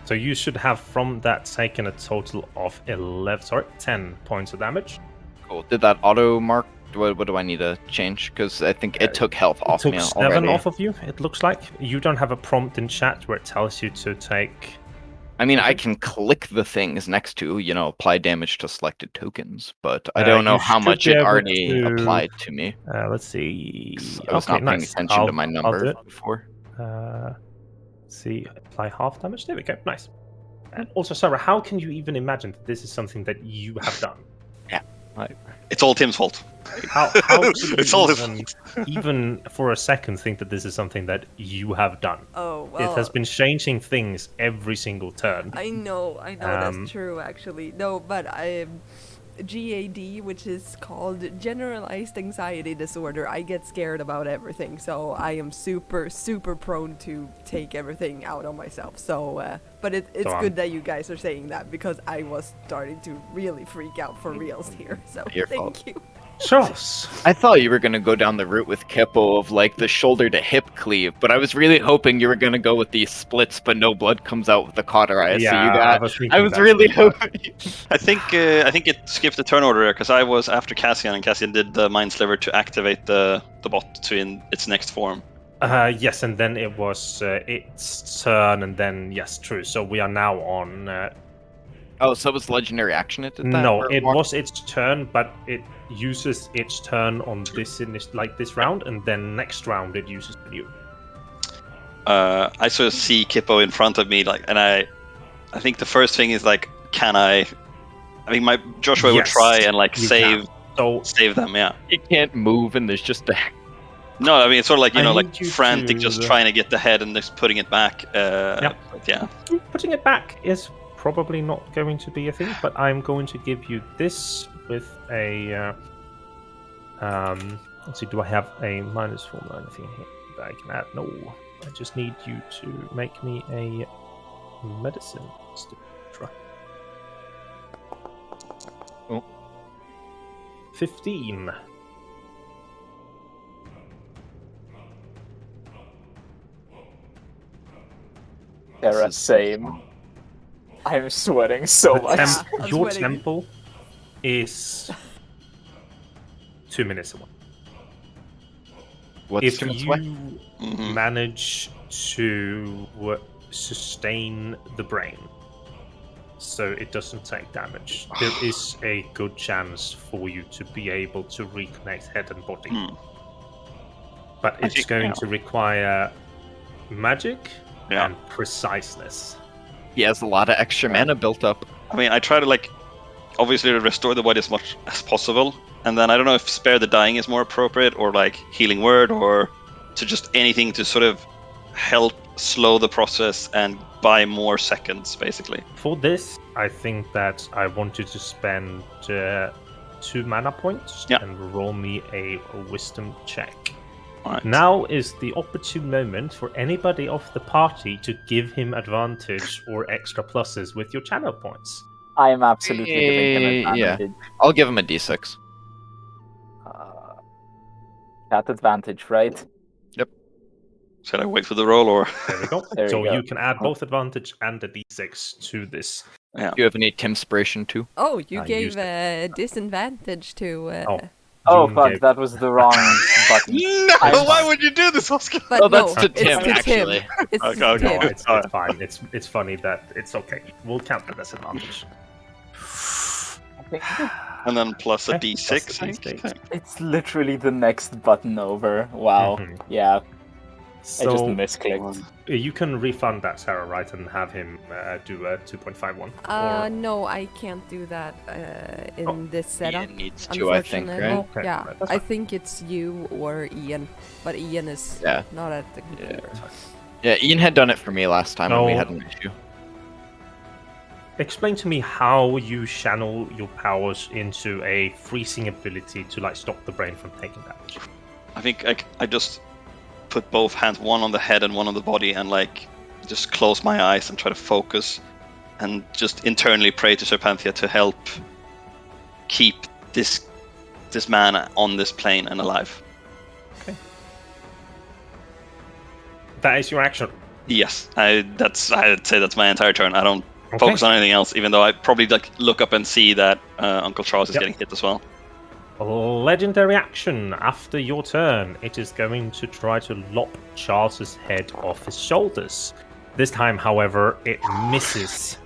Speaker 1: So you should have from that taken a total of 10 points of damage.
Speaker 3: Cool. Did that auto mark? What do I need to change? Because I think it took health off
Speaker 1: It
Speaker 3: me
Speaker 1: took 7
Speaker 3: already.
Speaker 1: off of you, it looks like. You don't have a prompt in chat where it tells you to take...
Speaker 3: I mean, I can click the things next to, apply damage to selected tokens, but I don't know
Speaker 1: you
Speaker 3: how
Speaker 1: should
Speaker 3: much
Speaker 1: be
Speaker 3: it
Speaker 1: able
Speaker 3: already
Speaker 1: to-
Speaker 3: applied to me.
Speaker 1: Let's see.
Speaker 3: 'Cause I was
Speaker 1: Okay,
Speaker 3: not paying
Speaker 1: nice.
Speaker 3: attention to my
Speaker 1: I'll
Speaker 3: number
Speaker 1: do it.
Speaker 3: before.
Speaker 1: See, apply half damage. There we go. Nice. And also, Sarah, how can you even imagine that this is something that you have done?
Speaker 4: It's all Tim's fault.
Speaker 1: How could you
Speaker 4: It's all his fault.
Speaker 1: even for a second think that this is something that you have done?
Speaker 2: Oh, well.
Speaker 1: It has been changing things every single turn.
Speaker 2: I know that's true, actually. No, but GAD, which is called Generalized Anxiety Disorder, I get scared about everything, so I am super, super prone to take everything out on myself. So, but it's good that you guys are saying that, because I was starting to really freak out for reals here, so
Speaker 3: Your
Speaker 2: thank
Speaker 3: fault.
Speaker 2: you.
Speaker 1: Charles.
Speaker 3: I thought you were going to go down the route with Kippo of like the shoulder to hip cleave, but I was really hoping you were going to go with these splits, but no blood comes out with the cauterize.
Speaker 1: Yeah,
Speaker 3: so you got.
Speaker 1: I was
Speaker 3: really hoping.
Speaker 4: I think it skipped the turn order there because I was after Cassian, and Cassian did the Mind Sliver to activate the bot to in its next form.
Speaker 1: Yes, and then it was its turn, and then yes, true. So we are now on.
Speaker 3: Oh, so it was legendary action it did that?
Speaker 1: No,
Speaker 3: Or
Speaker 1: it
Speaker 3: what?
Speaker 1: was its turn, but it uses its turn on this round, and then next round it uses the new.
Speaker 4: I sort of see Kippo in front of me, and I think the first thing is can I? I mean, my Joshua would
Speaker 1: Yes,
Speaker 4: try and
Speaker 1: you
Speaker 4: save
Speaker 1: So
Speaker 4: save them, yeah.
Speaker 3: It can't move, and there's just a.
Speaker 4: No, I mean it's sort of
Speaker 1: I need you
Speaker 4: frantic,
Speaker 1: to-
Speaker 4: just trying to get the head and just putting it back.
Speaker 1: Yep.
Speaker 4: But yeah.
Speaker 1: putting it back is probably not going to be a thing, but I'm going to give you this with a. Let's see, do I have a minus formula or anything here that I can add? No, I just need you to make me a medicine. Try.
Speaker 3: Oh.
Speaker 1: 15.
Speaker 5: Sarah, same. I'm sweating so
Speaker 1: The
Speaker 5: much.
Speaker 2: I'm
Speaker 1: your
Speaker 2: sweating.
Speaker 1: temple is 2 minutes away.
Speaker 3: What's
Speaker 1: If
Speaker 3: too much
Speaker 1: you
Speaker 3: away?
Speaker 4: Mhm.
Speaker 1: manage to sustain the brain so it doesn't take damage, there is a good chance for you to be able to reconnect head and body.
Speaker 4: Hmm.
Speaker 1: But it's
Speaker 4: think-
Speaker 1: going
Speaker 4: yeah.
Speaker 1: to require magic
Speaker 4: Yeah.
Speaker 1: and preciseness.
Speaker 3: He has a lot of extra mana built up.
Speaker 4: I mean, I try to obviously restore the body as much as possible, and then I don't know if spare the dying is more appropriate, or healing word, or to just anything to sort of help slow the process and buy more seconds, basically.
Speaker 1: For this, I think that I want you to spend 2 mana points
Speaker 4: Yeah.
Speaker 1: and roll me a wisdom check.
Speaker 4: Alright.
Speaker 1: Now is the opportune moment for anybody of the party to give him advantage or extra pluses with your channel points.
Speaker 5: I am absolutely giving him
Speaker 3: Yeah.
Speaker 5: advantage.
Speaker 3: I'll give him a d6.
Speaker 5: That advantage, right?
Speaker 4: Should I wait for the roll, or
Speaker 1: There we go.
Speaker 5: There
Speaker 1: So
Speaker 5: you go.
Speaker 1: you can add both advantage and a d6 to this.
Speaker 4: yeah?
Speaker 3: Do you have any Timspiration too?
Speaker 2: Oh, you
Speaker 1: I
Speaker 2: gave
Speaker 1: used
Speaker 2: a disadvantage to.
Speaker 5: Oh
Speaker 1: June
Speaker 5: fuck,
Speaker 1: gave-
Speaker 5: that was the wrong button.
Speaker 4: No,
Speaker 5: I'm
Speaker 4: why
Speaker 5: fine.
Speaker 4: would you do this, Oscar?
Speaker 2: But
Speaker 3: Oh, that's
Speaker 2: no,
Speaker 3: to
Speaker 2: it's
Speaker 3: Tim,
Speaker 2: to
Speaker 3: actually.
Speaker 2: Tim. It's
Speaker 4: Okay,
Speaker 2: to
Speaker 4: okay.
Speaker 1: No,
Speaker 2: Tim.
Speaker 1: it's fine. It's funny that it's okay. We'll count that as advantage.
Speaker 4: And then plus a
Speaker 1: Okay,
Speaker 4: d6,
Speaker 1: plus a
Speaker 4: I think.
Speaker 1: D6.
Speaker 5: It's literally the next button over. Wow.
Speaker 1: Mhm.
Speaker 5: Yeah. I just
Speaker 1: So
Speaker 5: misclicked.
Speaker 1: you can refund that, Sarah, right, and have him do a 2.51.
Speaker 2: No, I can't do that in this setup.
Speaker 3: Ian needs to, I think,
Speaker 2: Unfortunately.
Speaker 3: right?
Speaker 1: Okay,
Speaker 2: Yeah,
Speaker 1: right, that's
Speaker 2: I
Speaker 1: fine.
Speaker 2: think it's you or Ian, but Ian is
Speaker 3: Yeah.
Speaker 2: not at the computer.
Speaker 3: Yeah, Ian had done it for me last time when we
Speaker 1: No.
Speaker 3: had an issue.
Speaker 1: Explain to me how you channel your powers into a freezing ability to like stop the brain from taking damage.
Speaker 4: I think I just put both hands, one on the head and one on the body, and like just close my eyes and try to focus, and just internally pray to Serpenthia to help keep this man on this plane and alive.
Speaker 1: That is your action.
Speaker 4: Yes, I'd say that's my entire turn. I don't
Speaker 1: Okay.
Speaker 4: focus on anything else, even though I probably like look up and see that Uncle Charles is
Speaker 1: Yep.
Speaker 4: getting hit as well.
Speaker 1: Legendary action. After your turn, it is going to try to lop Charles's head off his shoulders. This time, however, it misses.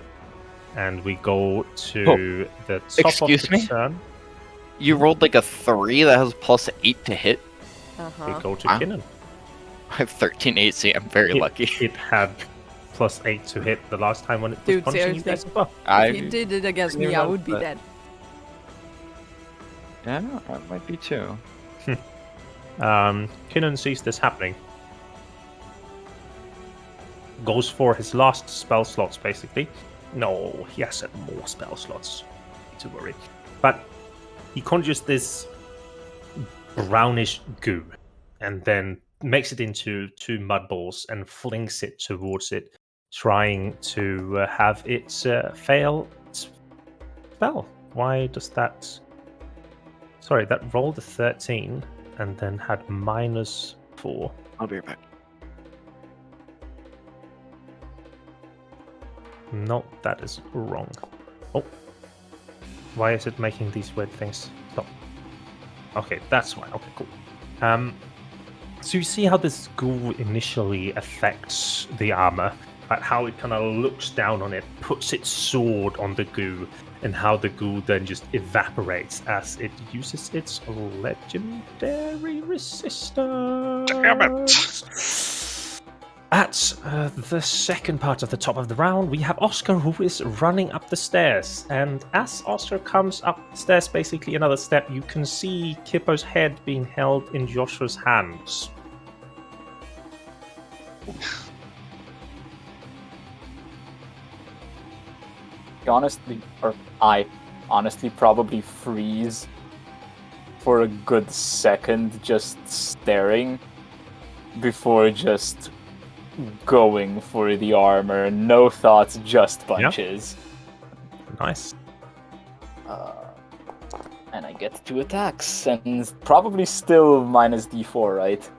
Speaker 1: And we go to the top
Speaker 3: Excuse
Speaker 1: of the
Speaker 3: me?
Speaker 1: turn.
Speaker 3: You rolled like a 3 that has +8 to hit.
Speaker 1: We go to
Speaker 3: Wow.
Speaker 1: Kinnan.
Speaker 3: I have 13 AC. I'm very lucky.
Speaker 1: It had +8 to hit the last time when it was
Speaker 2: Dude,
Speaker 1: punching you
Speaker 2: seriously.
Speaker 1: guys as well.
Speaker 2: If you did it against me, I would be dead.
Speaker 3: Yeah, that might be too.
Speaker 1: Kinnan sees this happening. Goes for his last spell slots, basically. No, he has more spell slots. Not to worry. But he conjures this brownish goo and then makes it into 2 mud balls and flings it towards it, trying to have it fail its spell. Why does that... Sorry, that rolled a 13 and then had -4.
Speaker 3: I'll be right back.
Speaker 1: No, that is wrong. Oh. Why is it making these weird things? Stop. Okay, that's why. Okay, cool. So you see how this ghoul initially affects the armor, but how it kind of looks down on it, puts its sword on the goo, and how the goo then just evaporates as it uses its legendary resistance.
Speaker 4: Damn it!
Speaker 1: At the second part of the top of the round, we have Oscar, who is running up the stairs. And as Oscar comes up the stairs, basically another step, you can see Kippo's head being held in Joshua's hands.
Speaker 5: I honestly probably freeze for a good second, just staring, before just going for the armor. No thoughts, just punches.
Speaker 1: Nice.
Speaker 5: And I get 2 attacks, and probably still -d4, right?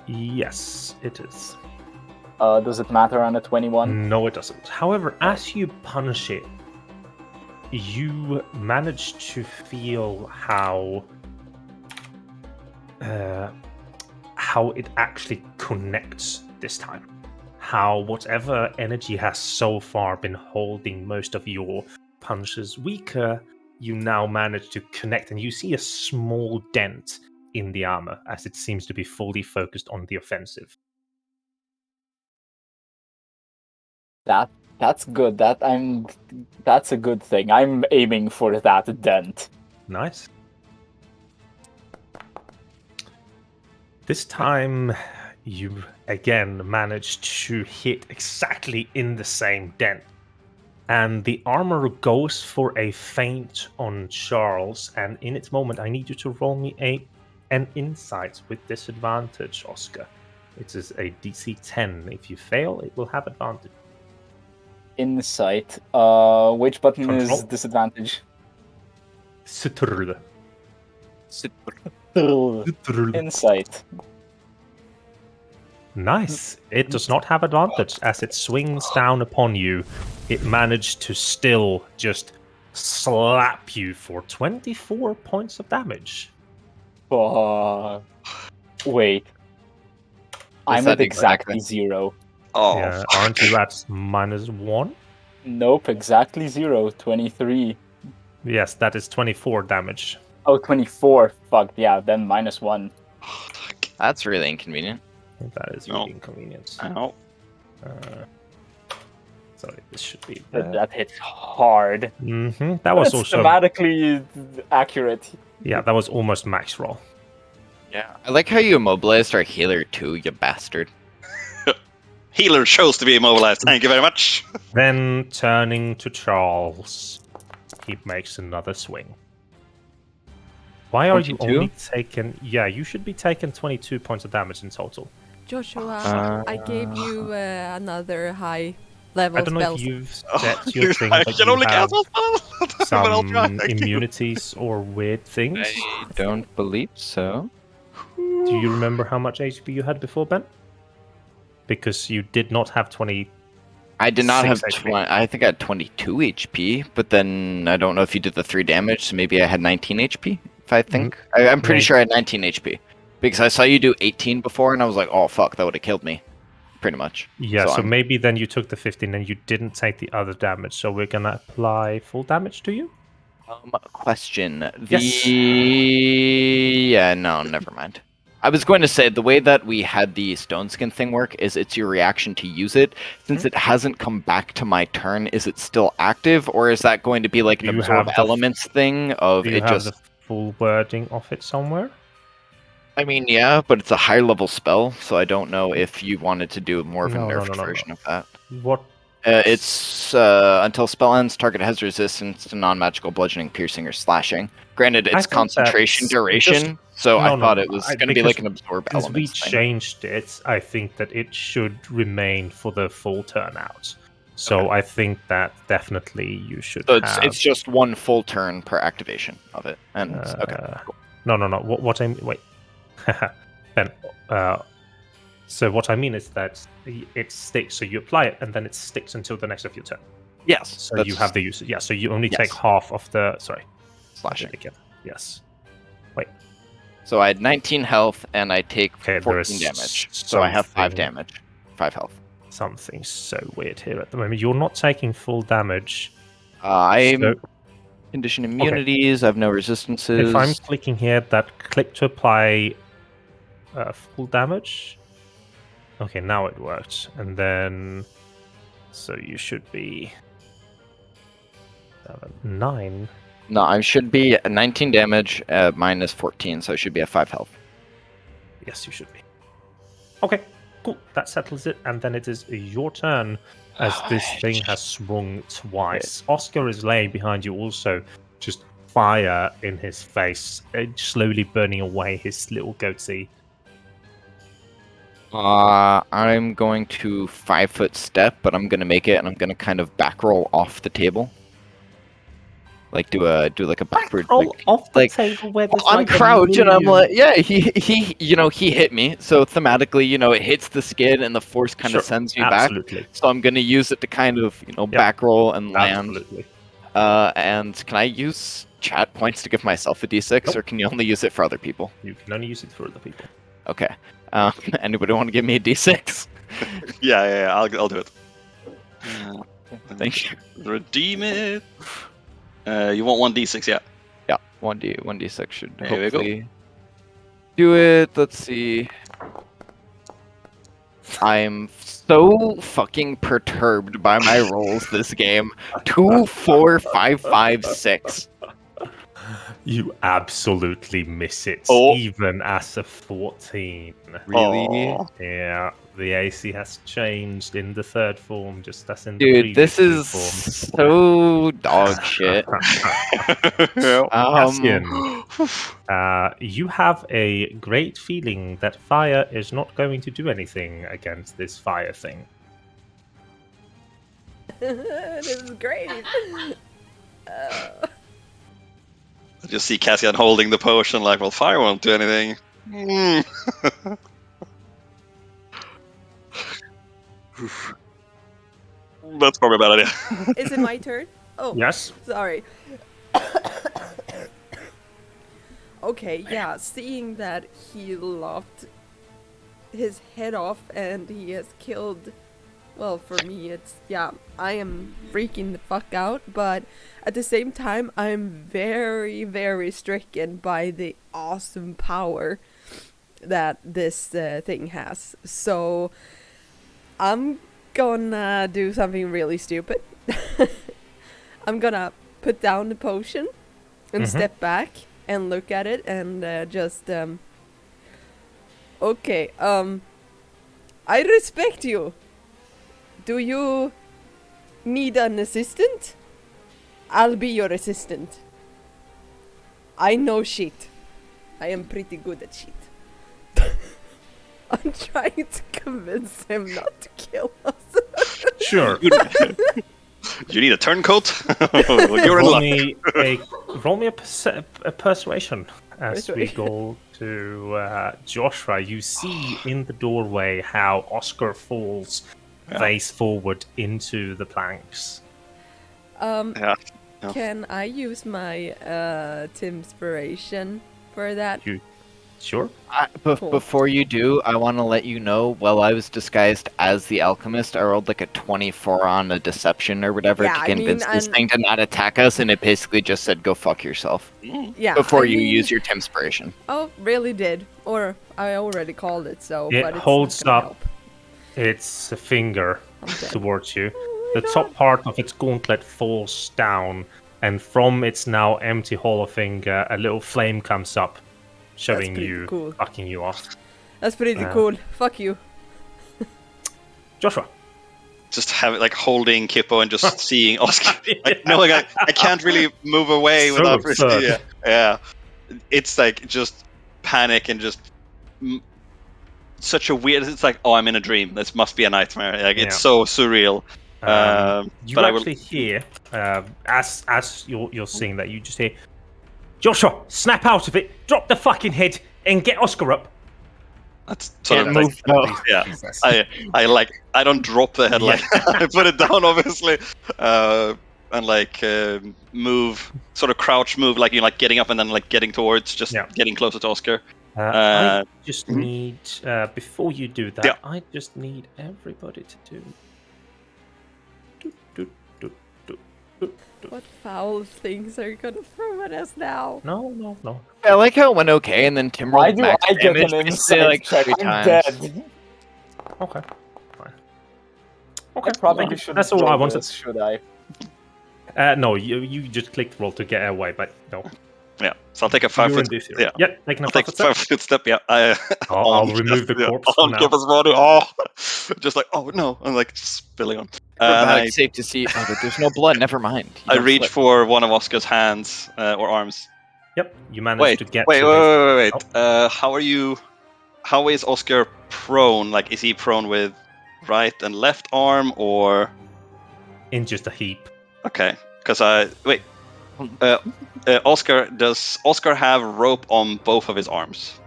Speaker 1: Yes, it is.
Speaker 5: Does it matter on a 21?
Speaker 1: No, it doesn't. However, as you punish it, you manage to feel how it actually connects this time. How whatever energy has so far been holding most of your punches weaker, you now manage to connect, and you see a small dent in the armor as it seems to be fully focused on the offensive.
Speaker 5: That's good. That's a good thing. I'm aiming for that dent.
Speaker 1: Nice. This time, you again manage to hit exactly in the same dent. And the armor goes for a feint on Charles, and in its moment, I need you to roll me an insight with disadvantage, Oscar. It is a DC 10. If you fail, it will have advantage.
Speaker 5: Insight. Which button is
Speaker 1: Control.
Speaker 5: disadvantage?
Speaker 1: Sutrl.
Speaker 5: Insight.
Speaker 1: Nice. It does not have advantage. As it swings down upon you, it managed to still just slap you for 24 points of damage.
Speaker 5: Wait. I'm
Speaker 3: that
Speaker 5: at exactly 0.
Speaker 4: Oh,
Speaker 1: Yeah,
Speaker 4: fuck.
Speaker 1: aren't you at -1?
Speaker 5: Nope, exactly 0. 23.
Speaker 1: Yes, that is 24 damage.
Speaker 5: Oh, 24. Fuck, yeah, then -1.
Speaker 3: That's really inconvenient.
Speaker 1: That is
Speaker 4: No.
Speaker 1: really inconvenient.
Speaker 4: Ow.
Speaker 1: Sorry, this should be
Speaker 5: That hits hard.
Speaker 1: That
Speaker 5: But
Speaker 1: was
Speaker 5: it's
Speaker 1: also
Speaker 5: thematically accurate.
Speaker 1: yeah, that was almost max roll.
Speaker 3: Yeah. I like how you immobilized our healer too, you bastard.
Speaker 4: Healer chose to be immobilized. Thank you very much.
Speaker 1: Then turning to Charles, he makes another swing. Why are you
Speaker 3: 22?
Speaker 1: only taking? Yeah, you should be taking 22 points of damage in total.
Speaker 2: Joshua, I gave you another high level
Speaker 1: I don't know
Speaker 2: spell.
Speaker 1: if you've set your thing
Speaker 4: I
Speaker 1: that
Speaker 4: can
Speaker 1: you
Speaker 4: only
Speaker 1: have
Speaker 4: cast a spell. But I'll try.
Speaker 1: some
Speaker 4: Thank you.
Speaker 1: immunities or weird things.
Speaker 3: I don't believe so.
Speaker 1: Do you remember how much HP you had before, Ben? Because you did not have 20.
Speaker 3: I did not have
Speaker 1: 6 HP.
Speaker 3: 20. I think I had 22 HP, but then I don't know if you did the 3 damage, so maybe I had 19 HP. If I think I'm pretty
Speaker 1: Maybe.
Speaker 3: sure I had 19 HP because I saw you do 18 before, and I was like, "Oh fuck, that would have killed me." Pretty much.
Speaker 1: Yeah, so
Speaker 3: I'm-
Speaker 1: maybe then you took the 15 and you didn't take the other damage. So we're gonna apply full damage to you.
Speaker 3: Question.
Speaker 1: Yes.
Speaker 3: Yeah, no, never mind. I was going to say the way that we had the stone skin thing work is it's your reaction to use it. Since it hasn't come back to my turn, is it still active, or is that going to be like an
Speaker 1: Do you
Speaker 3: absorb
Speaker 1: have the-
Speaker 3: elements thing of
Speaker 1: Do you
Speaker 3: it
Speaker 1: have
Speaker 3: just?
Speaker 1: the full wording of it somewhere?
Speaker 3: I mean, yeah, but it's a high level spell, so I don't know if you wanted to do more of a
Speaker 1: No, no,
Speaker 3: nerfed
Speaker 1: no, no,
Speaker 3: version of that.
Speaker 1: What?
Speaker 3: It's until spell ends, target has resistance to non-magical bludgeoning, piercing, or slashing. Granted,
Speaker 1: I
Speaker 3: it's
Speaker 1: think
Speaker 3: concentration
Speaker 1: that's
Speaker 3: duration, so I
Speaker 1: No,
Speaker 3: thought
Speaker 1: no,
Speaker 3: it was
Speaker 1: I-
Speaker 3: going to be
Speaker 1: because-
Speaker 3: like an absorb
Speaker 1: Since we
Speaker 3: elements thing.
Speaker 1: changed it, I think that it should remain for the full turnout. So I think that definitely you should
Speaker 3: So
Speaker 1: have.
Speaker 3: it's just one full turn per activation of it, and okay.
Speaker 1: No. What I wait, Ben. So what I mean is that it sticks. So you apply it, and then it sticks until the next of your turn.
Speaker 3: Yes.
Speaker 1: So you have the use. Yeah. So you only take
Speaker 3: Yes.
Speaker 1: half of the. Sorry.
Speaker 3: slashing.
Speaker 1: Yes.
Speaker 3: So I had 19 health, and I take
Speaker 1: Okay, there
Speaker 3: 14
Speaker 1: is
Speaker 3: damage. So I have 5
Speaker 1: something-
Speaker 3: damage, 5 health.
Speaker 1: Something's so weird here at the moment. You're not taking full damage.
Speaker 3: I'm
Speaker 1: So
Speaker 3: condition immunities. I have no resistances.
Speaker 1: if I'm clicking here, that click to apply full damage. Okay, now it worked. And then, so you should be 9.
Speaker 3: No, I should be at 19 damage, minus 14, so I should be at 5 health.
Speaker 1: Yes, you should be. Okay, cool. That settles it. And then it is your turn as this thing has swung twice. Oscar is laying behind you also, just fire in his face, slowly burning away his little goatee.
Speaker 3: I'm going to 5-foot step, but I'm gonna make it, and I'm gonna kind of back roll off the table. Like do like a backward
Speaker 1: Off the
Speaker 3: like,
Speaker 1: table where there's
Speaker 3: I'm
Speaker 1: like a
Speaker 3: crouched, and I'm
Speaker 1: million-
Speaker 3: like, yeah, he hit me. So thematically, it hits the skin, and the force kind
Speaker 1: Sure,
Speaker 3: of sends me back.
Speaker 1: absolutely.
Speaker 3: So I'm gonna use it to kind of, back roll and land.
Speaker 1: Absolutely.
Speaker 3: And can I use chat points to give myself a d6,
Speaker 1: Nope.
Speaker 3: or can you only use it for other people?
Speaker 1: You can only use it for other people.
Speaker 3: Okay. Anybody want to give me a d6?
Speaker 4: Yeah. I'll do it.
Speaker 3: Thank you.
Speaker 4: Redeem it. You want 1d6, yeah.
Speaker 3: Yeah, 1d6 should
Speaker 4: There we go.
Speaker 3: hopefully do it. Let's see. I'm so fucking perturbed by my rolls this game. 2, 4, 5, 5, 6.
Speaker 1: You absolutely miss it,
Speaker 4: Oh.
Speaker 1: even as a 14.
Speaker 3: Really?
Speaker 4: Aw.
Speaker 1: Yeah, the AC has changed in the third form, just as in the
Speaker 3: Dude, this
Speaker 1: previous
Speaker 3: is
Speaker 1: two
Speaker 3: so dog shit.
Speaker 1: Cassian, you have a great feeling that fire is not going to do anything against this fire thing.
Speaker 2: This is great.
Speaker 4: I just see Cassian holding the potion like, well, fire won't do anything. That's probably a bad idea.
Speaker 2: Is it my turn? Oh,
Speaker 1: Yes?
Speaker 2: sorry. Okay, yeah, seeing that he lopped his head off and he has killed, well, for me, it's, yeah, I am freaking the fuck out, but at the same time, I'm very, very stricken by the awesome power that this thing has. So I'm gonna do something really stupid. I'm gonna put down the potion and step back and look at it and just okay, I respect you. Do you need an assistant? I'll be your assistant. I know shit. I am pretty good at shit. I'm trying to convince him not to kill us.
Speaker 1: Sure.
Speaker 4: You need a turncoat? You're in luck.
Speaker 1: Roll me a persuasion as we go to Joshua. You see in the doorway how Oscar falls face forward into the planks.
Speaker 2: Can I use my Timspiration for that?
Speaker 1: Sure.
Speaker 2: Cool.
Speaker 3: Before you do, I want to let you know, while I was disguised as the alchemist, I rolled like a 24 on a deception or whatever to convince this thing to not attack us, and it basically just said, go fuck yourself.
Speaker 2: Yeah.
Speaker 3: Before you use your Timspiration.
Speaker 2: Oh, really did. Or I already called it, so...
Speaker 1: It
Speaker 2: but it's
Speaker 1: holds
Speaker 2: not gonna
Speaker 1: up
Speaker 2: help.
Speaker 1: its finger
Speaker 2: Okay.
Speaker 1: towards you.
Speaker 2: Oh
Speaker 1: The
Speaker 2: my
Speaker 1: top
Speaker 2: God.
Speaker 1: part of its gauntlet falls down, and from its now empty hollow finger, a little flame comes up, showing
Speaker 2: pretty
Speaker 1: you,
Speaker 2: cool.
Speaker 1: fucking you off.
Speaker 2: That's pretty cool. Fuck you.
Speaker 1: Joshua.
Speaker 4: Just have it like holding Kippo and just seeing Oscar. Like, knowing I can't really move away
Speaker 1: So
Speaker 4: without
Speaker 1: absurd.
Speaker 4: yeah. It's like just panic and just such a weird. It's like, oh, I'm in a dream. This must be a nightmare. Like it's so surreal.
Speaker 1: You
Speaker 4: but
Speaker 1: actually hear, as you're seeing that, you just hear, Joshua, snap out of it, drop the fucking head, and get Oscar up.
Speaker 4: That's sort of
Speaker 3: move.
Speaker 4: yeah. I don't drop the head like I put it down obviously, and like move, sort of crouch move, like you're like getting up and then like getting towards, just getting closer to Oscar.
Speaker 1: I just need, before you do that, I just need everybody to do.
Speaker 2: What foul things are you gonna throw at us now?
Speaker 1: No.
Speaker 3: I like how it went okay, and then Tim
Speaker 5: Why
Speaker 3: rolled
Speaker 5: do
Speaker 3: max
Speaker 5: I get
Speaker 3: damage,
Speaker 5: an
Speaker 3: basically,
Speaker 5: insight
Speaker 3: like
Speaker 5: check?
Speaker 3: 3
Speaker 5: I'm
Speaker 3: times.
Speaker 5: dead.
Speaker 1: Okay, fine.
Speaker 5: I probably should.
Speaker 1: That's all I wanted.
Speaker 5: This, should I?
Speaker 1: No, you just clicked roll to get away, but no.
Speaker 4: Yeah, so I'll take a 5
Speaker 1: You're
Speaker 4: foot.
Speaker 1: in this area.
Speaker 4: Yeah,
Speaker 1: Taking a
Speaker 4: I'll take
Speaker 1: 5 foot
Speaker 4: 5 foot step. Yeah,
Speaker 1: I'll remove the corpse for
Speaker 4: on
Speaker 1: now.
Speaker 4: Kippo's body. Oh, just like no, I'm like spilling on.
Speaker 3: It's safe to see. Oh, there's no blood. Never mind.
Speaker 4: I reach for one of Oscar's hands or arms.
Speaker 1: Yep, you managed to get.
Speaker 4: Wait.
Speaker 1: Oh.
Speaker 4: How is Oscar prone? Like, is he prone with right and left arm, or
Speaker 1: In just a heap.
Speaker 4: okay? Because does Oscar have rope on both of his arms?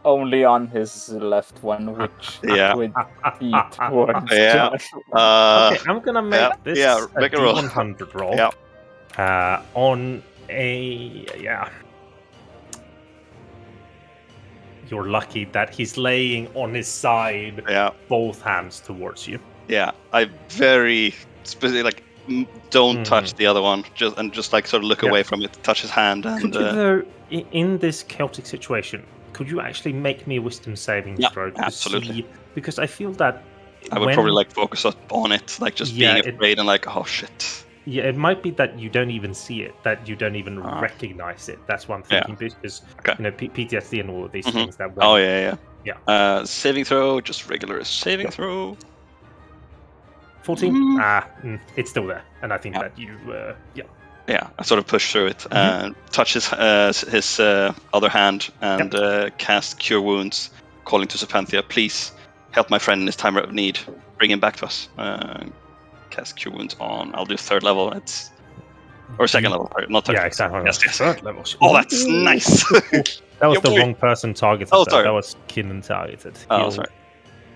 Speaker 5: Only on his left one, which would be towards
Speaker 4: Yeah.
Speaker 5: Joshua.
Speaker 1: Okay, I'm gonna make this
Speaker 4: make
Speaker 1: a
Speaker 4: a roll.
Speaker 1: D100 roll.
Speaker 4: Yeah.
Speaker 1: On a You're lucky that he's laying on his side, both hands towards you.
Speaker 4: Yeah, I very specifically like don't touch the other one, just like sort of look away from it, touch his hand, and.
Speaker 1: Could you, though, in this chaotic situation, could you actually make me a wisdom saving throw?
Speaker 4: Absolutely.
Speaker 1: See, because I feel that
Speaker 4: I would probably like focus on it, like just being afraid and like, oh shit.
Speaker 1: Yeah, it might be that you don't even see it, that you don't even recognize it. That's what I'm thinking, because PTSD and all of these things that.
Speaker 4: Oh yeah. Saving throw, just regular saving throw.
Speaker 1: 14. It's still there, and I think that you.
Speaker 4: Yeah, I sort of push through it and touch his other hand and cast Cure Wounds, calling to Serpenthia, please help my friend in his time of need. Bring him back to us. Cast Cure Wounds on. I'll do 3rd level. Or 2nd level. Not 3rd.
Speaker 1: Yeah, exactly.
Speaker 4: Yes.
Speaker 1: 3rd level.
Speaker 4: Oh, that's nice.
Speaker 1: That was the wrong person targeted.
Speaker 4: Oh, sorry.
Speaker 1: That was Kinnan targeted.
Speaker 4: Oh, sorry.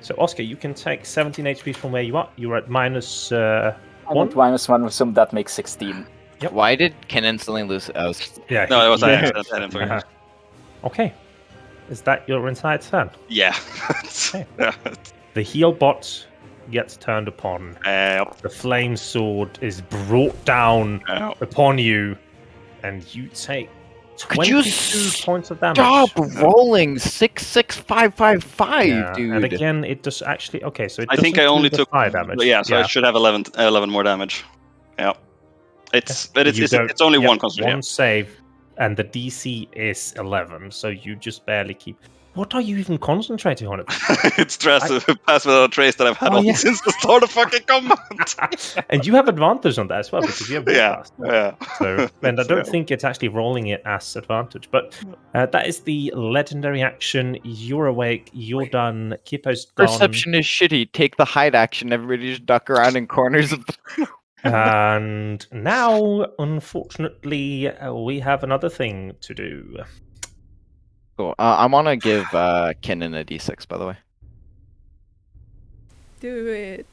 Speaker 1: So, Oscar, you can take 17 HP from where you are. You're at minus
Speaker 5: I'm
Speaker 1: one.
Speaker 5: at -1, so that makes 16.
Speaker 1: Yep.
Speaker 3: Why did Ken instantly lose?
Speaker 1: Yeah.
Speaker 4: No, it was an accident. I didn't forget.
Speaker 1: Okay. Is that your entire turn?
Speaker 4: Yeah.
Speaker 1: The heal bot gets turned upon. The flame sword is brought down upon you, and you take
Speaker 3: Could you
Speaker 1: 22 points of damage.
Speaker 3: Stop rolling 66555,
Speaker 1: Yeah,
Speaker 3: dude.
Speaker 1: and again, it does actually. Okay, so it
Speaker 4: I think I
Speaker 1: doesn't
Speaker 4: only
Speaker 1: do the
Speaker 4: took
Speaker 1: fire damage.
Speaker 4: Yeah, so I should have 11 more damage. Yeah, it's only
Speaker 1: yeah,
Speaker 4: one concentration.
Speaker 1: one save, and the DC is 11, so you just barely keep. What are you even concentrating on?
Speaker 4: It's stress, pass without trace that I've had on since the start of fucking combat.
Speaker 1: And you have advantage on that as well because you have
Speaker 4: yeah.
Speaker 1: So, and I don't think it's actually rolling it as advantage, but that is the legendary action. You're awake. You're done. Kippo's gone.
Speaker 3: Perception is shitty. Take the hide action. Everybody just duck around in corners of the.
Speaker 1: And now, unfortunately, we have another thing to do.
Speaker 3: Cool. I want to give Kinnan a d6, by the way.
Speaker 2: Do it.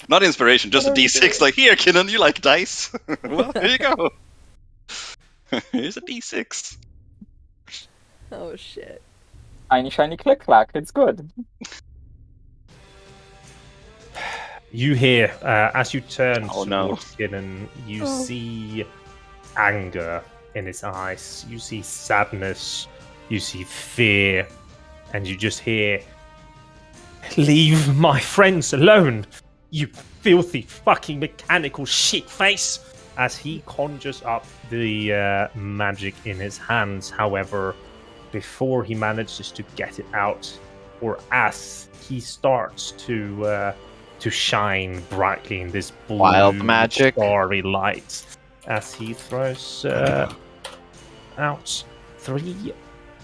Speaker 4: Not inspiration, just a d6. Like, here, Kinnan, you like dice? Well, here you go. Here's a d6.
Speaker 2: Oh shit.
Speaker 5: Shiny, shiny, click, clack. It's good.
Speaker 1: You hear, as you turn
Speaker 4: Oh,
Speaker 1: towards
Speaker 4: no.
Speaker 1: Kinnan, you see anger in his eyes. You see sadness. You see fear. And you just hear, "Leave my friends alone, you filthy fucking mechanical shitface!" As he conjures up the magic in his hands. However, before he manages to get it out, or as he starts to shine brightly in this blue,
Speaker 3: Wild magic,
Speaker 1: starry light, as he throws out 3.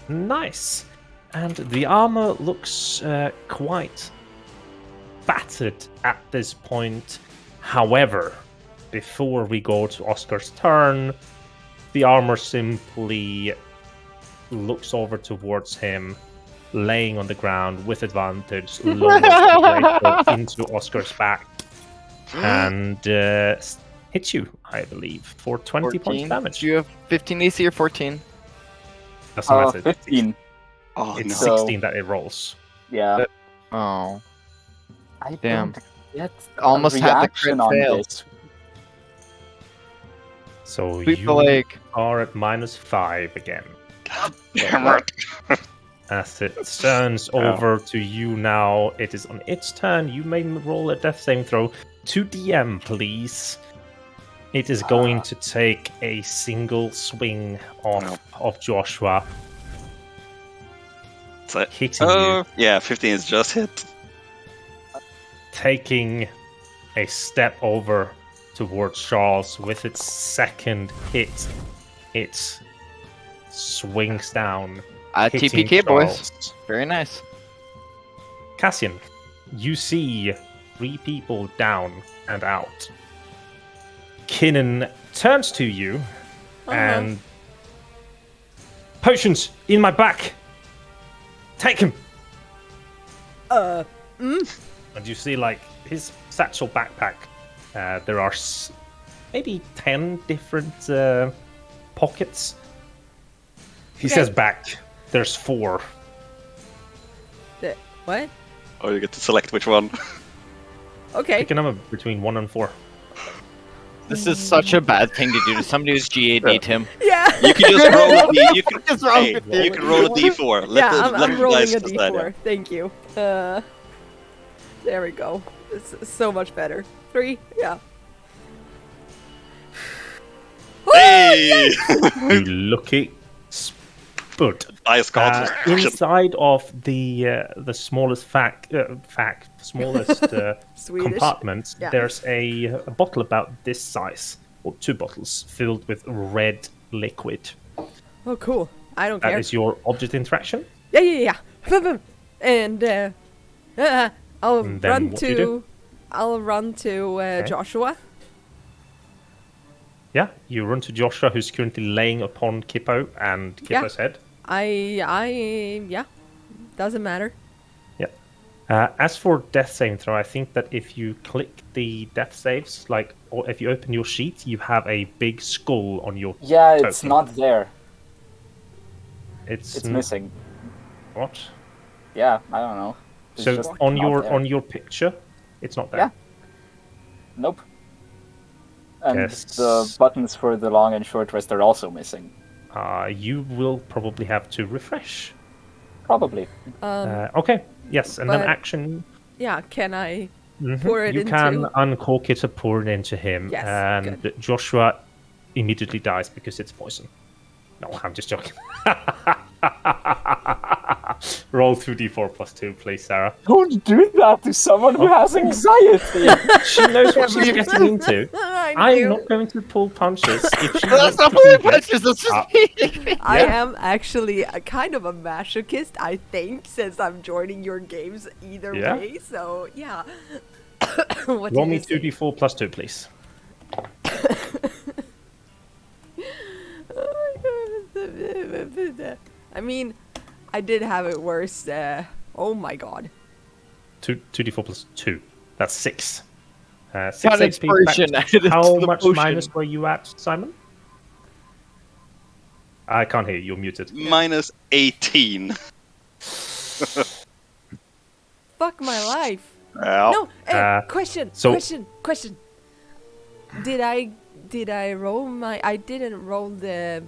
Speaker 1: Nice. And the armor looks quite battered at this point. However, before we go to Oscar's turn, the armor simply looks over towards him, laying on the ground with advantage, lowers the blade into Oscar's back, and hits you, I believe, for 20 points damage.
Speaker 3: Do you have 15 AC or 14?
Speaker 1: Doesn't matter.
Speaker 5: 15.
Speaker 4: Oh,
Speaker 1: It's
Speaker 4: no.
Speaker 1: 16 that it rolls.
Speaker 5: Yeah.
Speaker 3: Oh.
Speaker 5: I
Speaker 3: Damn.
Speaker 5: don't get
Speaker 3: Almost
Speaker 5: a
Speaker 3: had the
Speaker 5: reaction
Speaker 3: crit
Speaker 5: on
Speaker 3: fail.
Speaker 5: this.
Speaker 1: So
Speaker 3: Sweep
Speaker 1: you
Speaker 3: the leg.
Speaker 1: are at -5 again.
Speaker 4: Damn it.
Speaker 1: As it turns over to you now, it is on its turn. You may roll a death saving throw. 2 DM, please. It is going to take a single swing of Joshua, hitting you,
Speaker 4: Yeah, 15 is just hit.
Speaker 1: taking a step over towards Charles. With its second hit, it swings down. hitting
Speaker 3: TPK, boys.
Speaker 1: Charles.
Speaker 3: Very nice.
Speaker 1: Cassian, you see 3 people down and out. Kinnan turns to you and potions in my back. Take him. And you see, like, his satchel backpack. There are maybe 10 different pockets. He says back. There's 4.
Speaker 2: What?
Speaker 4: Oh, you get to select which one.
Speaker 2: Okay.
Speaker 1: Pick a number between 1 and 4.
Speaker 3: This is such a bad thing to do to somebody who's GAD'd him.
Speaker 2: Yeah.
Speaker 4: You can just roll a d. You can,
Speaker 3: What is wrong
Speaker 4: hey,
Speaker 3: with you?
Speaker 4: you can roll a d4.
Speaker 2: I'm rolling a
Speaker 4: dice
Speaker 2: d4.
Speaker 4: decide.
Speaker 2: Thank you. There we go. It's so much better. 3. Yeah.
Speaker 4: Hey!
Speaker 1: You lucky spud.
Speaker 4: Dice cards.
Speaker 1: Inside of the smallest smallest
Speaker 2: Swedish.
Speaker 1: compartment,
Speaker 2: Yeah.
Speaker 1: there's a bottle about this size, or 2 bottles filled with red liquid.
Speaker 2: Oh, cool. I don't
Speaker 1: That
Speaker 2: care.
Speaker 1: is your object interaction.
Speaker 2: Yeah. And I'll
Speaker 1: And then
Speaker 2: run
Speaker 1: what do you do?
Speaker 2: I'll run to Joshua.
Speaker 1: Yeah, you run to Joshua, who's currently laying upon Kippo and Kippo's head.
Speaker 2: Yeah. Doesn't matter.
Speaker 1: As for death saving throw, I think that if you click the death saves, like, or if you open your sheet, you have a big skull on your
Speaker 5: Yeah, it's
Speaker 1: token.
Speaker 5: not there.
Speaker 1: It's
Speaker 5: It's missing.
Speaker 1: What?
Speaker 5: Yeah, I don't know. It's
Speaker 1: So
Speaker 5: just
Speaker 1: on
Speaker 5: not there.
Speaker 1: your picture, it's not there.
Speaker 5: Yeah. Nope. And
Speaker 1: Yes.
Speaker 5: the buttons for the long and short rest are also missing.
Speaker 1: You will probably have to refresh.
Speaker 5: Probably.
Speaker 1: Okay, yes, and then
Speaker 2: but-
Speaker 1: action.
Speaker 2: Yeah, can I
Speaker 1: Mhm.
Speaker 2: pour it
Speaker 1: You
Speaker 2: into?
Speaker 1: can uncork it or pour it into him,
Speaker 2: Yes,
Speaker 1: and
Speaker 2: good.
Speaker 1: Joshua immediately dies because it's poison. No, I'm just joking. Roll 2d4 plus 2, please, Sarah.
Speaker 5: Don't do that to someone who has anxiety.
Speaker 1: She knows what she's getting into. I'm
Speaker 2: do.
Speaker 1: not going to pull punches if she
Speaker 3: That's
Speaker 1: wants
Speaker 3: not
Speaker 1: to
Speaker 3: pulling
Speaker 1: do
Speaker 3: punches. That's just
Speaker 1: up.
Speaker 3: me.
Speaker 2: I
Speaker 1: Yeah.
Speaker 2: am actually a kind of a masochist, I think, since I'm joining your games either
Speaker 1: Yeah.
Speaker 2: way. So yeah. What
Speaker 1: Roll
Speaker 2: did
Speaker 1: me
Speaker 2: you say?
Speaker 1: 2d4 plus 2, please.
Speaker 2: Oh my god. I mean, I did have it worse. Oh my god.
Speaker 1: 2d4 plus 2. That's 6. 6
Speaker 3: Not
Speaker 1: HP
Speaker 3: inspiration
Speaker 1: back.
Speaker 3: added
Speaker 1: How
Speaker 3: to the
Speaker 1: much
Speaker 3: potion.
Speaker 1: minus were you at, Simon? I can't hear you. You're muted.
Speaker 4: Minus 18.
Speaker 2: Fuck my life.
Speaker 4: Well,
Speaker 2: No, question.
Speaker 1: so-
Speaker 2: Question. Did I roll my? I didn't roll the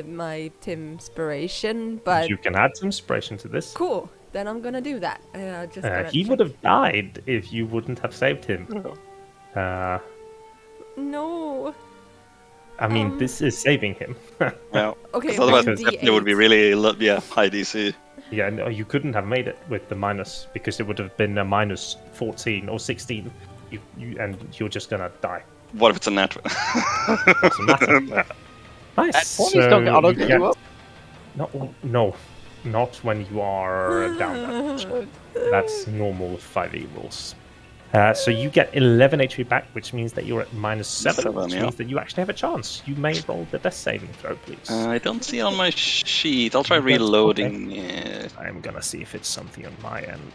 Speaker 2: my Timspiration, but
Speaker 1: You can add some inspiration to this.
Speaker 2: cool. Then I'm gonna do that. Just gonna
Speaker 1: He
Speaker 2: check.
Speaker 1: would have died if you wouldn't have saved him.
Speaker 2: No.
Speaker 1: I mean, this is saving him.
Speaker 4: well.
Speaker 2: Okay.
Speaker 4: 'Cause otherwise,
Speaker 2: 1d8.
Speaker 4: it would be really high DC.
Speaker 1: Yeah, no, you couldn't have made it with the minus because it would have been a minus 14 or 16. And you're just gonna die.
Speaker 4: What if it's a nat?
Speaker 1: Doesn't matter. Nice.
Speaker 3: At 20s don't auto
Speaker 1: you
Speaker 3: get
Speaker 1: get-
Speaker 3: you up.
Speaker 1: No, not when you are down that much. That's normal 5e rules. So you get 11 HP back, which means that you're at minus 7, which
Speaker 4: yeah.
Speaker 1: means that you actually have a chance. You may roll the death saving throw, please.
Speaker 4: I don't see it on my sheet. I'll try
Speaker 1: That's
Speaker 4: reloading. Yeah.
Speaker 1: I'm gonna see if it's something on my end.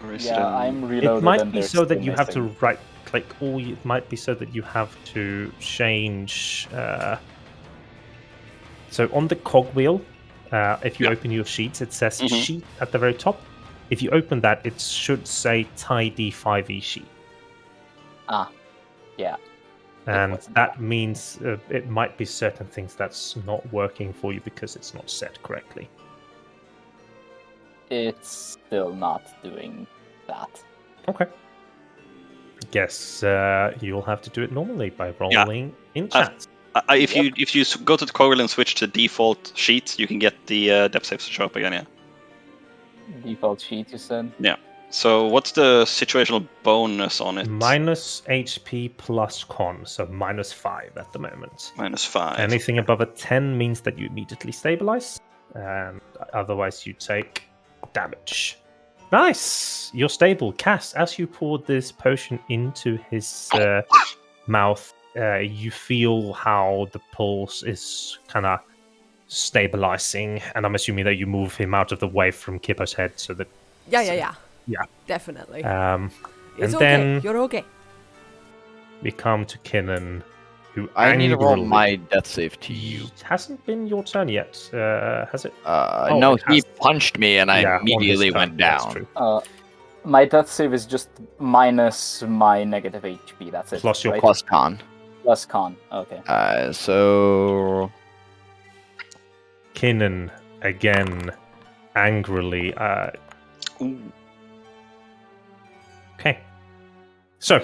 Speaker 4: Or is
Speaker 5: Yeah, I'm reloaded.
Speaker 1: It might
Speaker 5: and
Speaker 1: be
Speaker 5: they're
Speaker 1: so that
Speaker 5: still
Speaker 1: you have to
Speaker 5: missing.
Speaker 1: right click, or it might be so that you have to change. So on the cogwheel, if you
Speaker 4: Yeah.
Speaker 1: open your sheets, it says
Speaker 4: Mhm.
Speaker 1: sheet at the very top. If you open that, it should say tidy 5e sheet.
Speaker 5: Yeah.
Speaker 1: And
Speaker 5: wasn't
Speaker 1: that means it might be certain things that's not working for you because it's not set correctly.
Speaker 5: It's still not doing that.
Speaker 1: Okay. Guess you'll have to do it normally by
Speaker 4: Yeah.
Speaker 1: rolling in chat.
Speaker 4: If you go to the cogwheel and switch to default sheet, you can get the depth saves to show up again. Yeah.
Speaker 5: Default sheet, you said?
Speaker 4: So what's the situational bonus on it?
Speaker 1: Minus HP plus con, so minus 5 at the moment.
Speaker 4: -5.
Speaker 1: Anything above a 10 means that you immediately stabilize, and otherwise you take damage. Nice! You're stable. Cass, as you pour this potion into his mouth, you feel how the pulse is kind of stabilizing, and I'm assuming that you move him out of the way from Kippo's head so that.
Speaker 2: Yeah.
Speaker 1: Yeah.
Speaker 2: Definitely.
Speaker 1: And
Speaker 2: It's okay.
Speaker 1: then
Speaker 2: You're okay.
Speaker 1: we come to Kinnan, who
Speaker 3: I need to roll
Speaker 1: angrily-
Speaker 3: my death save to you.
Speaker 1: It hasn't been your turn yet, has it?
Speaker 3: No,
Speaker 1: it
Speaker 3: he
Speaker 1: has.
Speaker 3: punched me and I
Speaker 1: Yeah, on his
Speaker 3: immediately
Speaker 1: turn,
Speaker 3: went
Speaker 1: that's
Speaker 3: down.
Speaker 1: true.
Speaker 5: My death save is just minus my negative HP. That's it.
Speaker 1: Plus your
Speaker 5: right?
Speaker 3: Plus con.
Speaker 5: Plus con. Okay.
Speaker 3: So
Speaker 1: Kinnan again angrily.
Speaker 4: Ooh.
Speaker 1: Okay. So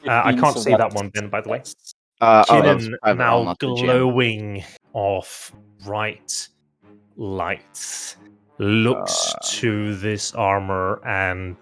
Speaker 1: I
Speaker 5: 15,
Speaker 1: can't
Speaker 5: so
Speaker 1: see that
Speaker 5: that's-
Speaker 1: one, Ben. By the way,
Speaker 5: that's-
Speaker 3: that's
Speaker 1: Kinnan
Speaker 3: private roll,
Speaker 1: now
Speaker 3: not the GM.
Speaker 1: glowing off bright lights looks to this armor and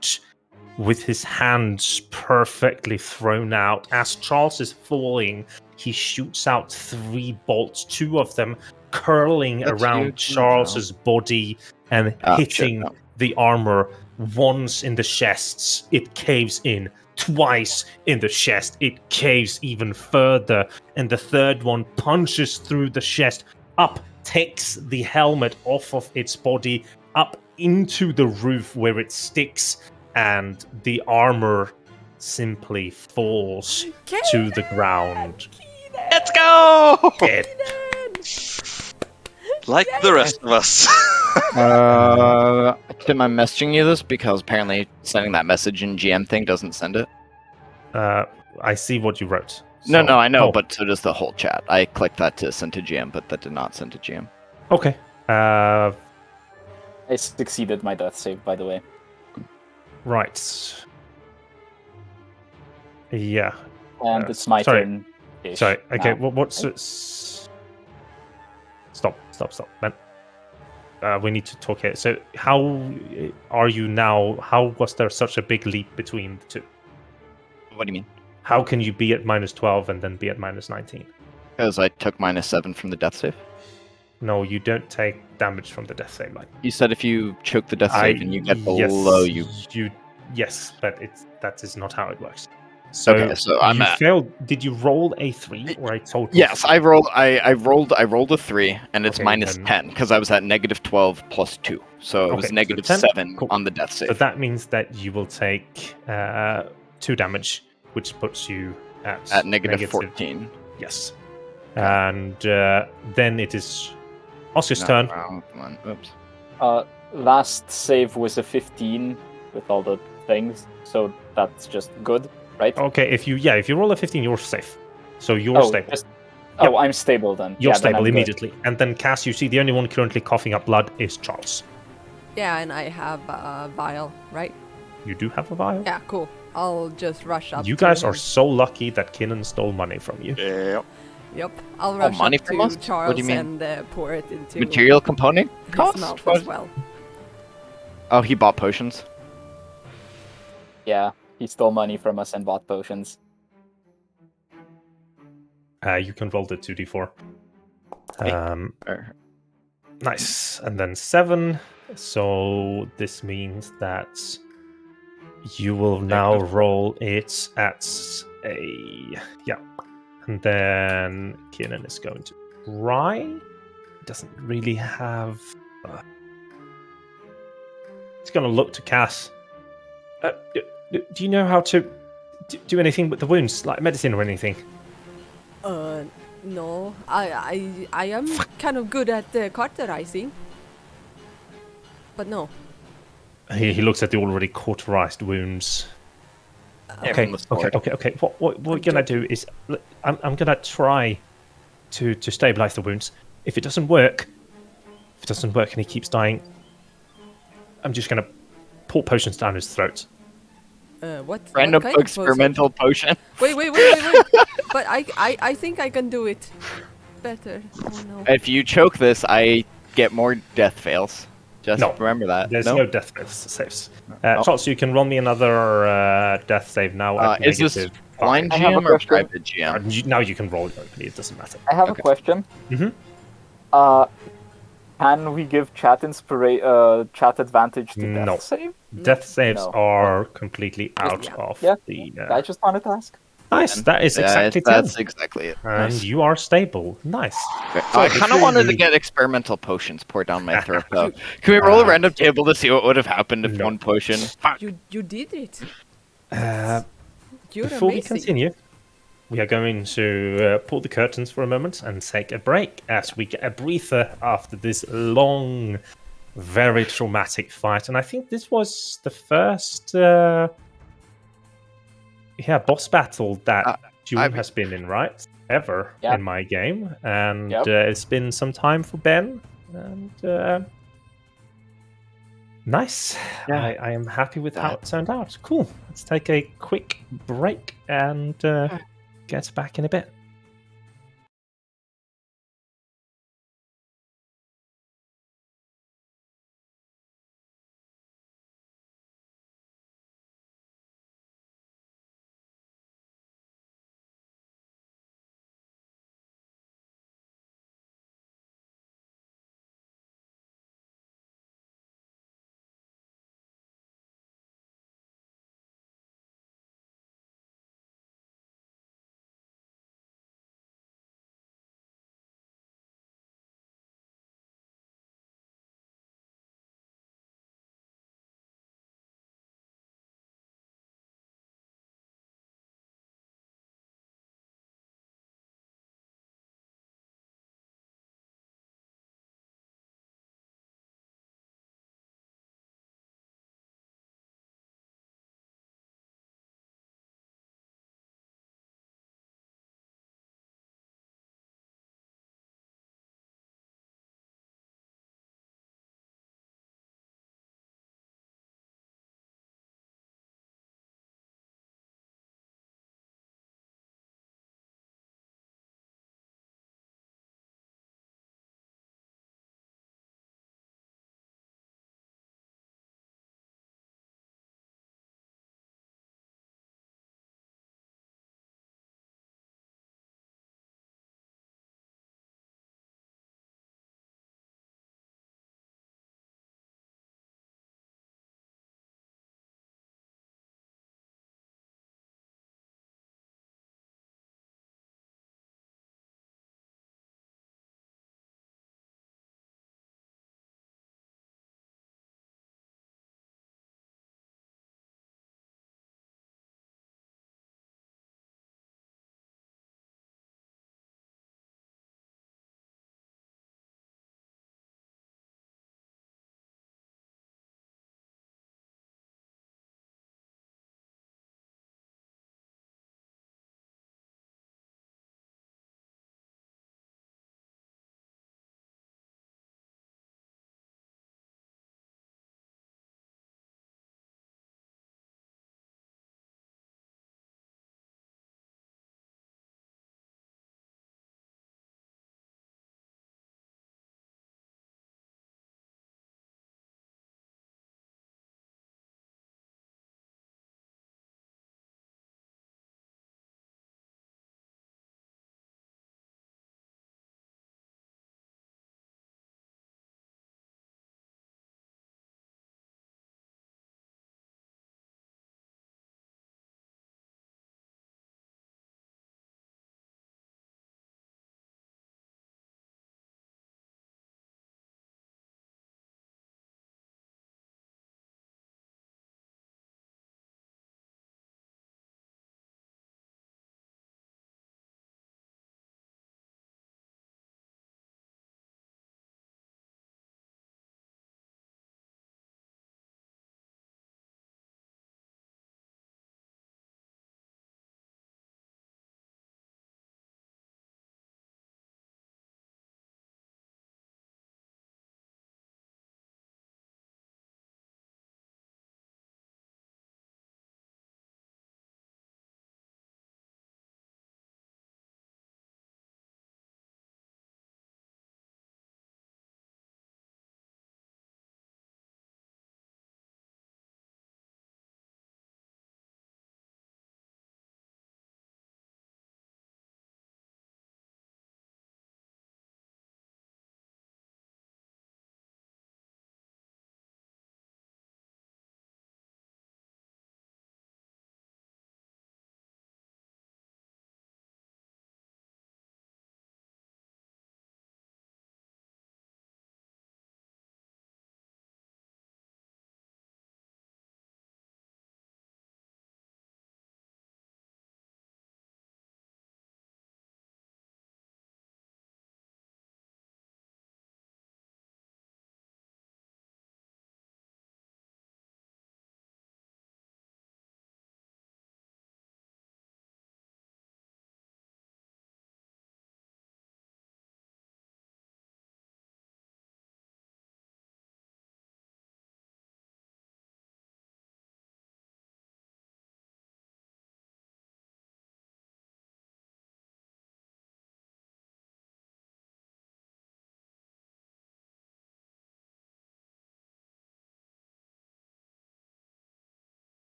Speaker 1: with his hands perfectly thrown out as Charles is falling, he shoots out 3 bolts, 2 of them curling
Speaker 3: That's
Speaker 1: around
Speaker 3: huge,
Speaker 1: Charles's body and
Speaker 3: Oh,
Speaker 1: hitting
Speaker 3: shit, no.
Speaker 1: the armor once in the chests. It caves in. Twice in the chest, it caves even further, and the third one punches through the chest, up, takes the helmet off of its body, up into the roof where it sticks, and the armor simply falls to the ground.
Speaker 4: Let's go!
Speaker 1: Dead.
Speaker 4: Like the rest of us.
Speaker 3: Tim, I'm messaging you this because apparently sending that message in GM thing doesn't send it.
Speaker 1: I see what you wrote.
Speaker 3: No,
Speaker 1: So-
Speaker 3: I know,
Speaker 1: oh,
Speaker 3: but so does the whole chat. I clicked that to send to GM, but that did not send to GM.
Speaker 1: okay.
Speaker 5: I succeeded my death save, by the way.
Speaker 1: Right. Yeah.
Speaker 5: And it's my
Speaker 1: sorry.
Speaker 5: turn.
Speaker 1: Sorry. Okay.
Speaker 5: Now.
Speaker 1: What's
Speaker 5: right?
Speaker 1: Stop, man. We need to talk here. So, how are you now? How was there such a big leap between the two?
Speaker 3: What do you mean?
Speaker 1: How can you be at -12 and then be at -19?
Speaker 3: Because I took -7 from the death save.
Speaker 1: No, you don't take damage from the death save line.
Speaker 3: You said if you choke the death save and you get below, you.
Speaker 1: Yes, but that is not how it works. So,
Speaker 3: Okay, so I'm
Speaker 1: you
Speaker 3: at.
Speaker 1: failed. Did you roll a 3 or a total?
Speaker 3: Yes,
Speaker 1: 3?
Speaker 3: I rolled. I rolled a 3, and it's
Speaker 1: Okay, then-
Speaker 3: -10 because I was at -12 plus 2, so it was
Speaker 1: Okay, so 10?
Speaker 3: -7
Speaker 1: Cool.
Speaker 3: on the death
Speaker 1: So
Speaker 3: save.
Speaker 1: that means that you will take 2 damage, which puts you at
Speaker 3: -14.
Speaker 1: Yes.
Speaker 3: Okay.
Speaker 1: And then it is Oscar's
Speaker 3: No,
Speaker 1: turn.
Speaker 3: come on. Oops.
Speaker 5: Last save was a 15 with all the things, so that's just good, right?
Speaker 1: Okay, if you roll a 15, you're safe. So you're stable.
Speaker 5: Oh, I'm stable then.
Speaker 1: You're
Speaker 5: Yeah, then
Speaker 1: stable
Speaker 5: I'm good.
Speaker 1: immediately. And then Cass, you see the only one currently coughing up blood is Charles.
Speaker 2: Yeah, and I have a vial, right?
Speaker 1: You do have a vial?
Speaker 2: Yeah, cool. I'll just rush up.
Speaker 1: You
Speaker 2: to
Speaker 1: guys
Speaker 2: him.
Speaker 1: are so lucky that Kinnan stole money from you.
Speaker 3: Yeah.
Speaker 2: Yep. I'll rush
Speaker 3: money
Speaker 2: up
Speaker 3: from
Speaker 2: to
Speaker 3: us? What do
Speaker 2: Charles
Speaker 3: you mean?
Speaker 2: and pour it into
Speaker 3: Material component
Speaker 2: his
Speaker 3: cost?
Speaker 2: mouth
Speaker 3: What?
Speaker 2: as well.
Speaker 3: Oh, he bought potions.
Speaker 5: Yeah, he stole money from us and bought potions.
Speaker 1: You can roll the 2d4. Nice. And then 7. So this means that you will now roll it at a... Yeah. And then Kiernan is going to try. He doesn't really have... He's going to look to Cass. Do you know how to do anything with the wounds, like medicine or anything?
Speaker 2: No. I am kind of good at cauterizing. But no.
Speaker 1: He looks at the already cauterized wounds.
Speaker 3: Yeah,
Speaker 1: Okay,
Speaker 3: from the sword.
Speaker 1: okay. What we're gonna do is I'm gonna try to stabilize the wounds. If it doesn't work, and he keeps dying, I'm just gonna pour potions down his throat.
Speaker 2: What?
Speaker 3: Random
Speaker 2: what kind
Speaker 3: experimental potion.
Speaker 2: Wait. But I think I can do it better. Oh no.
Speaker 3: If you choke this, I get more death fails. Just
Speaker 1: No,
Speaker 3: remember that.
Speaker 1: There's no death saves.
Speaker 3: Oh.
Speaker 1: Charles, you can roll me another death save now at
Speaker 3: Is this
Speaker 1: -5.
Speaker 3: blind
Speaker 5: I have a
Speaker 3: GM or
Speaker 5: question.
Speaker 3: private GM?
Speaker 1: Now you can roll it openly, it doesn't matter.
Speaker 5: I have
Speaker 3: Okay.
Speaker 5: a question.
Speaker 1: Mhm.
Speaker 5: Can we give chat chat advantage to death
Speaker 1: No.
Speaker 5: save?
Speaker 1: Death saves
Speaker 5: No.
Speaker 1: are completely out
Speaker 2: Yeah.
Speaker 1: of
Speaker 5: Yeah.
Speaker 1: the...
Speaker 5: I just wanted to ask.
Speaker 1: Nice, that is exactly 10.
Speaker 3: That's exactly it.
Speaker 1: And
Speaker 3: Nice.
Speaker 1: you are stable. Nice.
Speaker 3: I kind
Speaker 1: before
Speaker 3: of wanted to
Speaker 1: you-
Speaker 3: get experimental potions poured down my throat, though. Can we roll a random table to see what would have happened if
Speaker 1: No.
Speaker 3: one potion? Fuck.
Speaker 2: You did it.
Speaker 1: Uh,
Speaker 2: You're
Speaker 1: before we
Speaker 2: amazing.
Speaker 1: continue, we are going to pull the curtains for a moment and take a break as we get a breather after this long, very traumatic fight. And I think this was the first boss battle that June has been in, right? Ever in my game. And it's been some time for Ben. And nice.
Speaker 3: Yeah.
Speaker 1: I am happy with how it turned out. Cool. Let's take a quick break and get back in a bit.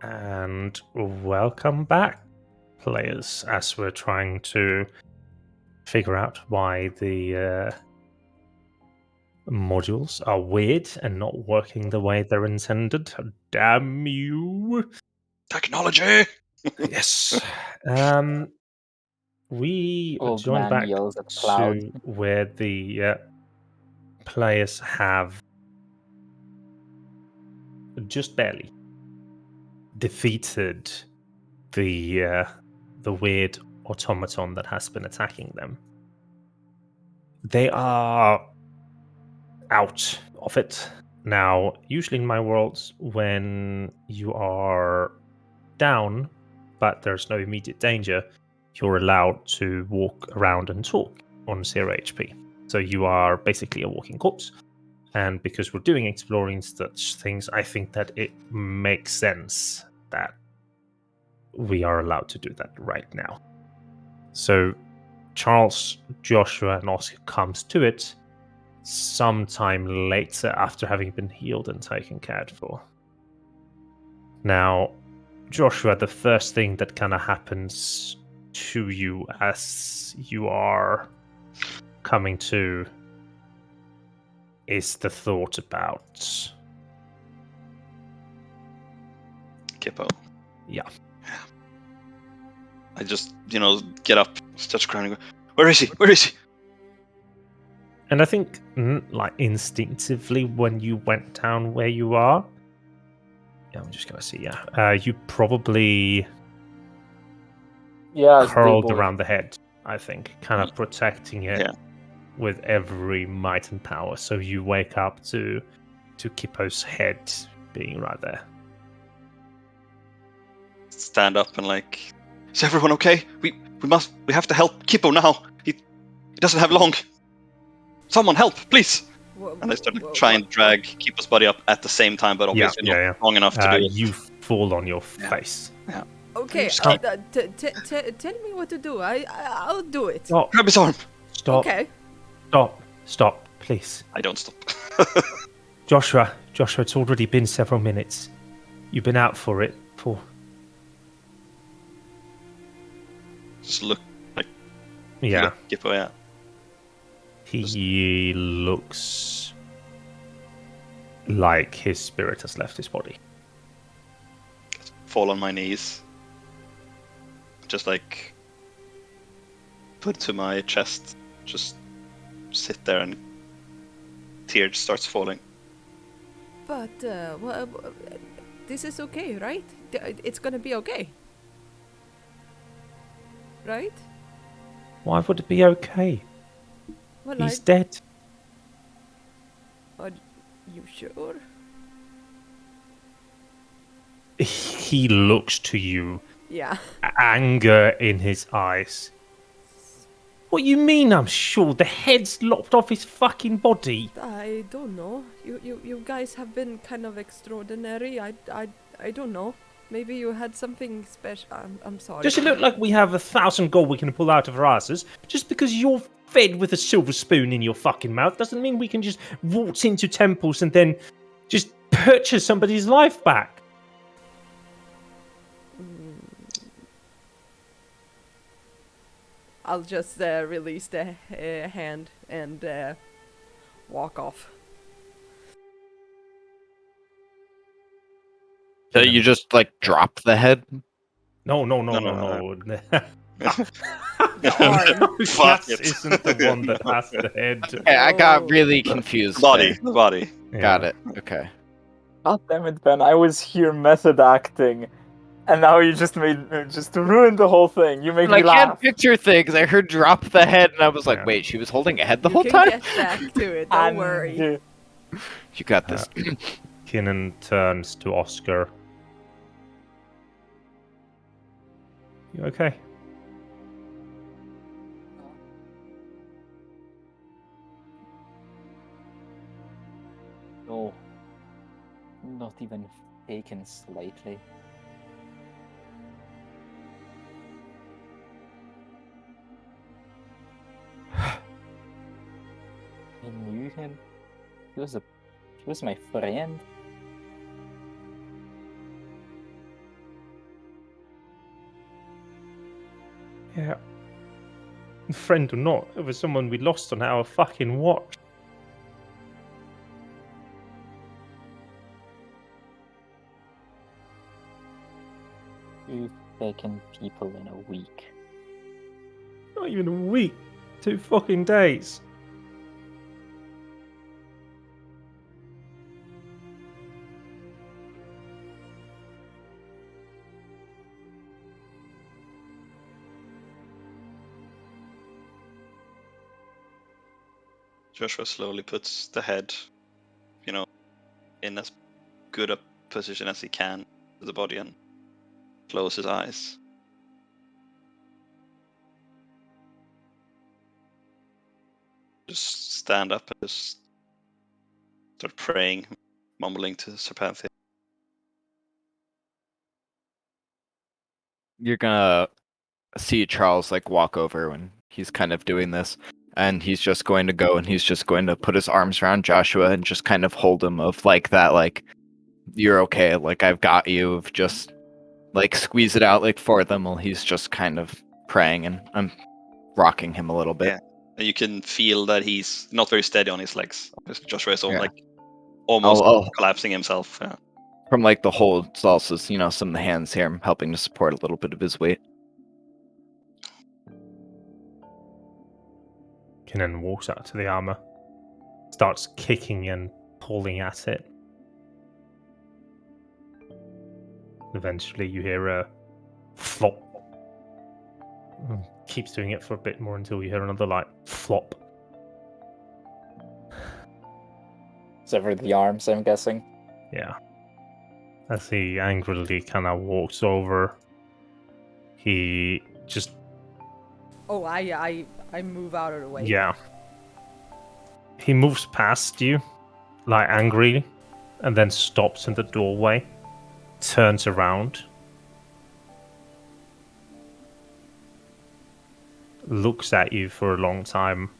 Speaker 1: And welcome back, players, as we're trying to figure out why the modules are weird and not working the way they're intended. Damn you!
Speaker 4: Technology!
Speaker 1: Yes. We
Speaker 5: Old
Speaker 1: joined
Speaker 5: man
Speaker 1: back
Speaker 5: yells at cloud.
Speaker 1: to where the players have just barely defeated the weird automaton that has been attacking them. They are out of it now. Usually in my worlds, when you are down but there's no immediate danger, you're allowed to walk around and talk on 0 HP. So you are basically a walking corpse. And because we're doing exploring such things, I think that it makes sense that we are allowed to do that right now. So Charles, Joshua, and Oscar comes to it sometime later after having been healed and taken care for. Now, Joshua, the first thing that kind of happens to you as you are coming to is the thought about
Speaker 4: Kippo.
Speaker 1: Yeah.
Speaker 4: I just, get up, touch the ground and go, where is he? Where is he?
Speaker 1: And I think, like, instinctively, when you went down where you are, I'm just gonna see, you probably curled around the head, I think, kind of protecting it with every might and power. So you wake up to Kippo's head being right there.
Speaker 4: Stand up and is everyone okay? We have to help Kippo now. He doesn't have long. Someone help, please. And I start to try and drag Kippo's body up at the same time, but obviously not strong enough to do it.
Speaker 1: You fall on your face.
Speaker 4: Yeah.
Speaker 2: Okay, tell me what to do. I'll do it.
Speaker 1: Stop.
Speaker 4: Grab his arm.
Speaker 1: Stop.
Speaker 2: Okay.
Speaker 1: Stop, please.
Speaker 4: I don't stop.
Speaker 1: Joshua, it's already been several minutes. You've been out for it for...
Speaker 4: Just look
Speaker 1: Yeah.
Speaker 4: Look Kippo, yeah.
Speaker 1: He looks like his spirit has left his body.
Speaker 4: Fall on my knees. Just put it to my chest. Just sit there and tears starts falling.
Speaker 2: But, this is okay, right? It's gonna be okay. Right?
Speaker 1: Why would it be okay?
Speaker 2: Well,
Speaker 1: He's dead.
Speaker 2: Are you sure?
Speaker 1: He looks to you.
Speaker 2: Yeah.
Speaker 1: Anger in his eyes. What you mean, I'm sure? The head's lopped off his fucking body.
Speaker 2: I don't know. You guys have been kind of extraordinary. I don't know. Maybe you had something special. I'm sorry.
Speaker 1: Does it look like we have 1,000 gold we can pull out of our asses? Just because you're fed with a silver spoon in your fucking mouth doesn't mean we can just waltz into temples and then just purchase somebody's life back.
Speaker 2: I'll just release the hand and walk off.
Speaker 3: So you just drop the head?
Speaker 1: No.
Speaker 2: The
Speaker 1: Cass isn't the one that has the head.
Speaker 3: Okay, I got really confused.
Speaker 4: The body.
Speaker 1: Yeah.
Speaker 3: Got it. Okay.
Speaker 5: God damn it, Ben! I was here method acting, and now you just ruined the whole thing. You made me
Speaker 3: I
Speaker 5: laugh.
Speaker 3: can't picture things. I heard drop the head, and I was like,
Speaker 1: Yeah.
Speaker 3: wait, she was holding a head the
Speaker 2: You
Speaker 3: whole
Speaker 2: can
Speaker 3: time?
Speaker 2: get back to it. Don't
Speaker 5: And,
Speaker 2: worry.
Speaker 3: You got this.
Speaker 1: Kinnan turns to Oscar. You okay?
Speaker 5: No, not even taken slightly. I knew him. He was my friend.
Speaker 1: Yeah. Friend or not, it was someone we lost on our fucking watch.
Speaker 5: You've taken people in a week.
Speaker 1: Not even a week. 2 fucking days.
Speaker 4: Joshua slowly puts the head, in as good a position as he can to the body and close his eyes. Just stand up and just start praying, mumbling to Serpenthe.
Speaker 3: You're gonna see Charles like walk over when he's kind of doing this, and he's just going to go and he's just going to put his arms around Joshua and just kind of hold him of like that, like, you're okay, like I've got you, just like squeeze it out like for them while he's just kind of praying, and I'm rocking him a little bit.
Speaker 4: Yeah. And you can feel that he's not very steady on his legs. Joshua is
Speaker 3: Yeah.
Speaker 4: almost
Speaker 3: I'll
Speaker 4: collapsing himself. Yeah.
Speaker 3: from like the hold, it's also some of the hands here. I'm helping to support a little bit of his weight.
Speaker 1: Kinnan walks out to the armor, starts kicking and pulling at it. Eventually, you hear a flop. Keeps doing it for a bit more until you hear another like flop.
Speaker 5: Sever the arms, I'm guessing.
Speaker 1: Yeah. As he angrily kind of walks over, he just
Speaker 2: Oh, I move out of the way.
Speaker 1: yeah. He moves past you, like angry, and then stops in the doorway, turns around, looks at you for a long time.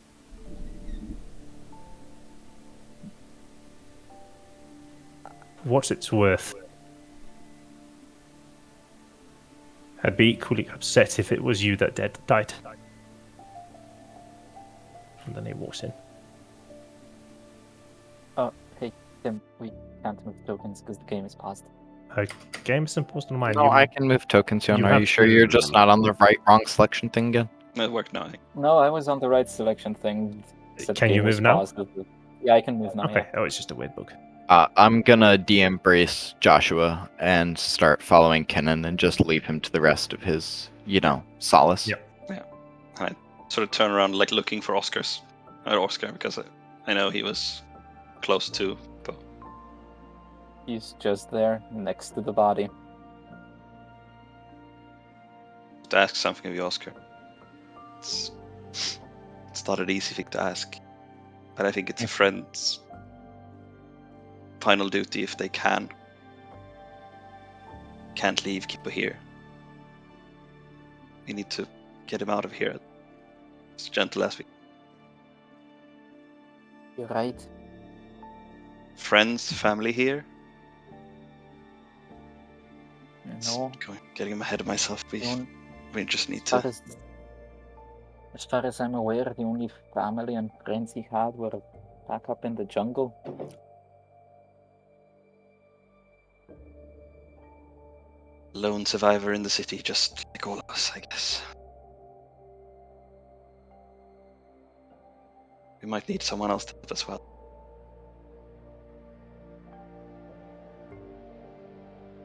Speaker 1: What's its worth? I'd be equally upset if it was you that died. And then he walks in.
Speaker 5: Oh, hey, Tim, we can't move tokens because the game is paused.
Speaker 1: Game is imposed on mine.
Speaker 3: No, I can move tokens, Jon.
Speaker 1: you
Speaker 3: Are
Speaker 1: have
Speaker 3: you sure
Speaker 1: to-
Speaker 3: you're just not on the wrong selection thing again?
Speaker 4: It worked now, I think.
Speaker 5: No, I was on the right selection thing. except
Speaker 1: Can
Speaker 5: the
Speaker 1: you
Speaker 5: game was
Speaker 1: move now?
Speaker 5: paused. Yeah, I can move now.
Speaker 1: Okay. Oh, it's just a weird bug.
Speaker 3: I'm gonna de-embrace Joshua and start following Kenan and just leave him to the rest of his, solace.
Speaker 1: Yep.
Speaker 4: I sort of turn around, like looking for Oscar, because I know he was close to. But
Speaker 5: He's just there, next to the body.
Speaker 4: to ask something of you, Oscar. It's not an easy thing to ask, but I think it's a friend's final duty if they can't leave Kippo here. We need to get him out of here as gentle as we can.
Speaker 5: You're right.
Speaker 4: Friends, family here.
Speaker 5: No,
Speaker 4: Getting him ahead of myself. We just need
Speaker 5: as
Speaker 4: to.
Speaker 5: far as I'm aware, the only family and friends he had were back up in the jungle.
Speaker 4: Lone survivor in the city, just like all of us, I guess. We might need someone else to help as well.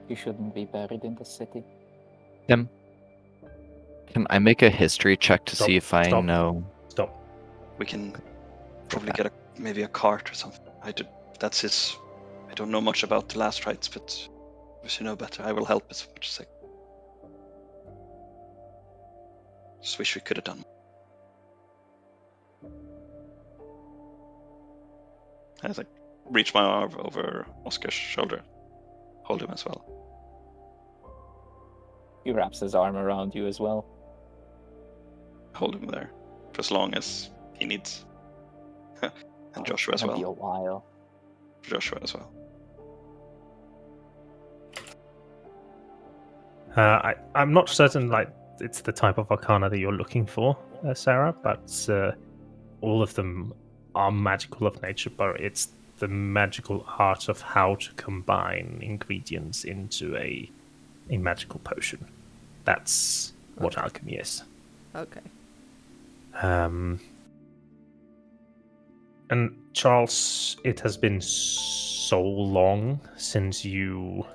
Speaker 5: He shouldn't be buried in the city.
Speaker 3: Tim, can I make a history check to
Speaker 1: Stop,
Speaker 3: see if I
Speaker 1: stop.
Speaker 3: know?
Speaker 1: Stop.
Speaker 4: We can probably get maybe a cart or something. That's his. I don't know much about the last rites, but if you know better, I will help as much as I can. Just wish we could have done. I just reach my arm over Oscar's shoulder, hold him as well.
Speaker 5: He wraps his arm around you as well.
Speaker 4: Hold him there for as long as he needs. And Joshua as
Speaker 5: It'll be
Speaker 4: well.
Speaker 5: a while.
Speaker 4: Joshua as well.
Speaker 1: I'm not certain, like, it's the type of arcana that you're looking for, Sarah, but all of them are magical of nature, but it's the magical art of how to combine ingredients into a magical potion. That's what alchemy is.
Speaker 2: Okay.
Speaker 1: And Charles, it has been so long since you...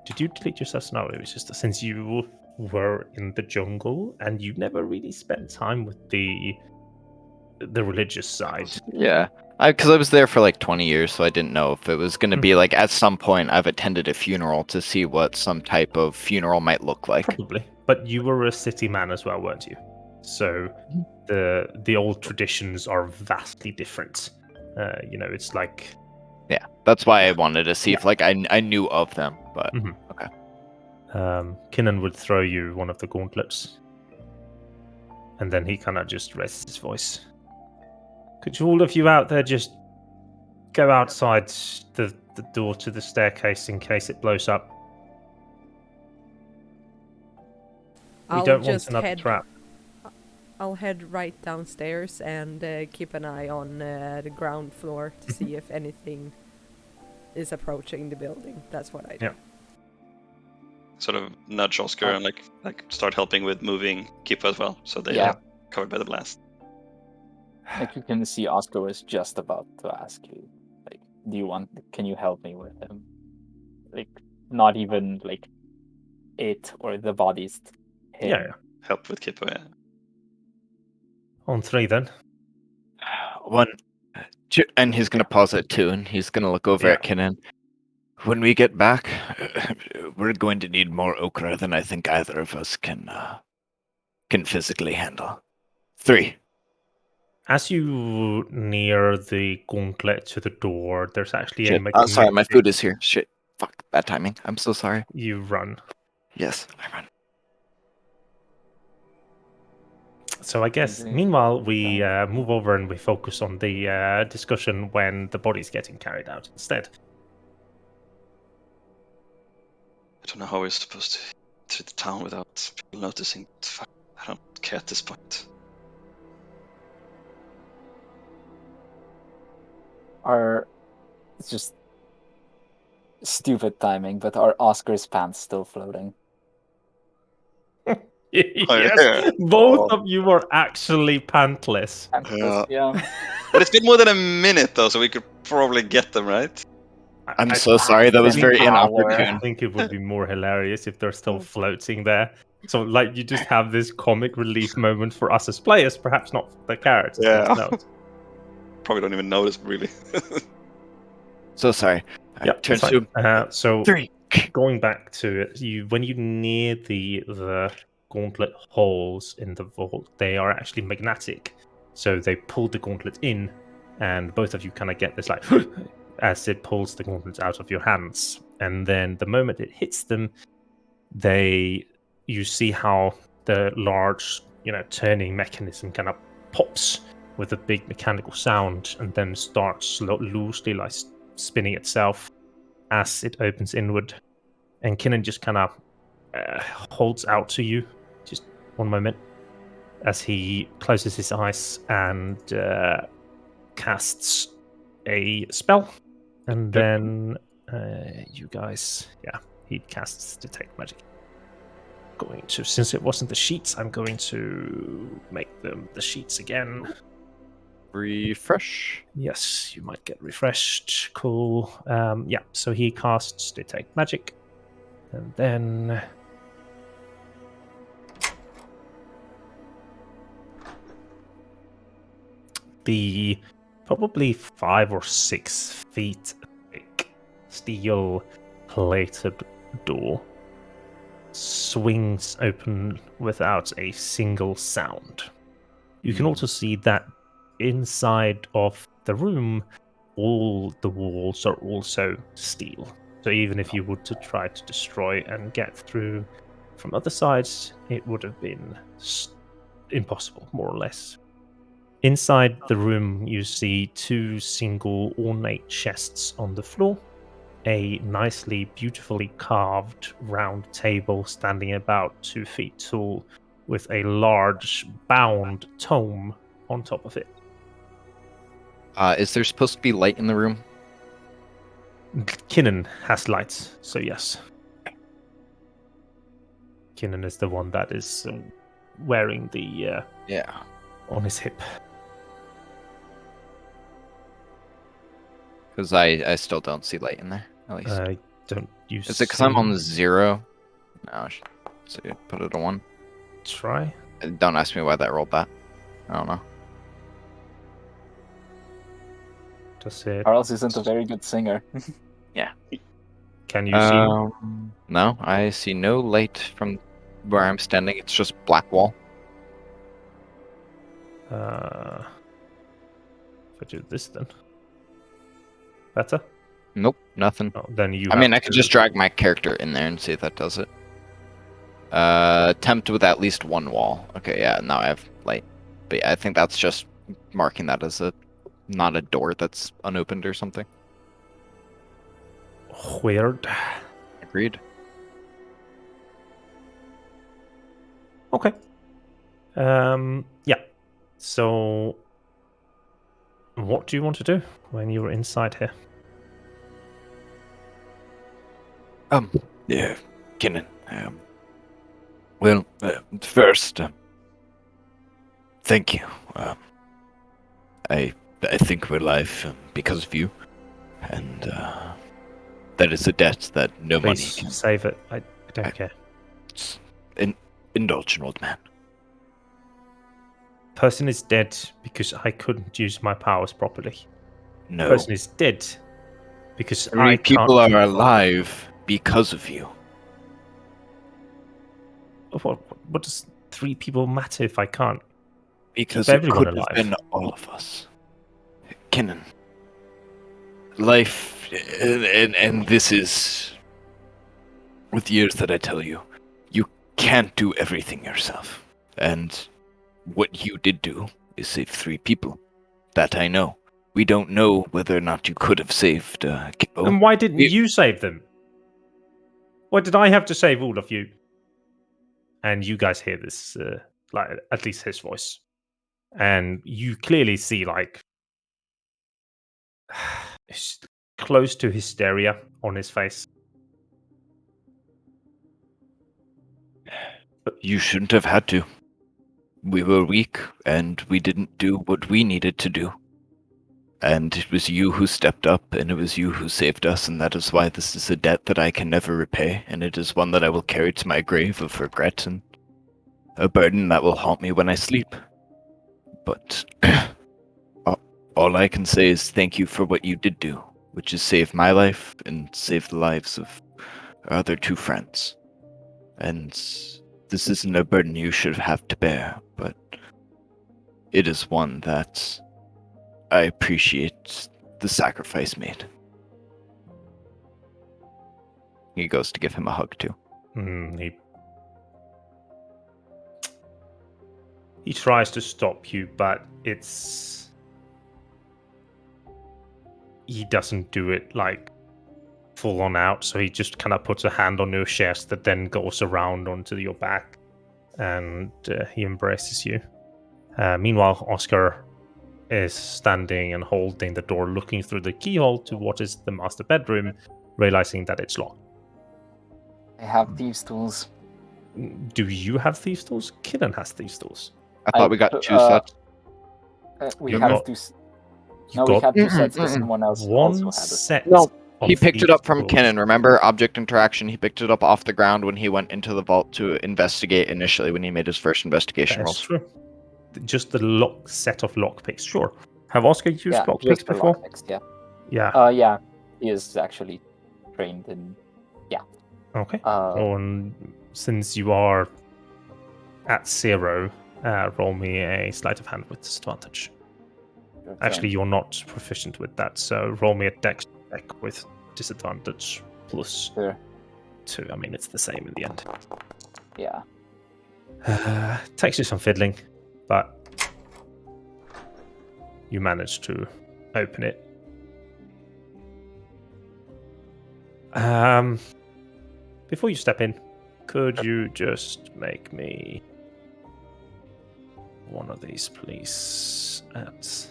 Speaker 1: Did you delete yourself? No, it was just since you were in the jungle, and you never really spent time with the religious side.
Speaker 3: Yeah, because I was there for like 20 years, so I didn't know if it was going to be like at some point I've attended a funeral to see what some type of funeral might look like.
Speaker 1: Probably, but you were a city man as well, weren't you? So the old traditions are vastly different. It's like...
Speaker 3: Yeah, that's why I wanted to see if like I knew of them, but okay.
Speaker 1: Kinnan would throw you one of the gauntlets, and then he kind of just raises his voice. Could you all of you out there just go outside the door to the staircase in case it blows up? We
Speaker 2: I'll
Speaker 1: don't want
Speaker 2: just
Speaker 1: another trap.
Speaker 2: I'll head right downstairs and keep an eye on the ground floor to see if anything is approaching the building. That's what I do.
Speaker 1: Yeah.
Speaker 4: Sort of nudge Oscar and like start helping with moving Kippa as well, so they are covered by the blast.
Speaker 5: Like you can see, Oscar was just about to ask you, like, can you help me with him? Like, not even like it or the bodies. Him.
Speaker 1: Yeah.
Speaker 4: Help with Kippa, yeah.
Speaker 1: On 3 then.
Speaker 3: 1, 2, and he's gonna pause at 2, and he's gonna look over at Kinnan. When we get back, we're going to need more ochre than I think either of us can physically handle. 3.
Speaker 1: As you near the gauntlet to the door, there's actually
Speaker 3: Shit.
Speaker 1: a...
Speaker 3: Sorry, my food is here. Shit. Fuck. Bad timing. I'm so sorry.
Speaker 1: You run.
Speaker 3: Yes, I run.
Speaker 1: So I guess, meanwhile, we move over and we focus on the discussion when the body's getting carried out instead.
Speaker 4: I don't know how we're supposed to through the town without people noticing. Fuck, I don't care at this point.
Speaker 5: It's just stupid timing, but are Oscar's pants still floating?
Speaker 1: Yes, both of you are actually pantless.
Speaker 5: Yeah.
Speaker 4: But it's been more than a minute though, so we could probably get them, right?
Speaker 3: I'm so sorry. That was very inopportune.
Speaker 1: I think it would be more hilarious if they're still floating there. So, like, you just have this comic relief moment for us as players, perhaps not for the characters.
Speaker 4: Yeah.
Speaker 1: No.
Speaker 4: Probably don't even notice, really.
Speaker 3: So sorry.
Speaker 1: Yeah,
Speaker 3: turn to
Speaker 1: so
Speaker 3: 3.
Speaker 1: Going back to it, when you near the gauntlet holes in the vault, they are actually magnetic. So they pull the gauntlet in, and both of you kind of get this like as it pulls the gauntlet out of your hands. And then the moment it hits them, you see how the large, turning mechanism kind of pops with a big mechanical sound, and then starts loosely like spinning itself as it opens inward. And Kinnan just kind of holds out to you. Just one moment. As he closes his eyes and casts a spell. And then you guys... Yeah, he casts Detect Magic. Since it wasn't the sheets, I'm going to make them the sheets again.
Speaker 3: Refresh.
Speaker 1: Yes, you might get refreshed. Cool. So he casts Detect Magic. And then... the probably 5 or 6 feet thick steel-plated door swings open without a single sound. You can also see that inside of the room, all the walls are also steel. So even if you were to try to destroy and get through from other sides, it would have been impossible, more or less. Inside the room, you see 2 single ornate chests on the floor, a nicely, beautifully carved round table standing about 2 feet tall with a large bound tome on top of it.
Speaker 3: Is there supposed to be light in the room?
Speaker 1: Kinnan has lights, so yes. Kinnan is the one that is wearing the
Speaker 3: Yeah.
Speaker 1: on his hip.
Speaker 3: Because I still don't see light in there, at least.
Speaker 1: I don't use.
Speaker 3: Is it because I'm on the 0? No, I should put it on 1.
Speaker 1: Try.
Speaker 3: Don't ask me why that rolled that. I don't know.
Speaker 1: Does it?
Speaker 5: Charles isn't a very good singer.
Speaker 1: Can you see?
Speaker 3: No, I see no light from where I'm standing. It's just black wall.
Speaker 1: If I do this, then better.
Speaker 3: Nope, nothing.
Speaker 1: Oh, then you.
Speaker 3: I mean,
Speaker 1: have
Speaker 3: I could
Speaker 1: to-
Speaker 3: just drag my character in there and see if that does it. Attempt with at least one wall. Okay, yeah, now I have light. But yeah, I think that's just marking that as not a door that's unopened or something.
Speaker 1: Weird.
Speaker 3: Agreed.
Speaker 1: Okay. Yeah. So, what do you want to do when you're inside here?
Speaker 6: Yeah, Kinnan. Well, first, thank you. I think we're alive because of you, and that is a debt that no money
Speaker 1: Please
Speaker 6: can
Speaker 1: save it. I don't care.
Speaker 6: indulge an old man.
Speaker 1: Person is dead because I couldn't use my powers properly.
Speaker 6: No,
Speaker 1: Person is dead because
Speaker 6: 3
Speaker 1: I
Speaker 6: people
Speaker 1: can't.
Speaker 6: are alive because of you.
Speaker 1: What does 3 people matter if I can't?
Speaker 6: Because
Speaker 1: Keep
Speaker 6: it
Speaker 1: everyone
Speaker 6: could have
Speaker 1: alive.
Speaker 6: been all of us. Kinnan. Life, and this is with years that I tell you, you can't do everything yourself. And what you did do is save 3 people. That I know. We don't know whether or not you could have saved Kimbo.
Speaker 1: And why didn't
Speaker 6: we-
Speaker 1: you save them? Why did I have to save all of you? And you guys hear this, like at least his voice, and you clearly see like close to hysteria on his face.
Speaker 6: You shouldn't have had to. We were weak, and we didn't do what we needed to do. And it was you who stepped up, and it was you who saved us, and that is why this is a debt that I can never repay, and it is one that I will carry to my grave of regret, and a burden that will haunt me when I sleep. But all I can say is thank you for what you did do, which is save my life and save the lives of our other 2 friends. And this isn't a burden you should have to bear, but it is one that I appreciate the sacrifice made.
Speaker 3: He goes to give him a hug too.
Speaker 1: He tries to stop you, but he doesn't do it like full on out. So he just kind of puts a hand on your chest that then goes around onto your back, and he embraces you. Meanwhile, Oscar is standing and holding the door, looking through the keyhole to what is the master bedroom, realizing that it's locked.
Speaker 5: I have thieves' tools.
Speaker 1: Do you have thieves' tools? Kinnan has thieves' tools.
Speaker 3: I thought we got 2 sets.
Speaker 5: We
Speaker 1: You
Speaker 5: have
Speaker 1: got-
Speaker 5: 2.
Speaker 1: You
Speaker 5: No, we
Speaker 1: got
Speaker 5: had 2 sets because someone else also
Speaker 1: one
Speaker 5: had it.
Speaker 1: set.
Speaker 3: No, He
Speaker 1: of
Speaker 3: picked it
Speaker 1: thieves'
Speaker 3: up from
Speaker 1: tools.
Speaker 3: Kennen. Remember, object interaction. He picked it up off the ground when he went into the vault to investigate initially when he made his first investigation
Speaker 1: That's
Speaker 3: rolls.
Speaker 1: true. Just the set of lockpicks. Sure. Have Oscar used
Speaker 5: Yeah,
Speaker 1: lockpicks
Speaker 5: just the
Speaker 1: before?
Speaker 5: lockpicks, yeah.
Speaker 1: Yeah.
Speaker 5: Yeah, he is actually trained in.
Speaker 1: Okay. And since you are at 0, roll me a sleight of hand with disadvantage. Actually, you're not proficient with that, so roll me a dex check with disadvantage plus
Speaker 5: Sure.
Speaker 1: 2. I mean, it's the same in the end.
Speaker 5: Yeah.
Speaker 1: Takes you some fiddling, but you manage to open it. Before you step in, could you just make me one of these, please. At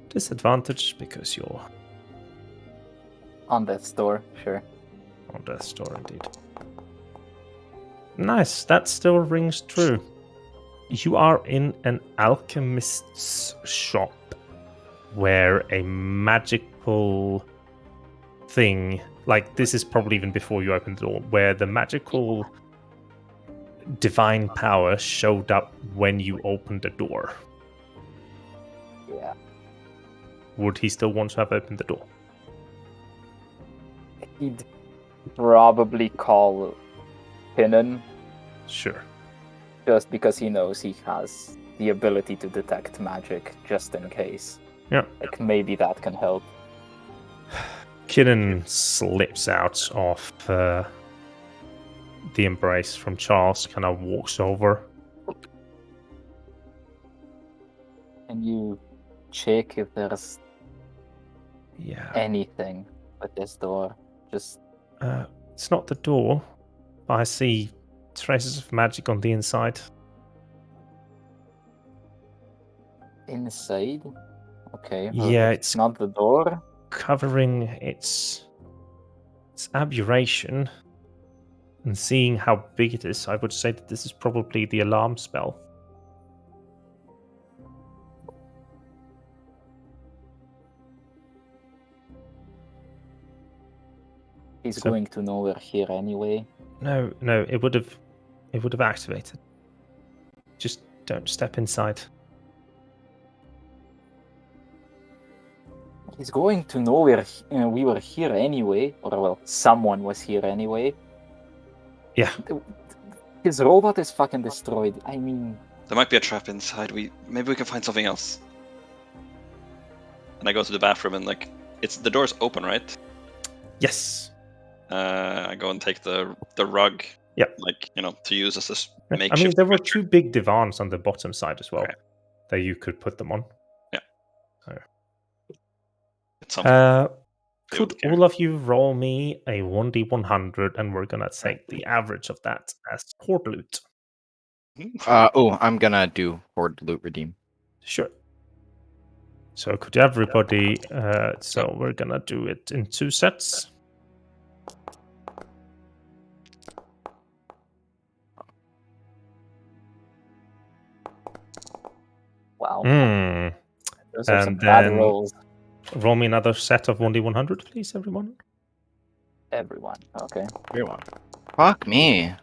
Speaker 1: disadvantage because you're
Speaker 5: On death's door, sure.
Speaker 1: on death's door, indeed. Nice, that still rings true. You are in an alchemist's shop where a magical thing, like this is probably even before you opened the door, where the magical divine power showed up when you opened the door.
Speaker 5: Yeah.
Speaker 1: Would he still want to have opened the door?
Speaker 5: He'd probably call Pinnan
Speaker 1: Sure.
Speaker 5: just because he knows he has the ability to detect magic, just in case.
Speaker 1: Yeah.
Speaker 5: Like, maybe that can help.
Speaker 1: Kinnan slips out of the embrace from Charles, kind of walks over.
Speaker 5: Can you check if there's
Speaker 1: Yeah.
Speaker 5: anything with this door? Just
Speaker 1: It's not the door, but I see traces of magic on the inside.
Speaker 5: inside? Okay.
Speaker 1: Yeah,
Speaker 5: if
Speaker 1: it's
Speaker 5: not the door.
Speaker 1: covering its aberration. And seeing how big it is, I would say that this is probably the alarm spell.
Speaker 5: He's
Speaker 1: So-
Speaker 5: going to know we're here anyway.
Speaker 1: No, it would have activated. Just don't step inside.
Speaker 5: He's going to know we were here anyway, or well, someone was here anyway.
Speaker 1: Yeah.
Speaker 5: His robot is fucking destroyed. I mean,
Speaker 4: There might be a trap inside. Maybe we can find something else. And I go to the bathroom and like the door's open, right?
Speaker 1: Yes.
Speaker 4: I go and take the rug.
Speaker 1: Yep.
Speaker 4: Like, to use as a
Speaker 1: I mean,
Speaker 4: makeshift.
Speaker 1: there were two big divans on the bottom side as well
Speaker 4: Okay.
Speaker 1: that you could put them on.
Speaker 4: Yeah.
Speaker 1: So.
Speaker 4: It's something.
Speaker 1: Could all of you roll me a 1d100, and we're gonna take the average of that as horde loot?
Speaker 3: I'm gonna do Horde Loot Redeem.
Speaker 1: Sure. So could everybody? So we're gonna do it in 2 sets.
Speaker 5: wow. Those are some
Speaker 1: And
Speaker 5: bad
Speaker 1: then-
Speaker 5: rolls.
Speaker 1: Roll me another set of 1d100, please, everyone.
Speaker 5: Everyone. Okay.
Speaker 3: Fuck me.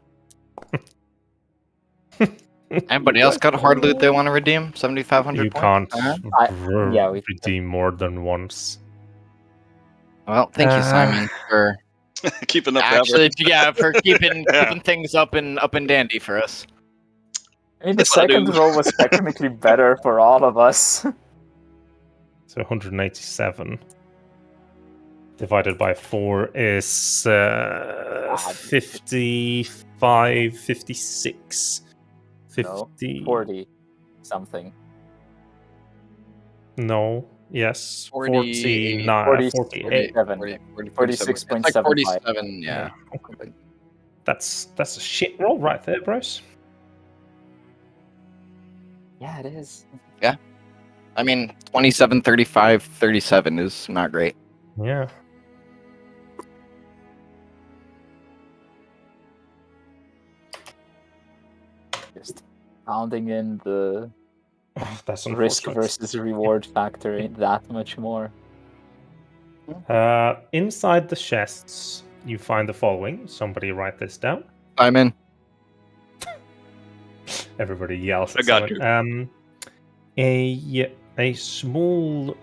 Speaker 3: Anybody else got Horde Loot they want to redeem? 7,500
Speaker 1: You
Speaker 3: points?
Speaker 1: can't
Speaker 5: yeah, we-
Speaker 1: redeem more than once.
Speaker 3: Well, thank you, Simon, for
Speaker 4: Keeping up
Speaker 3: actually, for keeping
Speaker 4: Yeah.
Speaker 3: keeping things up and dandy for us.
Speaker 5: I mean, the
Speaker 4: That's what I
Speaker 5: second
Speaker 4: do.
Speaker 5: roll was technically better for all of us.
Speaker 1: So 187 divided by 4 is 55, 56, 50.
Speaker 5: 40 something.
Speaker 1: No, yes,
Speaker 3: 40,
Speaker 1: 49, 48.
Speaker 5: 46.75.
Speaker 3: It's like 47, yeah.
Speaker 1: Okay. That's a shit roll right there, bros.
Speaker 5: Yeah, it is.
Speaker 3: I mean, 27, 35, 37 is not great.
Speaker 1: Yeah.
Speaker 5: Just pounding in the
Speaker 1: That's
Speaker 5: risk
Speaker 1: unfortunate.
Speaker 5: versus reward factor ain't that much more.
Speaker 1: Inside the chests, you find the following. Somebody write this down.
Speaker 3: Simon,
Speaker 1: Everybody yells.
Speaker 4: I
Speaker 1: At
Speaker 4: got
Speaker 1: someone. A small,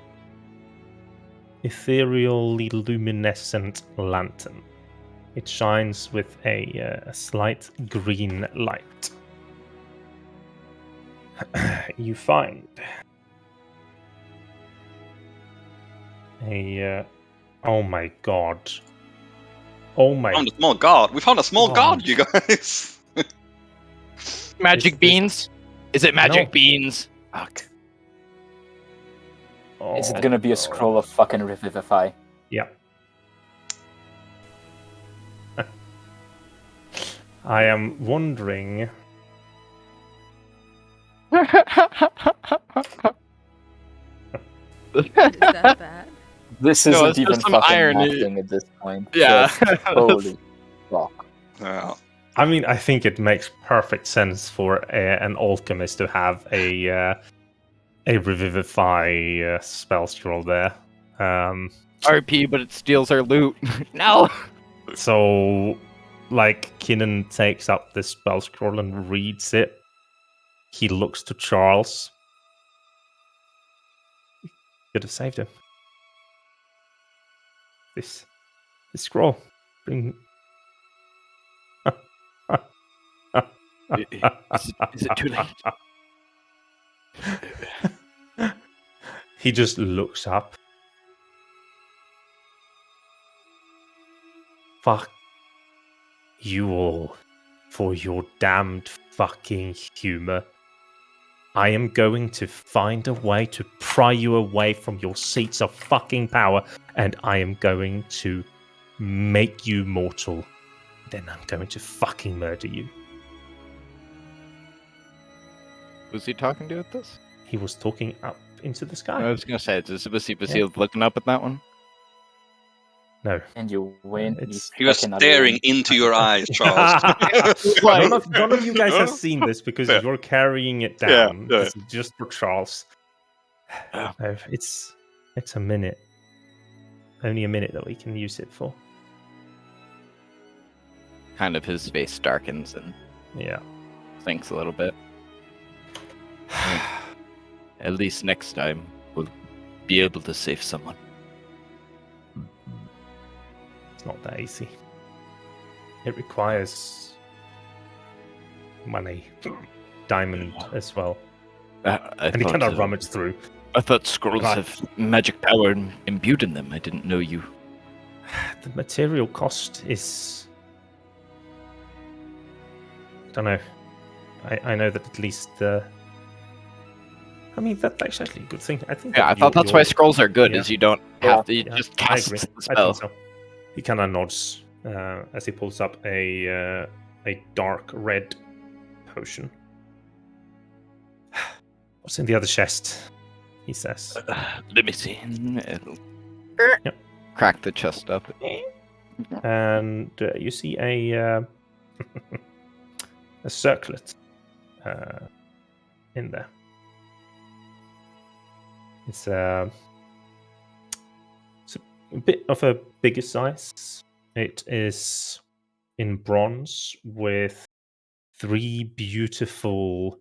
Speaker 1: ethereally luminescent lantern. It shines with a slight green light. You find a. Oh my god! Oh my!
Speaker 4: We found a small god. We found a small god,
Speaker 1: God.
Speaker 4: you guys.
Speaker 3: magic
Speaker 1: This-
Speaker 3: beans? Is it magic
Speaker 1: No.
Speaker 3: beans? Fuck.
Speaker 5: Is
Speaker 1: Oh,
Speaker 5: it gonna be a
Speaker 1: no.
Speaker 5: scroll of fucking revivify?
Speaker 1: Yeah. I am wondering.
Speaker 2: Is that bad?
Speaker 5: This
Speaker 3: No,
Speaker 5: isn't
Speaker 3: it's just
Speaker 5: even
Speaker 3: some
Speaker 5: fucking
Speaker 3: irony.
Speaker 5: acting at this point.
Speaker 3: Yeah.
Speaker 5: Just holy fuck.
Speaker 1: I mean, I think it makes perfect sense for an alchemist to have a revivify spell scroll there.
Speaker 3: RP, but it steals our loot. No.
Speaker 1: So, like, Kinnan takes up the spell scroll and reads it. He looks to Charles. Could have saved him. This scroll. Bring.
Speaker 6: Is it too late?
Speaker 1: He just looks up. Fuck you all for your damned fucking humor. I am going to find a way to pry you away from your seats of fucking power, and I am going to make you mortal. Then I'm going to fucking murder you.
Speaker 3: Who's he talking to at this?
Speaker 1: He was talking up into the
Speaker 3: I
Speaker 1: sky.
Speaker 3: was gonna say, was he looking up at that one?
Speaker 1: No.
Speaker 5: And you win.
Speaker 1: It's-
Speaker 4: He was
Speaker 5: fucking
Speaker 4: staring
Speaker 5: win.
Speaker 4: into your eyes, Charles.
Speaker 1: None of you guys have seen this because you're carrying it down.
Speaker 4: Yeah.
Speaker 1: This is just for Charles.
Speaker 6: Yeah.
Speaker 1: No, it's a minute. Only a minute that we can use it for.
Speaker 3: Kind of his face darkens and
Speaker 1: Yeah.
Speaker 3: thinks a little bit.
Speaker 6: At least next time we'll be able to save someone.
Speaker 1: It's not that easy. It requires money, diamond as well, and he kind of rummaged through.
Speaker 6: I thought scrolls
Speaker 1: Right.
Speaker 6: have magic power imbued in them. I didn't know you.
Speaker 1: The material cost is. I don't know. I know that at least. I mean, that's actually a good thing. I think.
Speaker 3: Yeah, I
Speaker 1: that
Speaker 3: thought that's why scrolls are good,
Speaker 1: yeah.
Speaker 3: is you don't
Speaker 5: Yeah.
Speaker 3: have to you just
Speaker 1: I
Speaker 3: cast
Speaker 1: agree.
Speaker 3: the
Speaker 1: I
Speaker 3: spell.
Speaker 1: think so. He kind of nods as he pulls up a dark red potion. What's in the other chest? He says.
Speaker 6: Let me see.
Speaker 3: Crack the chest up.
Speaker 1: And you see a a circlet in there. It's a bit of a bigger size. It is in bronze with 3 beautiful.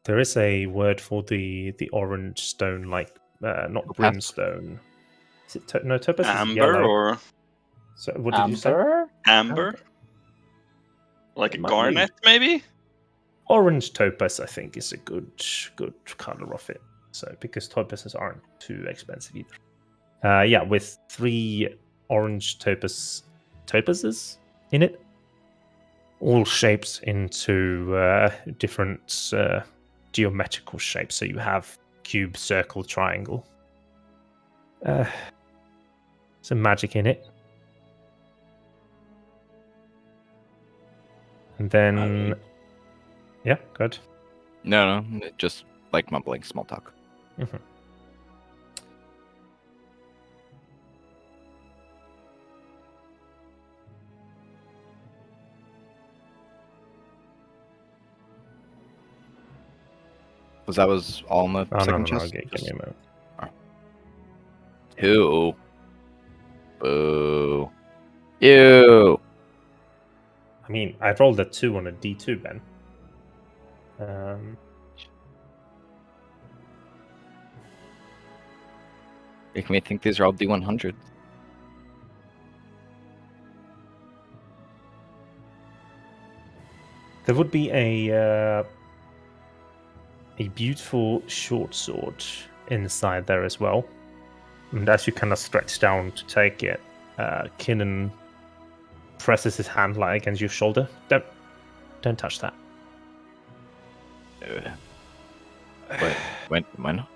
Speaker 1: There is a word for the orange stone, like not
Speaker 3: Topaz?
Speaker 1: brimstone. Is it no topaz? Is
Speaker 4: Amber
Speaker 1: yellow.
Speaker 4: or
Speaker 1: So what did you say?
Speaker 4: amber? Like
Speaker 1: It
Speaker 4: a
Speaker 1: might
Speaker 4: garnet, maybe?
Speaker 1: Orange topaz, I think, is a good color of it. So because topazes aren't too expensive either. Yeah, with 3 orange topazes in it, all shaped into different geometrical shapes. So you have cube, circle, triangle. Some magic in it. And then, yeah, good.
Speaker 3: No, just like mumbling small talk.
Speaker 1: Mm-hmm.
Speaker 3: Was that was all in the
Speaker 1: Oh,
Speaker 3: second
Speaker 1: no,
Speaker 3: chest?
Speaker 1: give me a moment.
Speaker 3: 2. Boo. Ew.
Speaker 1: I mean, I rolled a 2 on a D2, Ben.
Speaker 3: Making me think these are all D100s.
Speaker 1: There would be a beautiful short sword inside there as well. And as you kind of stretch down to take it, Kinnan presses his hand like against your shoulder. Don't touch that.
Speaker 3: Why not?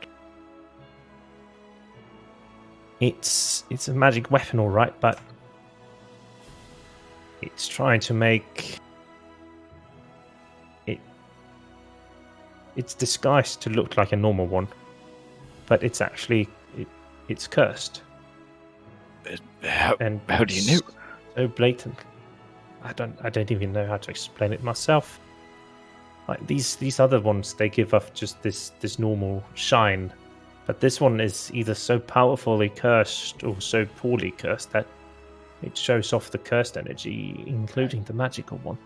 Speaker 1: It's a magic weapon, all right, but it's trying to make it's disguised to look like a normal one, but it's actually it's cursed.
Speaker 6: How
Speaker 1: And
Speaker 6: do you know?
Speaker 1: so blatant. I don't even know how to explain it myself. Like these other ones, they give off just this normal shine, but this one is either so powerfully cursed or so poorly cursed that it shows off the cursed energy, including the magical one.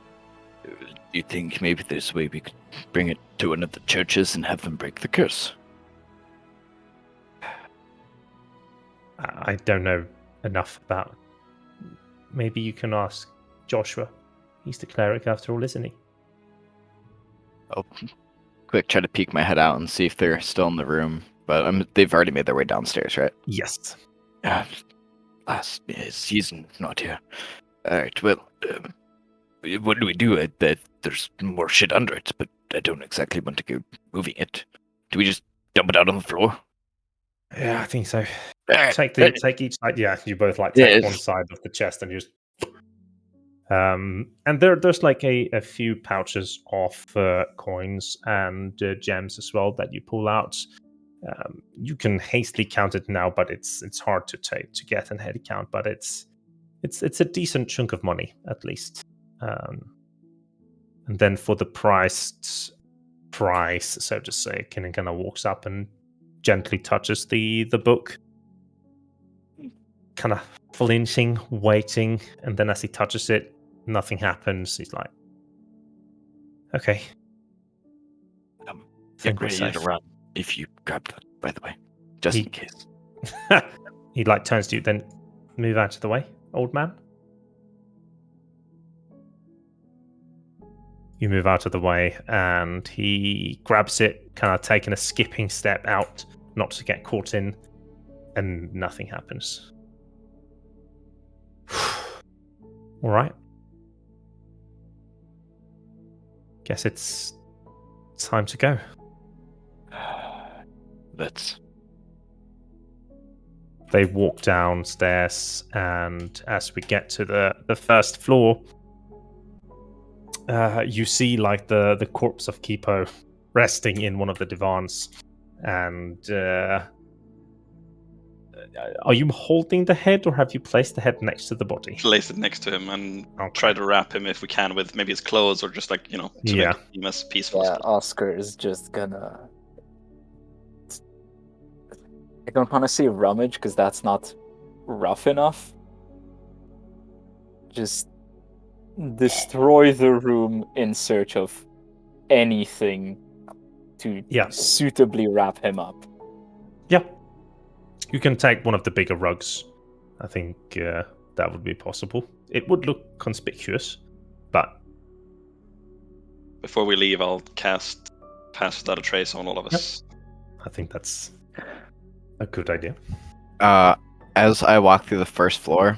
Speaker 6: Do you think maybe there's a way we could bring it to one of the churches and have them break the curse?
Speaker 1: I don't know enough about. Maybe you can ask Joshua. He's the cleric after all, isn't he?
Speaker 6: I'll quick try to peek my head out and see if they're still in the room. But they've already made their way downstairs, right?
Speaker 1: Yes.
Speaker 6: He's not here. All right. Well, what do we do? There's more shit under it, but I don't exactly want to go moving it. Do we just dump it out on the floor?
Speaker 1: Yeah, I think so.
Speaker 6: Alright.
Speaker 1: Take each side. Yeah, you both take one side of the chest and just. And there's like a few pouches of coins and gems as well that you pull out. You can hastily count it now, but it's hard to get an head count. But it's a decent chunk of money at least. And then for the price, so to say, Kinnan kind of walks up and gently touches the book, kind of flinching, waiting, and then as he touches it, nothing happens. He's like, "Okay,
Speaker 6: Get ready to run if you grab that, by the way, just in case."
Speaker 1: He like turns to you, then move out of the way, old man. You move out of the way, and he grabs it, kind of taking a skipping step out, not to get caught in, and nothing happens. All right. Guess it's time to go.
Speaker 6: Let's.
Speaker 1: They walk downstairs, and as we get to the first floor, you see like the corpse of Kipo resting in one of the divans, and are you holding the head, or have you placed the head next to the body?
Speaker 4: Place it next to him and try to wrap him if we can with maybe his clothes, or just like, to make him as peaceful as possible.
Speaker 5: Oscar is just gonna. I don't want to say rummage because that's not rough enough. Just destroy the room in search of anything to suitably wrap him up.
Speaker 1: Yeah. You can take one of the bigger rugs. I think that would be possible. It would look conspicuous, but...
Speaker 4: Before we leave, I'll cast Pass Without a Trace on all of us.
Speaker 1: Yep. I think that's a good idea.
Speaker 3: As I walk through the first floor,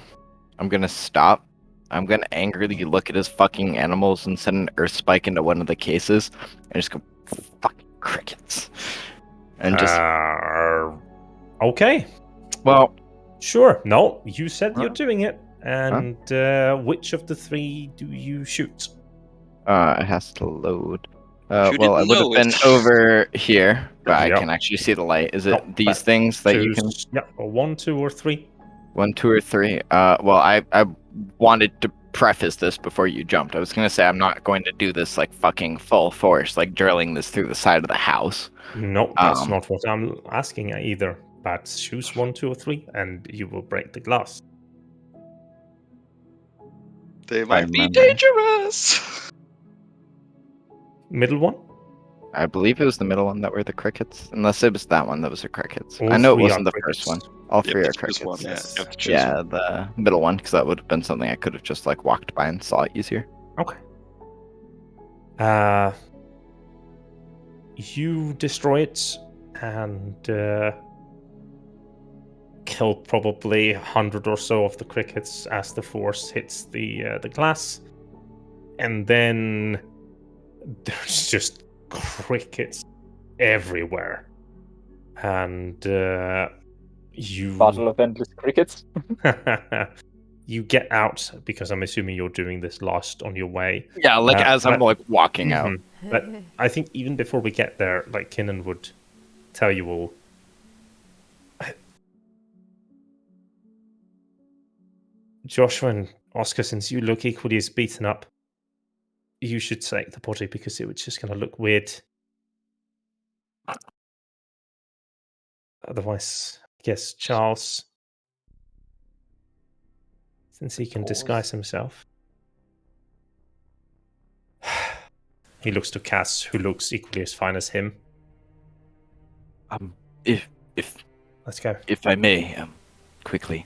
Speaker 3: I'm going to stop. I'm going to angrily look at his fucking animals and send an earth spike into one of the cases and just go, fucking crickets. And just...
Speaker 1: Okay.
Speaker 3: Well...
Speaker 1: Sure. No, you said you're doing it. And which of the three do you shoot?
Speaker 3: It has to load. Well, I would have been over here, but I can actually see the light. Is it these things that you can...
Speaker 1: Yeah, 1, 2, or 3.
Speaker 3: 1, 2, or 3. Well, I wanted to preface this before you jumped. I was going to say I'm not going to do this like fucking full force, like drilling this through the side of the house.
Speaker 1: No, that's not what I'm asking either. But choose 1, 2, or 3, and you will break the glass.
Speaker 4: They might be dangerous.
Speaker 1: Middle one?
Speaker 3: I believe it was the middle one that were the crickets. Unless it was that one that was the crickets. I know it wasn't the first one. All three are crickets.
Speaker 4: One,
Speaker 3: yeah, the middle one, because that would have been something I could have just like walked by and saw it easier.
Speaker 1: Okay. You destroy it and kill probably 100 or so of the crickets as the force hits the glass, and then there's just crickets everywhere, and you
Speaker 5: Battle of endless crickets.
Speaker 1: you get out, because I'm assuming you're doing this last on your way.
Speaker 3: Yeah, like as I'm
Speaker 1: but-
Speaker 3: like walking out.
Speaker 1: Mhm. But I think even before we get there, like Kinnan would tell you all. Joshua and Oscar, since you look equally as beaten up, you should take the body because it was just going to look weird. Otherwise, I guess Charles, since he can disguise himself. He looks to Cass, who looks equally as fine as him.
Speaker 6: If
Speaker 1: Let's go.
Speaker 6: if I may, quickly.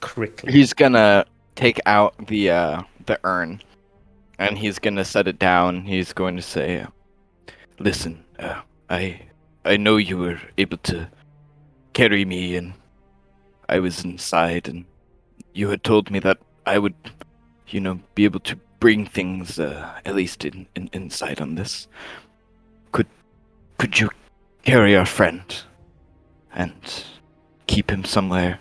Speaker 1: Quickly.
Speaker 3: He's gonna take out the urn, and he's gonna set it down. He's going to say,
Speaker 6: Listen, I know you were able to carry me, and I was inside, and you had told me that I would, be able to bring things, at least inside on this. Could you carry our friend and keep him somewhere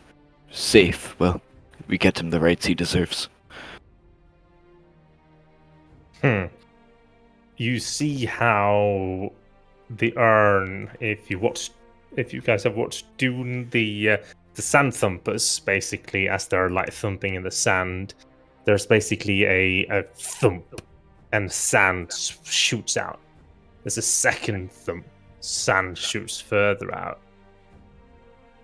Speaker 6: safe? Well, we get him the rights he deserves.
Speaker 1: You see how the urn, if you guys have watched Dune, the sand thumpers, basically, as they're like thumping in the sand, there's basically a thump and sand shoots out. There's a second thump, sand shoots further out.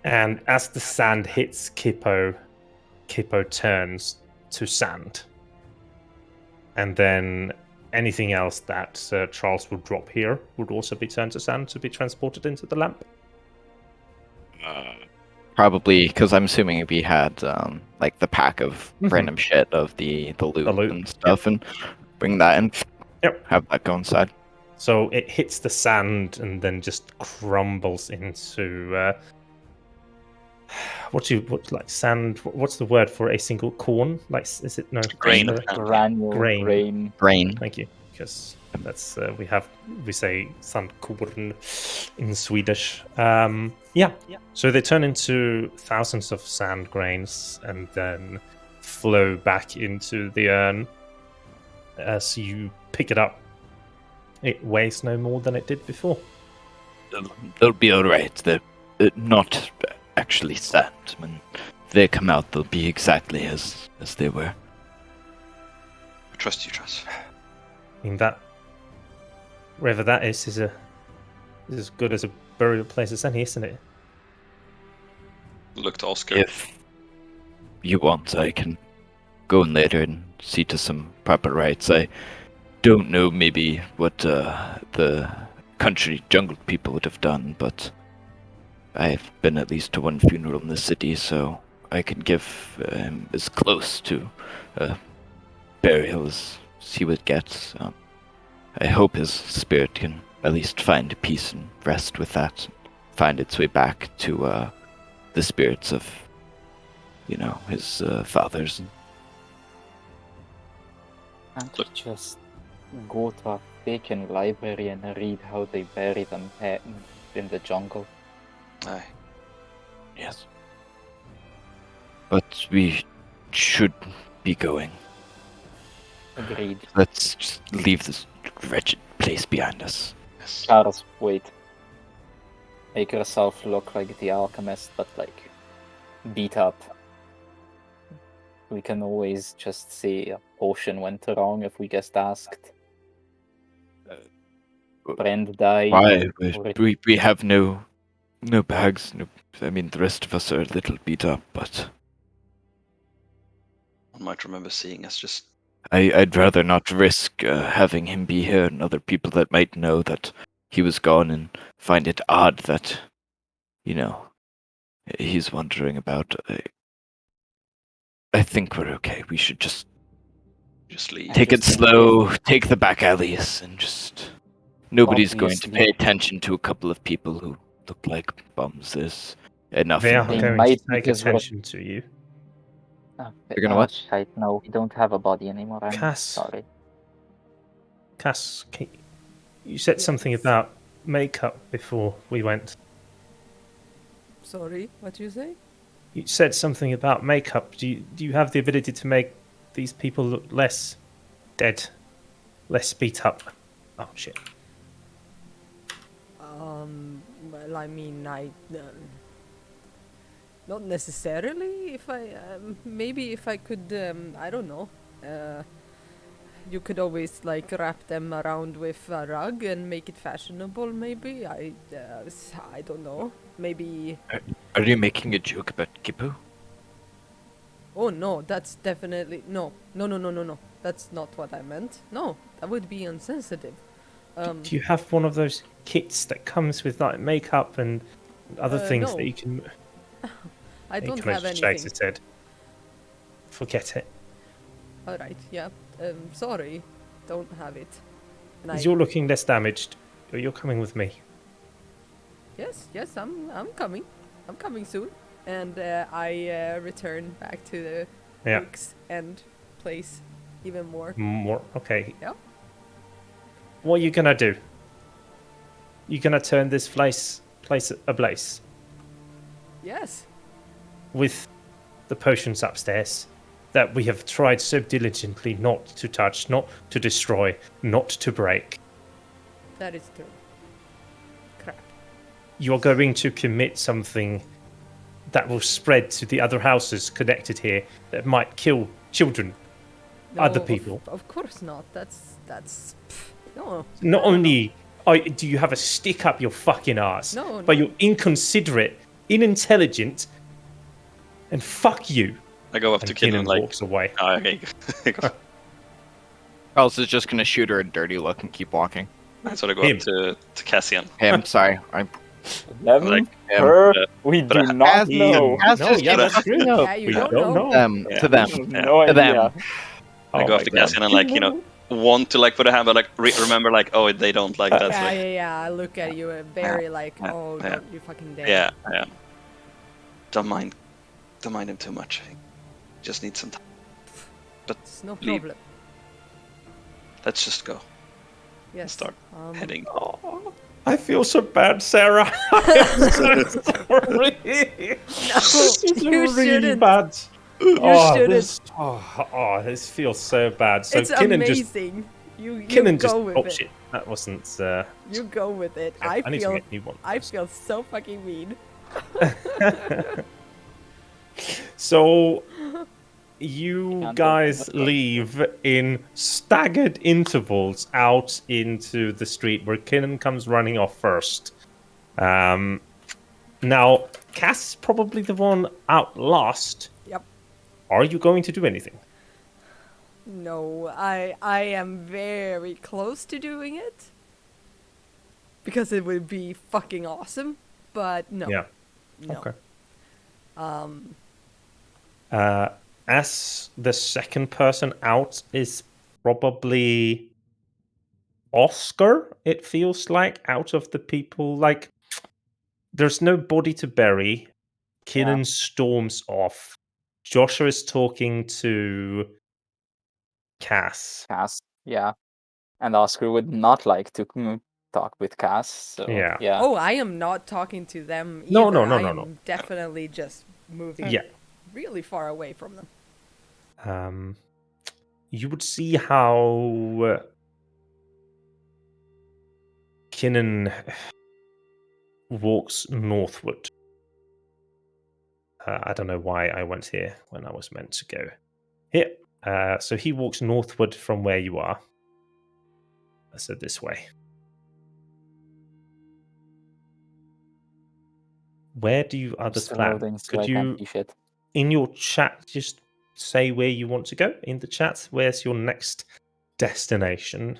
Speaker 1: And as the sand hits Kippo turns to sand. And then anything else that Charles would drop here would also be turned to sand to be transported into the lamp.
Speaker 3: probably because I'm assuming we had like the pack of random shit of the loot, and stuff, and bring that in.
Speaker 1: Yep.
Speaker 3: Have that go inside.
Speaker 1: So it hits the sand and then just crumbles into what's sand? What's the word for a single corn? Like, is it no
Speaker 4: Grain.
Speaker 5: Granule,
Speaker 1: Grain.
Speaker 3: Brain.
Speaker 1: Thank you, because that's we say sandkorn in Swedish. Yeah. So they turn into thousands of sand grains and then flow back into the urn. As you pick it up, it weighs no more than it did before.
Speaker 6: They'll be all right. They're not actually sand. When they come out, they'll be exactly as they were.
Speaker 4: I trust you, Trust.
Speaker 1: I mean, that wherever that is as good as a burial place as any, isn't it?
Speaker 4: Look to Oscar.
Speaker 6: If you want, I can go in later and see to some proper rites. I don't know maybe what the country jungle people would have done, but I've been at least to one funeral in the city, so I can give as close to burial as he would get. I hope his spirit can at least find peace and rest with that, find its way back to the spirits of, his fathers.
Speaker 5: And just go to a vacant library and read how they bury them in the jungle.
Speaker 4: Aye.
Speaker 6: Yes. But we should be going.
Speaker 5: Agreed.
Speaker 6: Let's just leave this wretched place behind us.
Speaker 4: Yes.
Speaker 5: Charles, wait. Make yourself look like the alchemist, but like beat up. We can always just say a potion went wrong if we get asked. Friend died.
Speaker 6: Why?
Speaker 5: or-
Speaker 6: We have no bags. No, I mean, the rest of us are a little beat up, but
Speaker 4: I might remember seeing us just.
Speaker 6: I'd rather not risk having him be here and other people that might know that he was gone and find it odd that, he's wondering about. I think we're okay. We should just
Speaker 4: leave.
Speaker 6: take it
Speaker 5: just
Speaker 6: slow, take the back alleys, and just. Nobody's going to
Speaker 5: Obviously.
Speaker 6: pay attention to a couple of people who look like bums. There's enough.
Speaker 1: They are
Speaker 5: They
Speaker 1: going to
Speaker 5: might
Speaker 1: take
Speaker 5: because we're-
Speaker 1: attention to you.
Speaker 3: You're gonna what?
Speaker 5: Shite, no, we don't have a body anymore. I'm
Speaker 1: Cass.
Speaker 5: sorry.
Speaker 1: Cass, you said something about makeup before we went.
Speaker 2: Sorry, what you say?
Speaker 1: You said something about makeup. Do you have the ability to make these people look less dead, less beat up? Oh shit.
Speaker 2: Well, I mean, not necessarily. If I maybe if I could, I don't know. You could always like wrap them around with a rug and make it fashionable. Maybe I don't know. Maybe.
Speaker 6: Are you making a joke about Kipu?
Speaker 2: Oh no, that's definitely no. That's not what I meant. No, that would be insensitive.
Speaker 1: Do you have one of those kits that comes with like makeup and other things that
Speaker 2: No.
Speaker 1: you can?
Speaker 2: I
Speaker 1: He
Speaker 2: don't
Speaker 1: kind
Speaker 2: have
Speaker 1: of shakes
Speaker 2: anything.
Speaker 1: his head. Forget it.
Speaker 2: All right, yeah. Sorry, don't have it. And
Speaker 1: As you're looking less damaged, you're coming with me.
Speaker 2: yes, I'm coming. I'm coming soon. And I return back to the
Speaker 1: Yeah.
Speaker 2: books and place even more.
Speaker 1: More. Okay.
Speaker 2: Yeah.
Speaker 1: What are you gonna do? You gonna turn this place ablaze
Speaker 2: Yes.
Speaker 1: with the potions upstairs that we have tried so diligently not to touch, not to destroy, not to break?
Speaker 2: That is true. Crap.
Speaker 1: You're going to commit something that will spread to the other houses connected here that might kill children, other
Speaker 2: No,
Speaker 1: people.
Speaker 2: Of course not. No.
Speaker 1: Not only do you have a stick up your fucking ass,
Speaker 2: No,
Speaker 1: but
Speaker 2: no.
Speaker 1: you're inconsiderate, unintelligent, and fuck you.
Speaker 4: I go up to
Speaker 1: And
Speaker 4: Kid
Speaker 1: Kinnan
Speaker 4: and like,
Speaker 1: walks away.
Speaker 4: oh, okay.
Speaker 3: Else is just gonna shoot her a dirty look and keep walking.
Speaker 4: That's what I go
Speaker 1: Him.
Speaker 4: up to Cassian.
Speaker 3: Him, sorry. I'm
Speaker 5: Them,
Speaker 4: Like,
Speaker 5: her,
Speaker 4: uh,
Speaker 5: we
Speaker 4: but
Speaker 5: do
Speaker 4: I-
Speaker 5: not know.
Speaker 3: That's
Speaker 1: No,
Speaker 3: just
Speaker 1: yeah, that's
Speaker 3: fucking
Speaker 1: true.
Speaker 3: up.
Speaker 2: Yeah, you
Speaker 1: We
Speaker 2: don't
Speaker 1: don't
Speaker 2: know.
Speaker 1: know.
Speaker 4: Yeah.
Speaker 3: To them.
Speaker 5: No
Speaker 3: To them.
Speaker 5: idea.
Speaker 4: I
Speaker 1: Oh
Speaker 4: go
Speaker 1: my
Speaker 4: up to
Speaker 1: God.
Speaker 4: Cassian and like, want to like put a hand, but like remember like, oh, they don't like that.
Speaker 2: Yeah,
Speaker 4: Like,
Speaker 2: yeah. I look at you very like,
Speaker 4: yeah,
Speaker 2: oh,
Speaker 4: yeah.
Speaker 2: don't you fucking dare.
Speaker 4: yeah. Don't mind him too much. Just need some time.
Speaker 2: It's no
Speaker 4: Leave.
Speaker 2: problem.
Speaker 4: Let's just go.
Speaker 2: Yes.
Speaker 4: Start heading.
Speaker 1: Oh, I feel so bad, Sarah. I'm so sorry. This is
Speaker 2: you
Speaker 1: really
Speaker 2: shouldn't.
Speaker 1: bad.
Speaker 2: You shouldn't.
Speaker 1: This feels so bad. So
Speaker 2: It's
Speaker 1: Kinnan just
Speaker 2: amazing. You
Speaker 1: Kinnan
Speaker 2: go
Speaker 1: just
Speaker 2: with
Speaker 1: oh
Speaker 2: it.
Speaker 1: shit, that wasn't.
Speaker 2: You go with it.
Speaker 1: I need to get a new one.
Speaker 2: I feel so fucking mean.
Speaker 1: So you
Speaker 5: Can't
Speaker 1: guys
Speaker 5: get that.
Speaker 1: leave in staggered intervals out into the street where Kinnan comes running off first. Now, Cass is probably the one out last.
Speaker 2: Yep.
Speaker 1: Are you going to do anything?
Speaker 2: No, I am very close to doing it. Because it would be fucking awesome. But no.
Speaker 1: Yeah.
Speaker 2: No.
Speaker 1: Okay. As the second person out is probably Oscar, it feels like, out of the people. Like, there's no body to bury. Kinnan storms off. Joshua is talking to Cass.
Speaker 5: Cass, yeah. And Oscar would not like to talk with Cass, so
Speaker 1: Yeah.
Speaker 2: Oh, I am not talking to them either.
Speaker 1: No,
Speaker 2: I
Speaker 1: no.
Speaker 2: am definitely just moving
Speaker 1: Yeah.
Speaker 2: really far away from them.
Speaker 1: You would see how Kinnan walks northward. I don't know why I went here when I was meant to go here. So he walks northward from where you are. So this way. Where do you others
Speaker 5: still
Speaker 1: plan?
Speaker 5: loading, so
Speaker 1: Could
Speaker 5: I can't
Speaker 1: you,
Speaker 5: see shit.
Speaker 1: in your chat, just say where you want to go in the chat? Where's your next destination?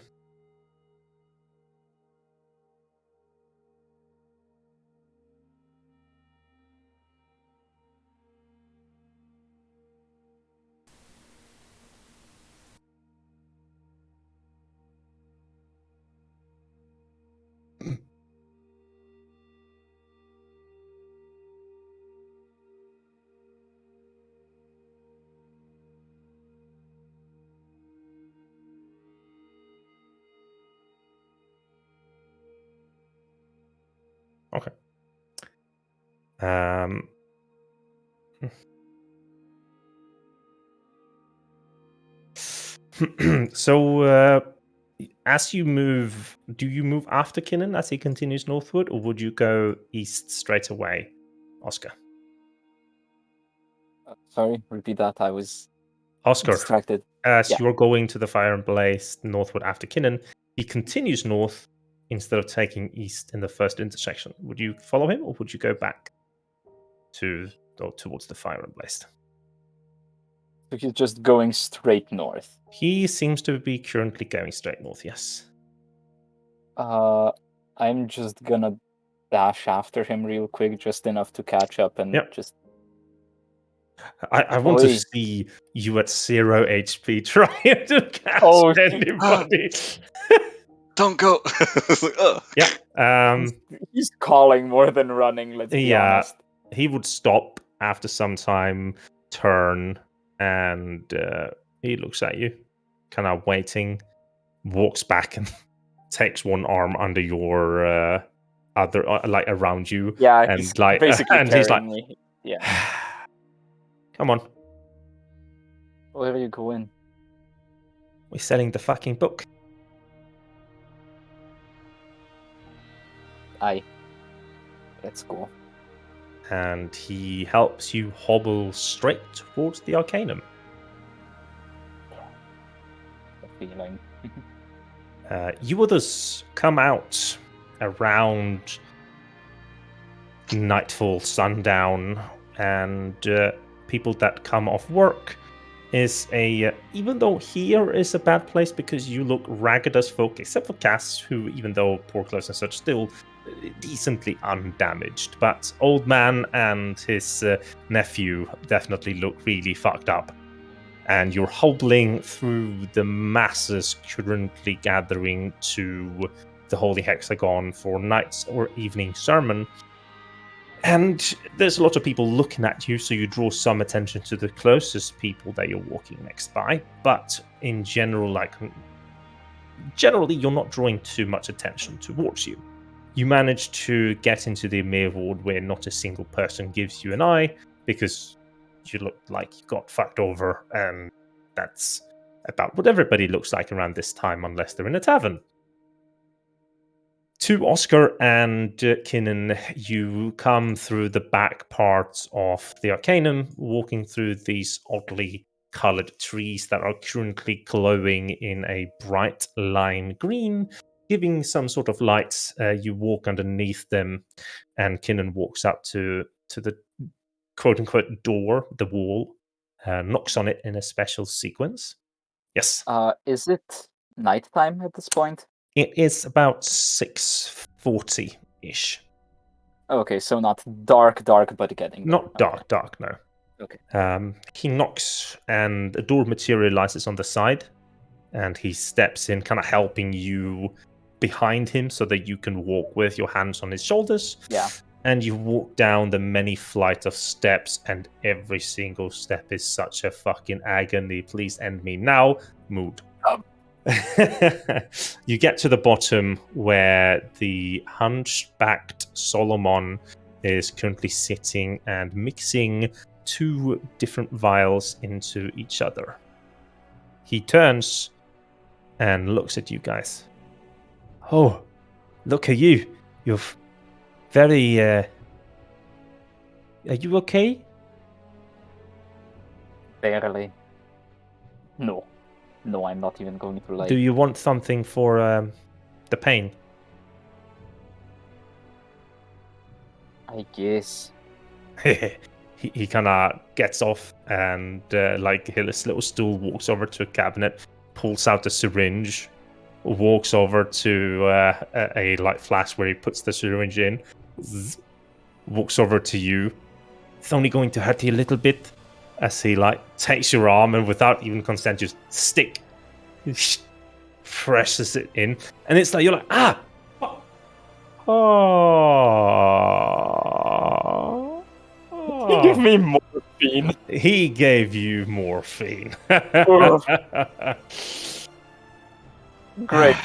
Speaker 1: Okay. So, as you move, do you move after Kinnan as he continues northward, or would you go east straight away, Oscar?
Speaker 5: Sorry, repeat that. I was
Speaker 1: Oscar,
Speaker 5: distracted.
Speaker 1: as
Speaker 5: Yeah.
Speaker 1: you're going to the Fire and Blaze northward after Kinnan, he continues north instead of taking east in the first intersection. Would you follow him, or would you go back towards the Fire and Blaze?
Speaker 5: So he's just going straight north.
Speaker 1: He seems to be currently going straight north, yes.
Speaker 5: I'm just gonna dash after him real quick, just enough to catch up and
Speaker 1: Yep.
Speaker 5: just.
Speaker 1: I want to
Speaker 5: Oi.
Speaker 1: see you at 0 HP trying to catch
Speaker 5: Oh,
Speaker 1: anybody.
Speaker 4: Don't go. It's like, ugh.
Speaker 1: Yeah.
Speaker 5: He's calling more than running, let's be honest.
Speaker 1: He would stop after some time, turn, and he looks at you, kind of waiting, walks back and takes one arm under your other, like around you.
Speaker 5: Yeah,
Speaker 1: and
Speaker 5: he's
Speaker 1: like,
Speaker 5: basically
Speaker 1: and
Speaker 5: carrying
Speaker 1: he's like,
Speaker 5: me. Yeah.
Speaker 1: Come on,
Speaker 5: Where are you going?
Speaker 1: we're selling the fucking book.
Speaker 5: Aye. Let's go.
Speaker 1: And he helps you hobble straight towards the Arcanum.
Speaker 5: The feeling.
Speaker 1: You others come out around nightfall, sundown, and people that come off work is even though here is a bad place because you look ragged as folk, except for Cass, who, even though poor clothes and such, still decently undamaged. But old man and his nephew definitely look really fucked up. And you're hobbling through the masses currently gathering to the Holy Hexagon for night's or evening sermon. And there's a lot of people looking at you, so you draw some attention to the closest people that you're walking next by. But in general, generally, you're not drawing too much attention towards you. You manage to get into the Emir ward where not a single person gives you an eye, because you look like you got fucked over, and that's about what everybody looks like around this time, unless they're in a tavern. To Oscar and Kinnan, you come through the back parts of the Arcanum, walking through these oddly colored trees that are currently glowing in a bright lime green, giving some sort of light. You walk underneath them, and Kinnan walks up to the quote-unquote door, the wall, knocks on it in a special sequence. Yes.
Speaker 5: Is it nighttime at this point?
Speaker 1: It is about 6:40-ish.
Speaker 5: Okay, so not dark, but getting there.
Speaker 1: Not dark, no.
Speaker 5: Okay.
Speaker 1: He knocks, and a door materializes on the side, and he steps in, kind of helping you behind him so that you can walk with your hands on his shoulders.
Speaker 5: Yeah.
Speaker 1: And you walk down the many flight of steps, and every single step is such a fucking agony. Please end me now. Mood. You get to the bottom where the hunchbacked Solomon is currently sitting and mixing two different vials into each other. He turns and looks at you guys. Oh, look at you. You're very... Are you okay?
Speaker 5: Barely. No, I'm not even going to
Speaker 1: Do you want something for the pain?
Speaker 5: I guess.
Speaker 1: he kind of gets off and his little stool, walks over to a cabinet, pulls out a syringe, walks over to a light flask where he puts the syringe in, walks over to you. It's only going to hurt you a little bit. As he takes your arm and without even consent, just presses it in, and it's like you're like, oh.
Speaker 5: He gave me morphine.
Speaker 1: He gave you morphine.
Speaker 5: Great.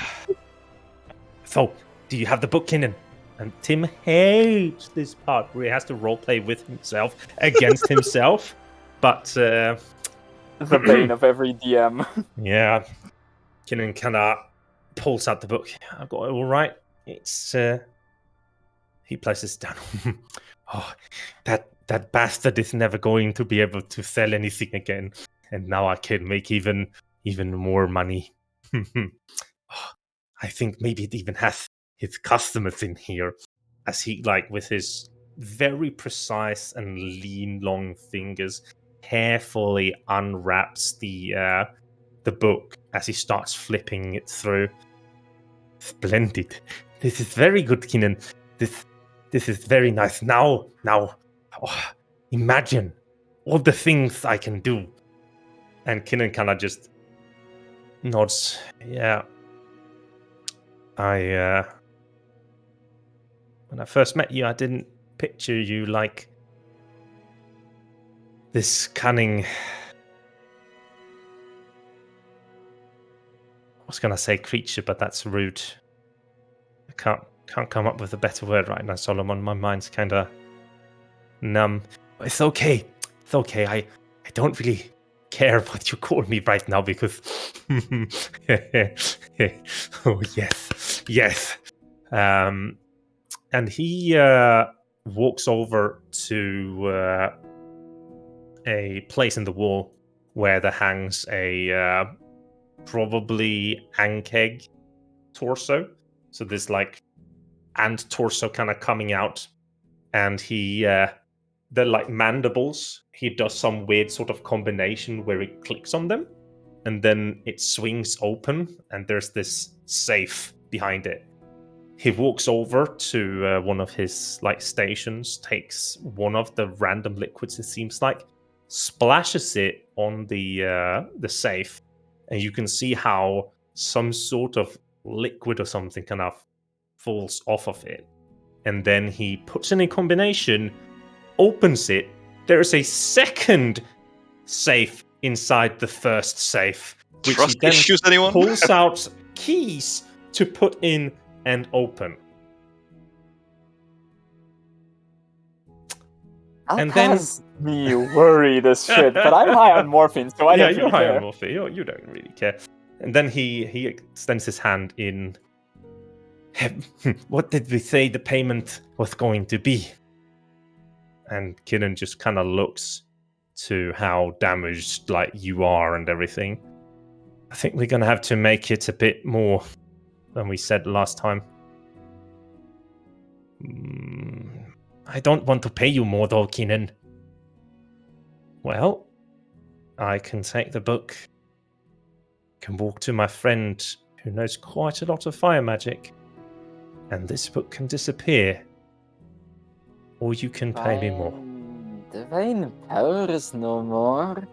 Speaker 1: So, do you have the book, Kinnan? And Tim hates this part where he has to roleplay with himself against himself. But
Speaker 5: The bane of every DM.
Speaker 1: yeah, Kinnan kind of pulls out the book. I've got it all right. It's he places it down. Oh, that bastard is never going to be able to sell anything again, and now I can make even more money. Oh, I think maybe it even has his customers in here, as he with his very precise and lean, long fingers carefully unwraps the book as he starts flipping it through. Splendid. This is very good, Kinnan. This is very nice. Now, imagine all the things I can do. And Kinnan kind of just nods. Yeah. When I first met you, I didn't picture you like this cunning. I was gonna say creature, but that's rude. I can't come up with a better word right now, Solomon. My mind's kind of numb. It's okay. It's okay. I don't really care what you call me right now because. Oh yes. And he walks over to a place in the wall where there hangs a probably Ankeg torso. So there's ant torso kind of coming out, and they're like mandibles. He does some weird sort of combination where he clicks on them, and then it swings open, and there's this safe behind it. He walks over to one of his stations, takes one of the random liquids, it seems like, splashes it on the safe, and you can see how some sort of liquid or something kind of falls off of it. And then he puts in a combination, opens it. There is a second safe inside the first safe, which
Speaker 4: Trust
Speaker 1: he then
Speaker 4: issues, anyone?
Speaker 1: pulls out keys to put in and open. And then
Speaker 5: Has me worried as shit, but I'm high on morphine, so I don't
Speaker 1: you're
Speaker 5: really
Speaker 1: high
Speaker 5: care.
Speaker 1: on morphine. You don't really care. And then he extends his hand in. What did we say the payment was going to be? And Kinnan just kind of looks to how damaged you are and everything. I think we're gonna have to make it a bit more than we said last time. I don't want to pay you more though, Kinnan. Well, I can take the book. Can walk to my friend who knows quite a lot of fire magic, and this book can disappear. Or you can pay me more.
Speaker 5: Divine power is no more.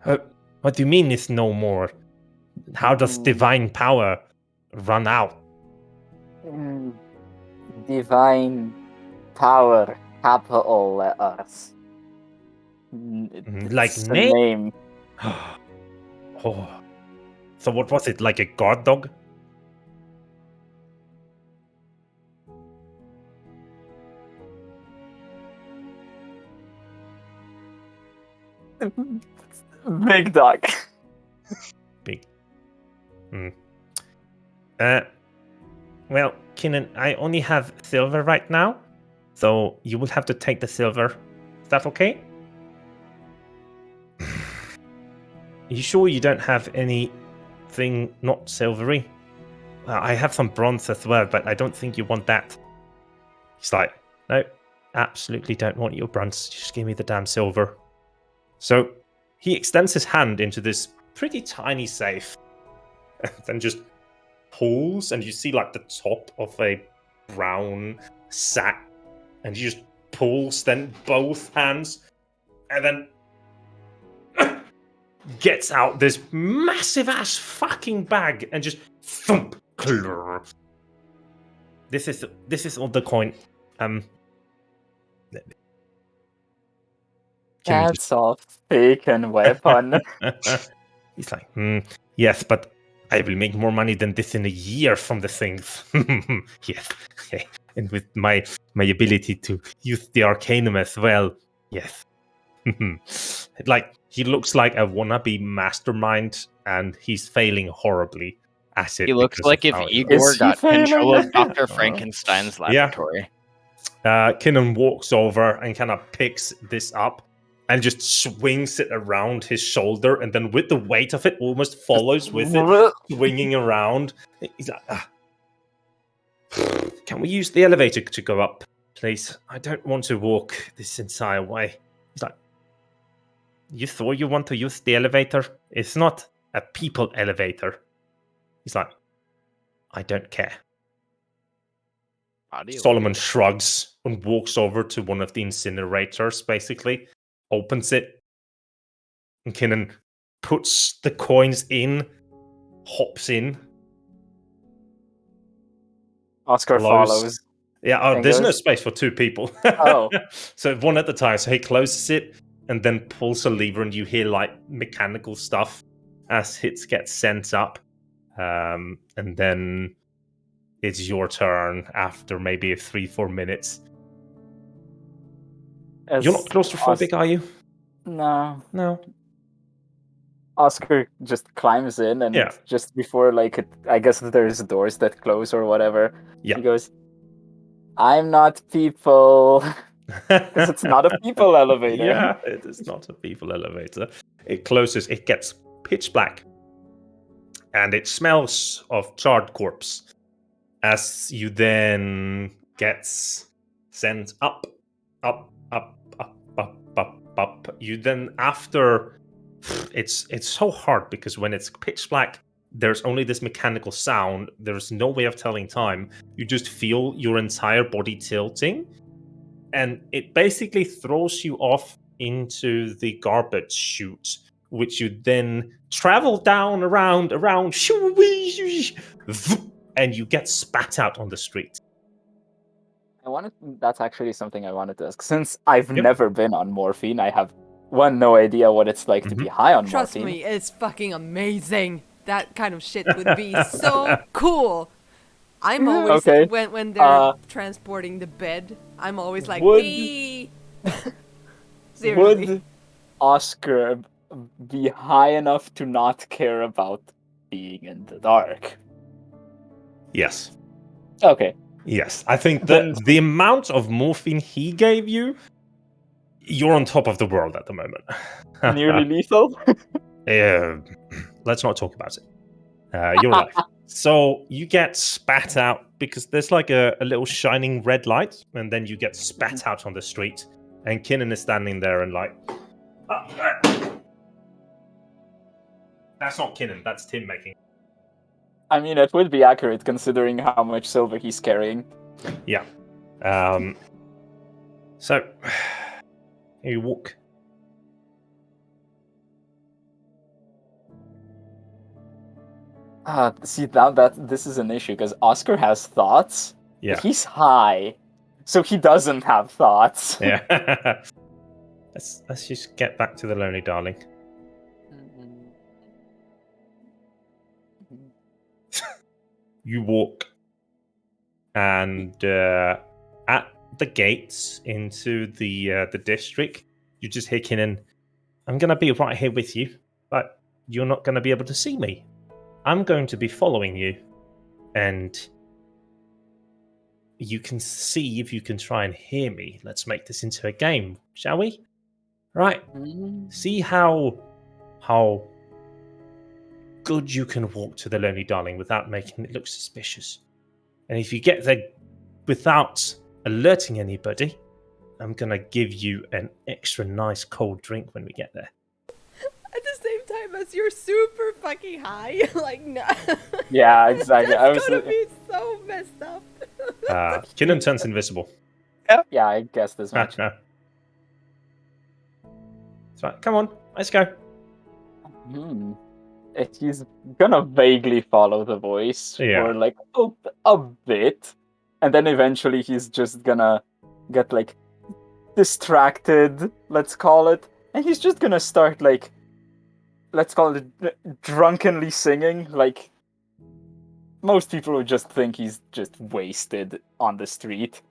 Speaker 1: What do you mean it's no more? How does divine power run out?
Speaker 5: Divine power, capital letters.
Speaker 1: Like
Speaker 5: It's a
Speaker 1: name?
Speaker 5: name.
Speaker 1: Oh. So what was it, like a guard dog?
Speaker 5: Big dog.
Speaker 1: Big. Well, Kinnan, I only have silver right now, so you will have to take the silver. Is that okay? You sure you don't have anything not silvery? I have some bronze as well, but I don't think you want that. He's like, no, absolutely don't want your bronze. Just give me the damn silver. So he extends his hand into this pretty tiny safe and then just pulls, and you see the top of a brown sack, and he just pulls then both hands and then gets out this massive ass fucking bag and just thump. This is all the coin.
Speaker 5: That's a fake weapon.
Speaker 1: He's like, yes, but I will make more money than this in a year from the things. Yes. Okay. And with my ability to use the Arcanum as well. Yes. Like, he looks like a wannabe mastermind, and he's failing horribly at it.
Speaker 3: He looks
Speaker 1: because
Speaker 3: like
Speaker 1: of
Speaker 3: if
Speaker 1: how he
Speaker 3: Igor
Speaker 5: Is he
Speaker 3: got control
Speaker 5: failing?
Speaker 3: of Dr.
Speaker 1: Uh-huh.
Speaker 3: Frankenstein's
Speaker 1: Yeah.
Speaker 3: laboratory.
Speaker 1: Kinnan walks over and kind of picks this up and just swings it around his shoulder, and then with the weight of it, almost follows with it, swinging around. He's like, can we use the elevator to go up, please? I don't want to walk this entire way. He's like, you thought you want to use the elevator? It's not a people elevator. He's like, I don't care. Solomon shrugs and walks over to one of the incinerators, basically, opens it, and Kinnan puts the coins in, hops in.
Speaker 5: Oscar follows.
Speaker 1: Yeah,
Speaker 5: and
Speaker 1: there's no
Speaker 5: goes,
Speaker 1: space for two people.
Speaker 5: Oh.
Speaker 1: So one at a time. So he closes it and then pulls a lever, and you hear like mechanical stuff as hits get sent up. And then it's your turn after maybe 3-4 minutes. You're not claustrophobic, are you?
Speaker 5: No.
Speaker 1: No.
Speaker 5: Oscar just climbs in, and
Speaker 1: Yeah.
Speaker 5: just before, like, I guess there's doors that close or whatever.
Speaker 1: Yeah.
Speaker 5: He goes, I'm not people. Because it's not a people elevator.
Speaker 1: Yeah, it is not a people elevator. It closes, it gets pitch black. And it smells of charred corpse. As you then gets sent up. You then, after, it's so hard because when it's pitch black, there's only this mechanical sound. There's no way of telling time. You just feel your entire body tilting, and it basically throws you off into the garbage chute, which you then travel down around, and you get spat out on the street.
Speaker 5: That's actually something I wanted to ask. Since I've
Speaker 1: Yep.
Speaker 5: never been on morphine, I have no idea what it's like to be high on
Speaker 2: Trust
Speaker 5: morphine.
Speaker 2: me, it's fucking amazing. That kind of shit would be so cool. I'm always
Speaker 5: Okay.
Speaker 2: when they're transporting the bed, I'm always like,
Speaker 5: Would-
Speaker 2: wee. Seriously.
Speaker 5: Would Oscar be high enough to not care about being in the dark?
Speaker 1: Yes.
Speaker 5: Okay.
Speaker 1: Yes. I think that the amount of morphine he gave you, you're on top of the world at the moment.
Speaker 5: Nearly lethal?
Speaker 1: Let's not talk about it. You're alive. So you get spat out because there's like a little shining red light, and then you get spat out on the street. And Kinnan is standing there and like, that's not Kinnan, that's Tim making.
Speaker 5: I mean, it would be accurate considering how much silver he's carrying.
Speaker 1: Yeah. So you walk.
Speaker 5: See, now that this is an issue, because Oscar has thoughts,
Speaker 1: Yeah.
Speaker 5: but he's high, so he doesn't have thoughts.
Speaker 1: Yeah. Let's just get back to the Lonely Darling. You walk, and at the gates into the district, you just hear Kinnan, I'm going to be right here with you, but you're not going to be able to see me. I'm going to be following you, and you can see if you can try and hear me. Let's make this into a game, shall we? Right. See how good you can walk to the Lonely Darling without making it look suspicious. And if you get there without alerting anybody, I'm going to give you an extra nice cold drink when we get there.
Speaker 2: At the same time as you're super fucking high. Like, no.
Speaker 5: Yeah, exactly.
Speaker 2: That's gonna be so messed up.
Speaker 1: Kinnan turns invisible.
Speaker 5: Yeah, I guessed as much.
Speaker 1: So, come on, let's go.
Speaker 5: He's gonna vaguely follow the voice for like a bit, and then eventually he's just gonna get like distracted, let's call it, and he's just gonna start like, let's call it drunkenly singing, like most people would just think he's just wasted on the street.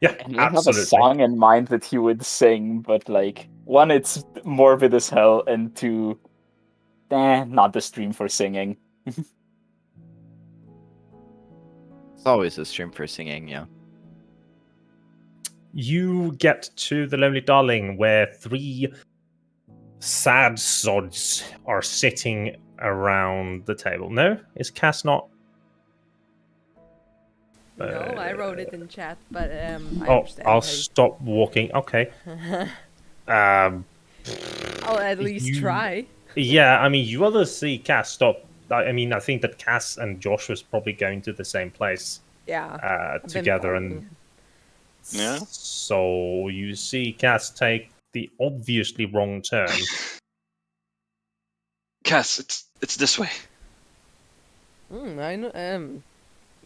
Speaker 1: Yeah,
Speaker 5: And I have a
Speaker 1: absolutely.
Speaker 5: song in mind that he would sing, but like, one, it's morbid as hell, and two, not the stream for singing.
Speaker 3: It's always a stream for singing, yeah.
Speaker 1: You get to the Lonely Darling, where 3 sad sods are sitting around the table. No? Is Cass not?
Speaker 2: No, I wrote it in chat, but I
Speaker 1: Oh,
Speaker 2: understand.
Speaker 1: I'll stop walking. Okay.
Speaker 2: I'll at least try.
Speaker 1: Yeah, I mean, you others see Cass stop. I mean, I think that Cass and Josh was probably going to the same place
Speaker 2: Yeah. I've been
Speaker 1: together, and
Speaker 2: following.
Speaker 4: Yeah.
Speaker 1: so you see Cass take the obviously wrong turn.
Speaker 4: Cass, it's this way.
Speaker 2: I know.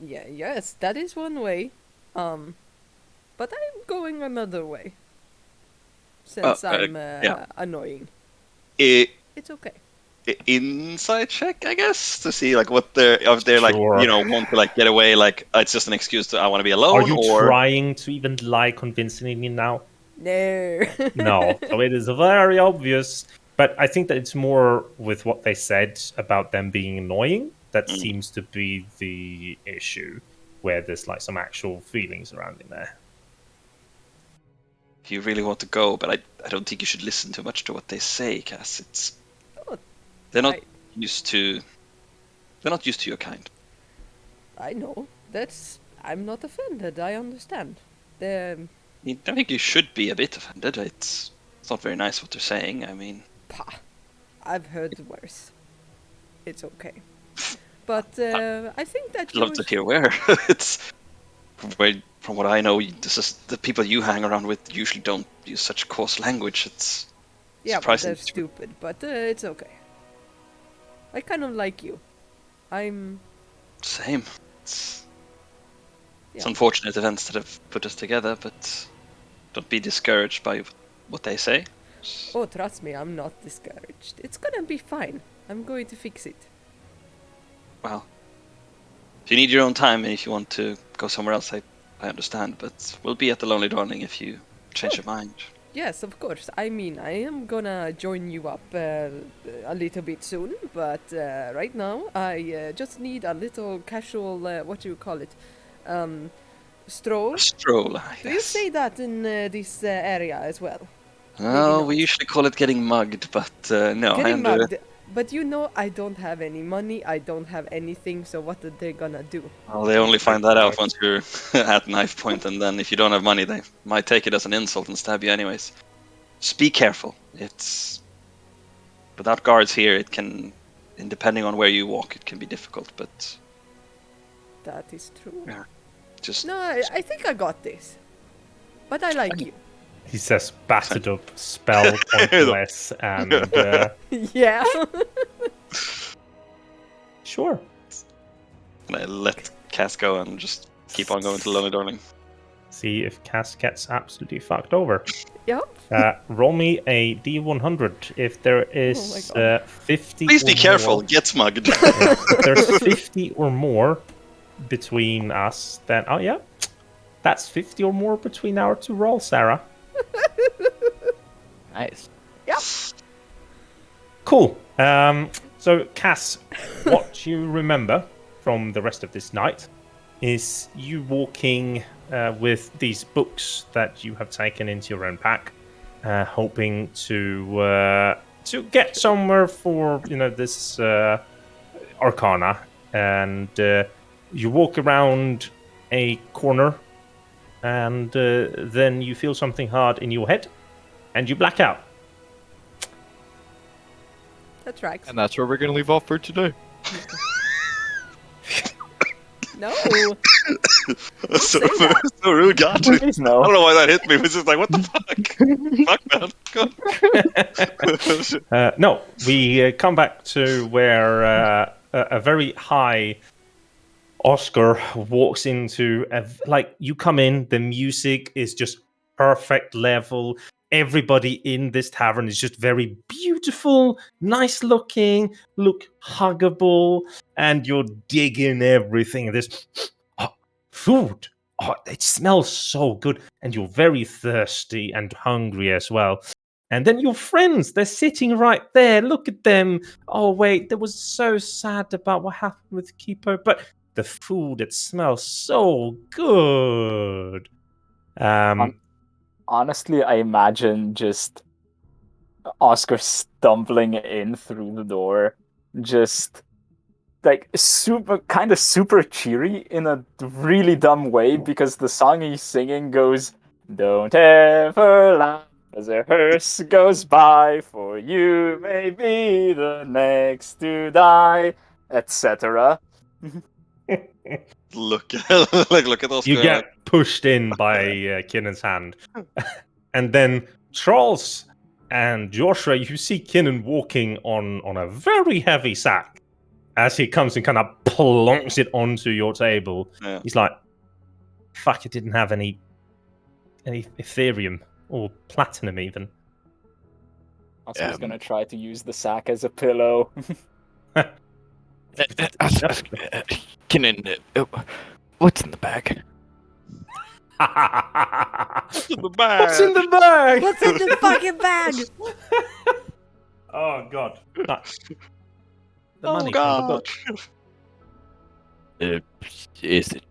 Speaker 2: Yeah. Yes, that is one way. But I'm going another way. Since I'm
Speaker 4: yeah.
Speaker 2: annoying.
Speaker 4: It,
Speaker 2: It's okay.
Speaker 4: Inside check, I guess, to see like what they're if they're like
Speaker 1: Sure.
Speaker 4: want to like get away, like it's just an excuse to I want to be alone.
Speaker 1: Are you
Speaker 4: or
Speaker 1: trying to even lie convincingly now?
Speaker 2: No.
Speaker 1: No. So it is very obvious. But I think that it's more with what they said about them being annoying. That seems to be the issue, where there's like some actual feelings surrounding there.
Speaker 4: if you really want to go, but I don't think you should listen too much to what they say, Cass. They're not used to your kind.
Speaker 2: I know. I'm not offended. I understand.
Speaker 4: I think you should be a bit offended. It's not very nice what they're saying. I mean,
Speaker 2: I've heard worse. It's okay. But I think that
Speaker 4: I'd love to hear where. It's from what I know, this is the people you hang around with usually don't use such coarse language. It's surprising.
Speaker 2: They're stupid, but it's okay. I kind of like you. I'm...
Speaker 4: Same. It's unfortunate events that have put us together, but don't be discouraged by what they say.
Speaker 2: Oh, trust me, I'm not discouraged. It's gonna be fine. I'm going to fix it.
Speaker 4: Well, if you need your own time and if you want to go somewhere else, I understand, but we'll be at the Lonely Darling if you change your mind.
Speaker 2: Yes, of course. I mean, I am gonna join you up a little bit soon, but right now I just need a little casual, what do you call it? Stroll?
Speaker 4: A stroll, yes.
Speaker 2: Do you say that in this area as well?
Speaker 4: No, we usually call it getting mugged, but no.
Speaker 2: Getting mugged. But you know, I don't have any money, I don't have anything, so what are they gonna do?
Speaker 4: Well, they only find that out once you're at knife point, and then if you don't have money, they might take it as an insult and stab you anyways. Just be careful. It's... Without guards here, it can... And depending on where you walk, it can be difficult, but...
Speaker 2: That is true.
Speaker 4: Yeah. Just...
Speaker 2: No, I think I got this. But I like you.
Speaker 1: He says battered up, spell pointless, and
Speaker 2: yeah.
Speaker 1: Sure.
Speaker 4: And I let Cass go and just keep on going to Lonely Darling.
Speaker 1: See if Cass gets absolutely fucked over.
Speaker 2: Yep.
Speaker 1: Roll me a D100 if there is 50.
Speaker 4: Please be
Speaker 1: or
Speaker 4: careful.
Speaker 1: more.
Speaker 4: Get mugged.
Speaker 1: If there's 50 or more between us, then that's 50 or more between our 2 rolls, Sarah.
Speaker 3: Nice.
Speaker 2: Yep.
Speaker 1: Cool. So, Cass, what you remember from the rest of this night is you walking with these books that you have taken into your own pack, hoping to get somewhere for this arcana, and you walk around a corner, and then you feel something hard in your head, and you black out.
Speaker 2: That tracks.
Speaker 6: And that's where we're going to leave off for today.
Speaker 2: No.
Speaker 4: so rude, God.
Speaker 5: Please, no.
Speaker 4: I don't know why that hit me. It was just like, what the fuck? Fuck, man.
Speaker 1: No, we come back to where a very high Oscar walks into you come in, the music is just perfect level. everybody in this tavern is just very beautiful, nice looking, look huggable, and you're digging everything. This food, it smells so good, and you're very thirsty and hungry as well. And then your friends, they're sitting right there. Look at them. Oh, wait, that was so sad about what happened with Kipo, but the food, it smells so good.
Speaker 5: Honestly, I imagine just Oscar stumbling in through the door, just like super cheery in a really dumb way because the song he's singing goes, "Don't ever laugh as a hearse goes by, for you may be the next to die," etc.
Speaker 4: Look, look at Oscar.
Speaker 1: You get pushed in by Kinnan's hand. And then Charles and Joshua, you see Kinnan walking on a very heavy sack as he comes and kind of plonks it onto your table.
Speaker 4: Yeah.
Speaker 1: He's like, fuck, it didn't have any Ethereum or platinum even.
Speaker 5: Oscar's gonna try to use the sack as a pillow.
Speaker 6: Kinnan, what's in the bag?
Speaker 4: What's in the bag?
Speaker 1: What's in the bag?
Speaker 2: What's in the fucking bag?
Speaker 1: Oh god. The
Speaker 4: Oh
Speaker 1: money from the
Speaker 4: god.
Speaker 1: book.
Speaker 6: Is it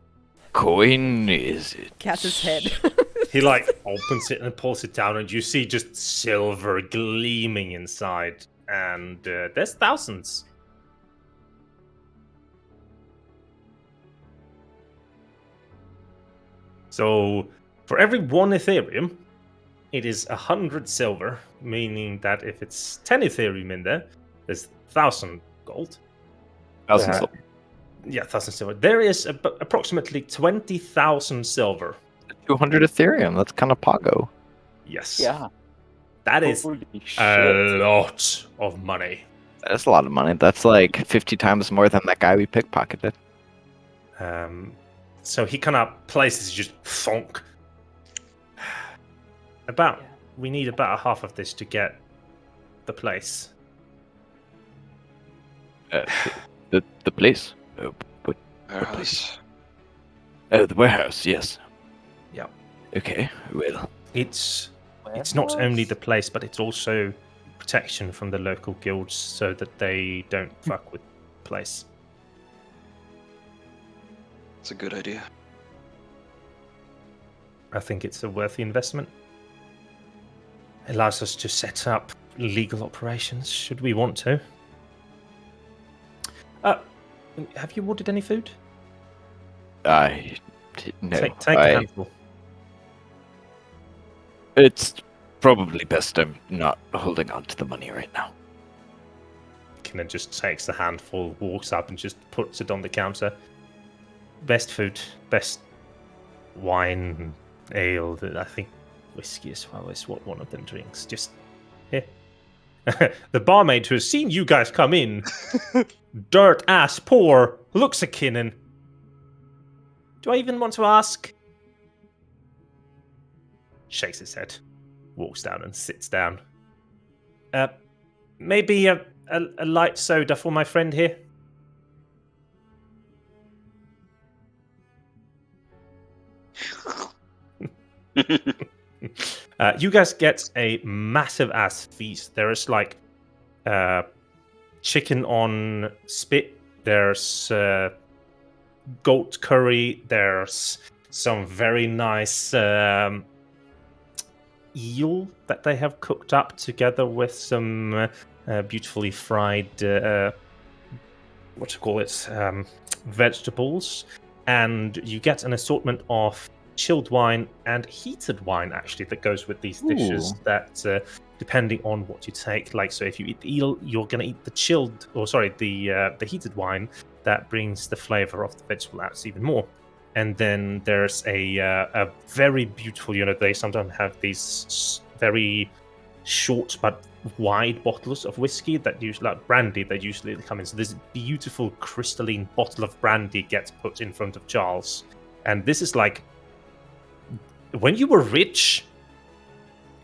Speaker 6: coin? Is it...
Speaker 2: Cass's head.
Speaker 1: He like opens it and pulls it down, and you see just silver gleaming inside, and there's thousands. So for every 1 Ethereum, it is 100 silver, meaning that if it's 10 Ethereum in there, there's 1,000 gold.
Speaker 6: 1,000 silver.
Speaker 1: Yeah, 1,000 silver. There is approximately 20,000 silver.
Speaker 6: 200 Ethereum. That's kind of pogo.
Speaker 1: Yes.
Speaker 5: Yeah.
Speaker 1: That is
Speaker 5: Holy
Speaker 1: a
Speaker 5: shit.
Speaker 1: lot of money.
Speaker 6: That's a lot of money. That's like 50 times more than that guy we pickpocketed.
Speaker 1: So he kind of places just thonk. We need about half of this to get the place.
Speaker 6: The place? Oh, but
Speaker 4: Warehouse.
Speaker 6: oh, the warehouse. Yes.
Speaker 1: Yeah.
Speaker 6: Okay. Well,
Speaker 1: It's not only the place, but it's also protection from the local guilds so that they don't fuck with the place.
Speaker 4: It's a good idea.
Speaker 1: I think it's a worthy investment. It allows us to set up legal operations should we want to. Have you ordered any food?
Speaker 6: no.
Speaker 1: Take a handful.
Speaker 6: It's probably best I'm not holding on to the money right now.
Speaker 1: Kinnan just takes the handful, walks up, and just puts it on the counter. Best food, best wine, ale. I think whiskey as well is what one of them drinks. Just here. The barmaid who has seen you guys come in, dirt ass poor, looks at Kinnan. Do I even want to ask? Shakes his head, walks down and sits down. Maybe a light soda for my friend here. You guys get a massive ass feast. There is like chicken on spit. There's goat curry. There's some very nice eel that they have cooked up together with some beautifully fried vegetables, and you get an assortment of chilled wine and heated wine actually that goes with these dishes. That depending on what you take, like, so if you eat the eel, you're going to eat the heated wine that brings the flavor of the vegetable out even more. And then there's a very beautiful, they sometimes have these very short but wide bottles of whiskey that usually, like brandy, that usually come in. So this beautiful crystalline bottle of brandy gets put in front of Charles. And this is like, when you were rich,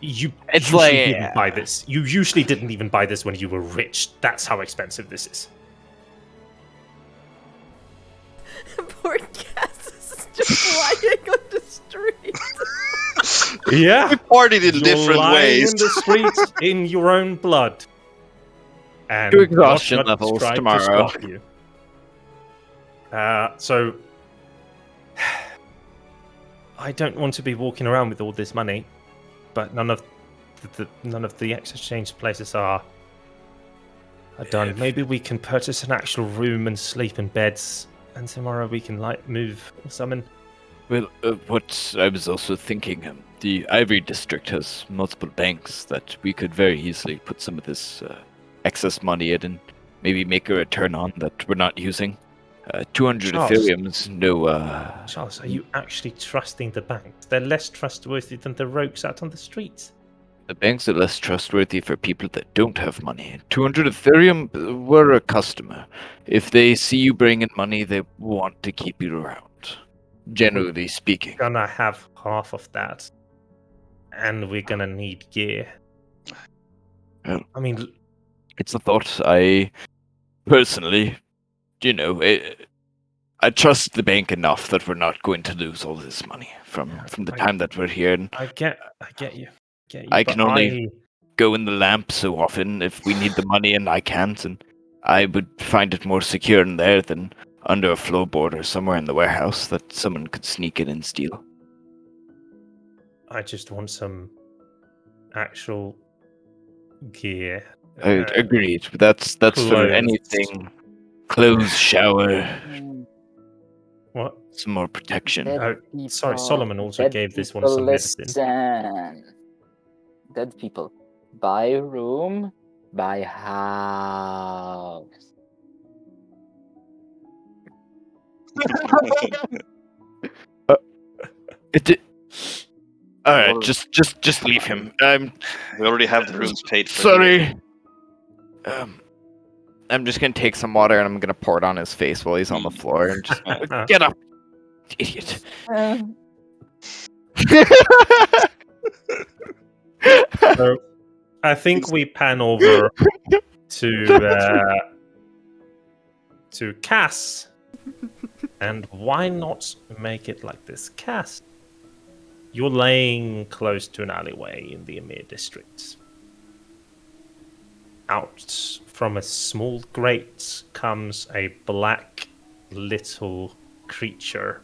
Speaker 3: It's
Speaker 1: usually
Speaker 3: like-
Speaker 1: didn't buy this. You usually didn't even buy this when you were rich. That's how expensive this is.
Speaker 2: Poor Cass is just lying on the street.
Speaker 1: Yeah.
Speaker 4: We partied in
Speaker 1: You're
Speaker 4: different
Speaker 1: lying
Speaker 4: ways.
Speaker 1: in the streets in your own blood. And
Speaker 6: To exhaustion
Speaker 1: Joshua
Speaker 6: levels
Speaker 1: tried
Speaker 6: tomorrow.
Speaker 1: To stop you. So I don't want to be walking around with all this money, but none of the exchange places are done. Maybe we can purchase an actual room and sleep in beds, and tomorrow we can move or summon.
Speaker 6: Well, what I was also thinking, the Ivory District has multiple banks that we could very easily put some of this excess money in and maybe make a return on that we're not using. 200
Speaker 1: Charles.
Speaker 6: Ethereum's no.
Speaker 1: Charles, are you actually trusting the banks? They're less trustworthy than the rogues out on the streets.
Speaker 6: The banks are less trustworthy for people that don't have money. 200 Ethereum, we're a customer. If they see you bring in money, they want to keep you around. Generally speaking.
Speaker 1: Gonna have half of that, and we're gonna need gear.
Speaker 6: Well,
Speaker 1: I mean,
Speaker 6: it's a thought. I personally, I trust the bank enough that we're not going to lose all this money from the time that we're here. And
Speaker 1: I get you.
Speaker 6: I can only go in the lamp so often if we need the money and I can't, and I would find it more secure in there than under a floorboard or somewhere in the warehouse that someone could sneak in and steal.
Speaker 1: I just want some actual gear.
Speaker 6: Agreed. But that's for
Speaker 1: clothes.
Speaker 6: anything. Clothes, shower,
Speaker 1: What?
Speaker 6: some more protection.
Speaker 5: Dead
Speaker 1: Sorry,
Speaker 5: people-
Speaker 1: Solomon also
Speaker 5: dead
Speaker 1: gave this one
Speaker 5: people
Speaker 1: some medicine.
Speaker 5: listen. Dead people. Buy a room, buy a house.
Speaker 6: All right,
Speaker 5: Well-
Speaker 6: just leave him.
Speaker 4: We already have the rooms paid for.
Speaker 6: Sorry.
Speaker 3: I'm just gonna take some water and I'm gonna pour it on his face while he's on the floor and just get up, idiot.
Speaker 1: So, I think we pan over to Cass. And why not make it like this? Cass, you're laying close to an alleyway in the Emir district. Out from a small grate comes a black little creature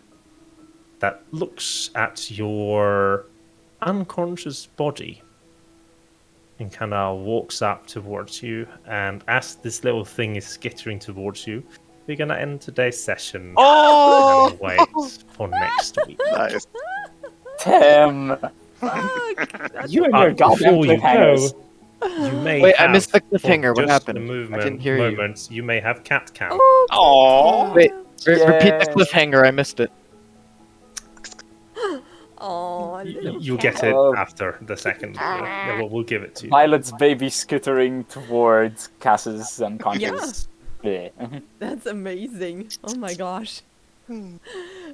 Speaker 1: that looks at your unconscious body and kind of walks up towards you. And as this little thing is skittering towards you, we're going to end today's session and wait for next week.
Speaker 4: Nice.
Speaker 5: Tim,
Speaker 2: Fuck. That's
Speaker 5: you and your goddamn
Speaker 1: Before you
Speaker 5: cliffhangers.
Speaker 1: go, you may
Speaker 3: Wait, I
Speaker 1: have,
Speaker 3: missed the
Speaker 1: for
Speaker 3: cliffhanger. What
Speaker 1: just
Speaker 3: happened?
Speaker 1: a
Speaker 3: I
Speaker 1: movement,
Speaker 3: didn't hear you.
Speaker 1: moments, you may have cat count.
Speaker 2: Oh,
Speaker 3: Wait, repeat the
Speaker 5: Yeah.
Speaker 3: cliffhanger. I missed it.
Speaker 2: Oh,
Speaker 1: You'll get it after the second. Yeah, we'll give it to you.
Speaker 5: Violet's baby skittering towards Cass's unconscious. Yeah.
Speaker 2: That's amazing. Oh my gosh.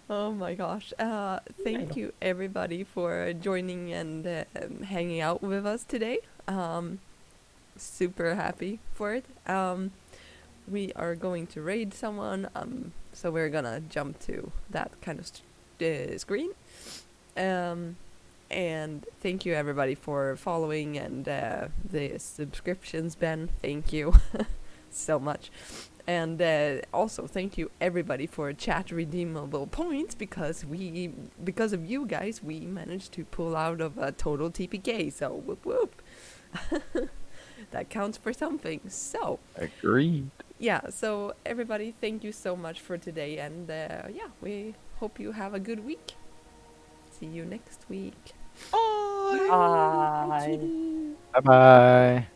Speaker 2: Oh my gosh. Thank you everybody for joining and hanging out with us today. Super happy for it. We are going to raid someone. So we're gonna jump to that kind of screen. And thank you everybody for following and the subscriptions, Ben. Thank you so much. And also thank you everybody for chat redeemable points because of you guys we managed to pull out of a total TPK. So whoop whoop. That counts for something. So
Speaker 3: Agreed.
Speaker 2: yeah, so everybody, thank you so much for today, and yeah, we hope you have a good week. See you next week.
Speaker 5: Bye.
Speaker 3: Bye bye.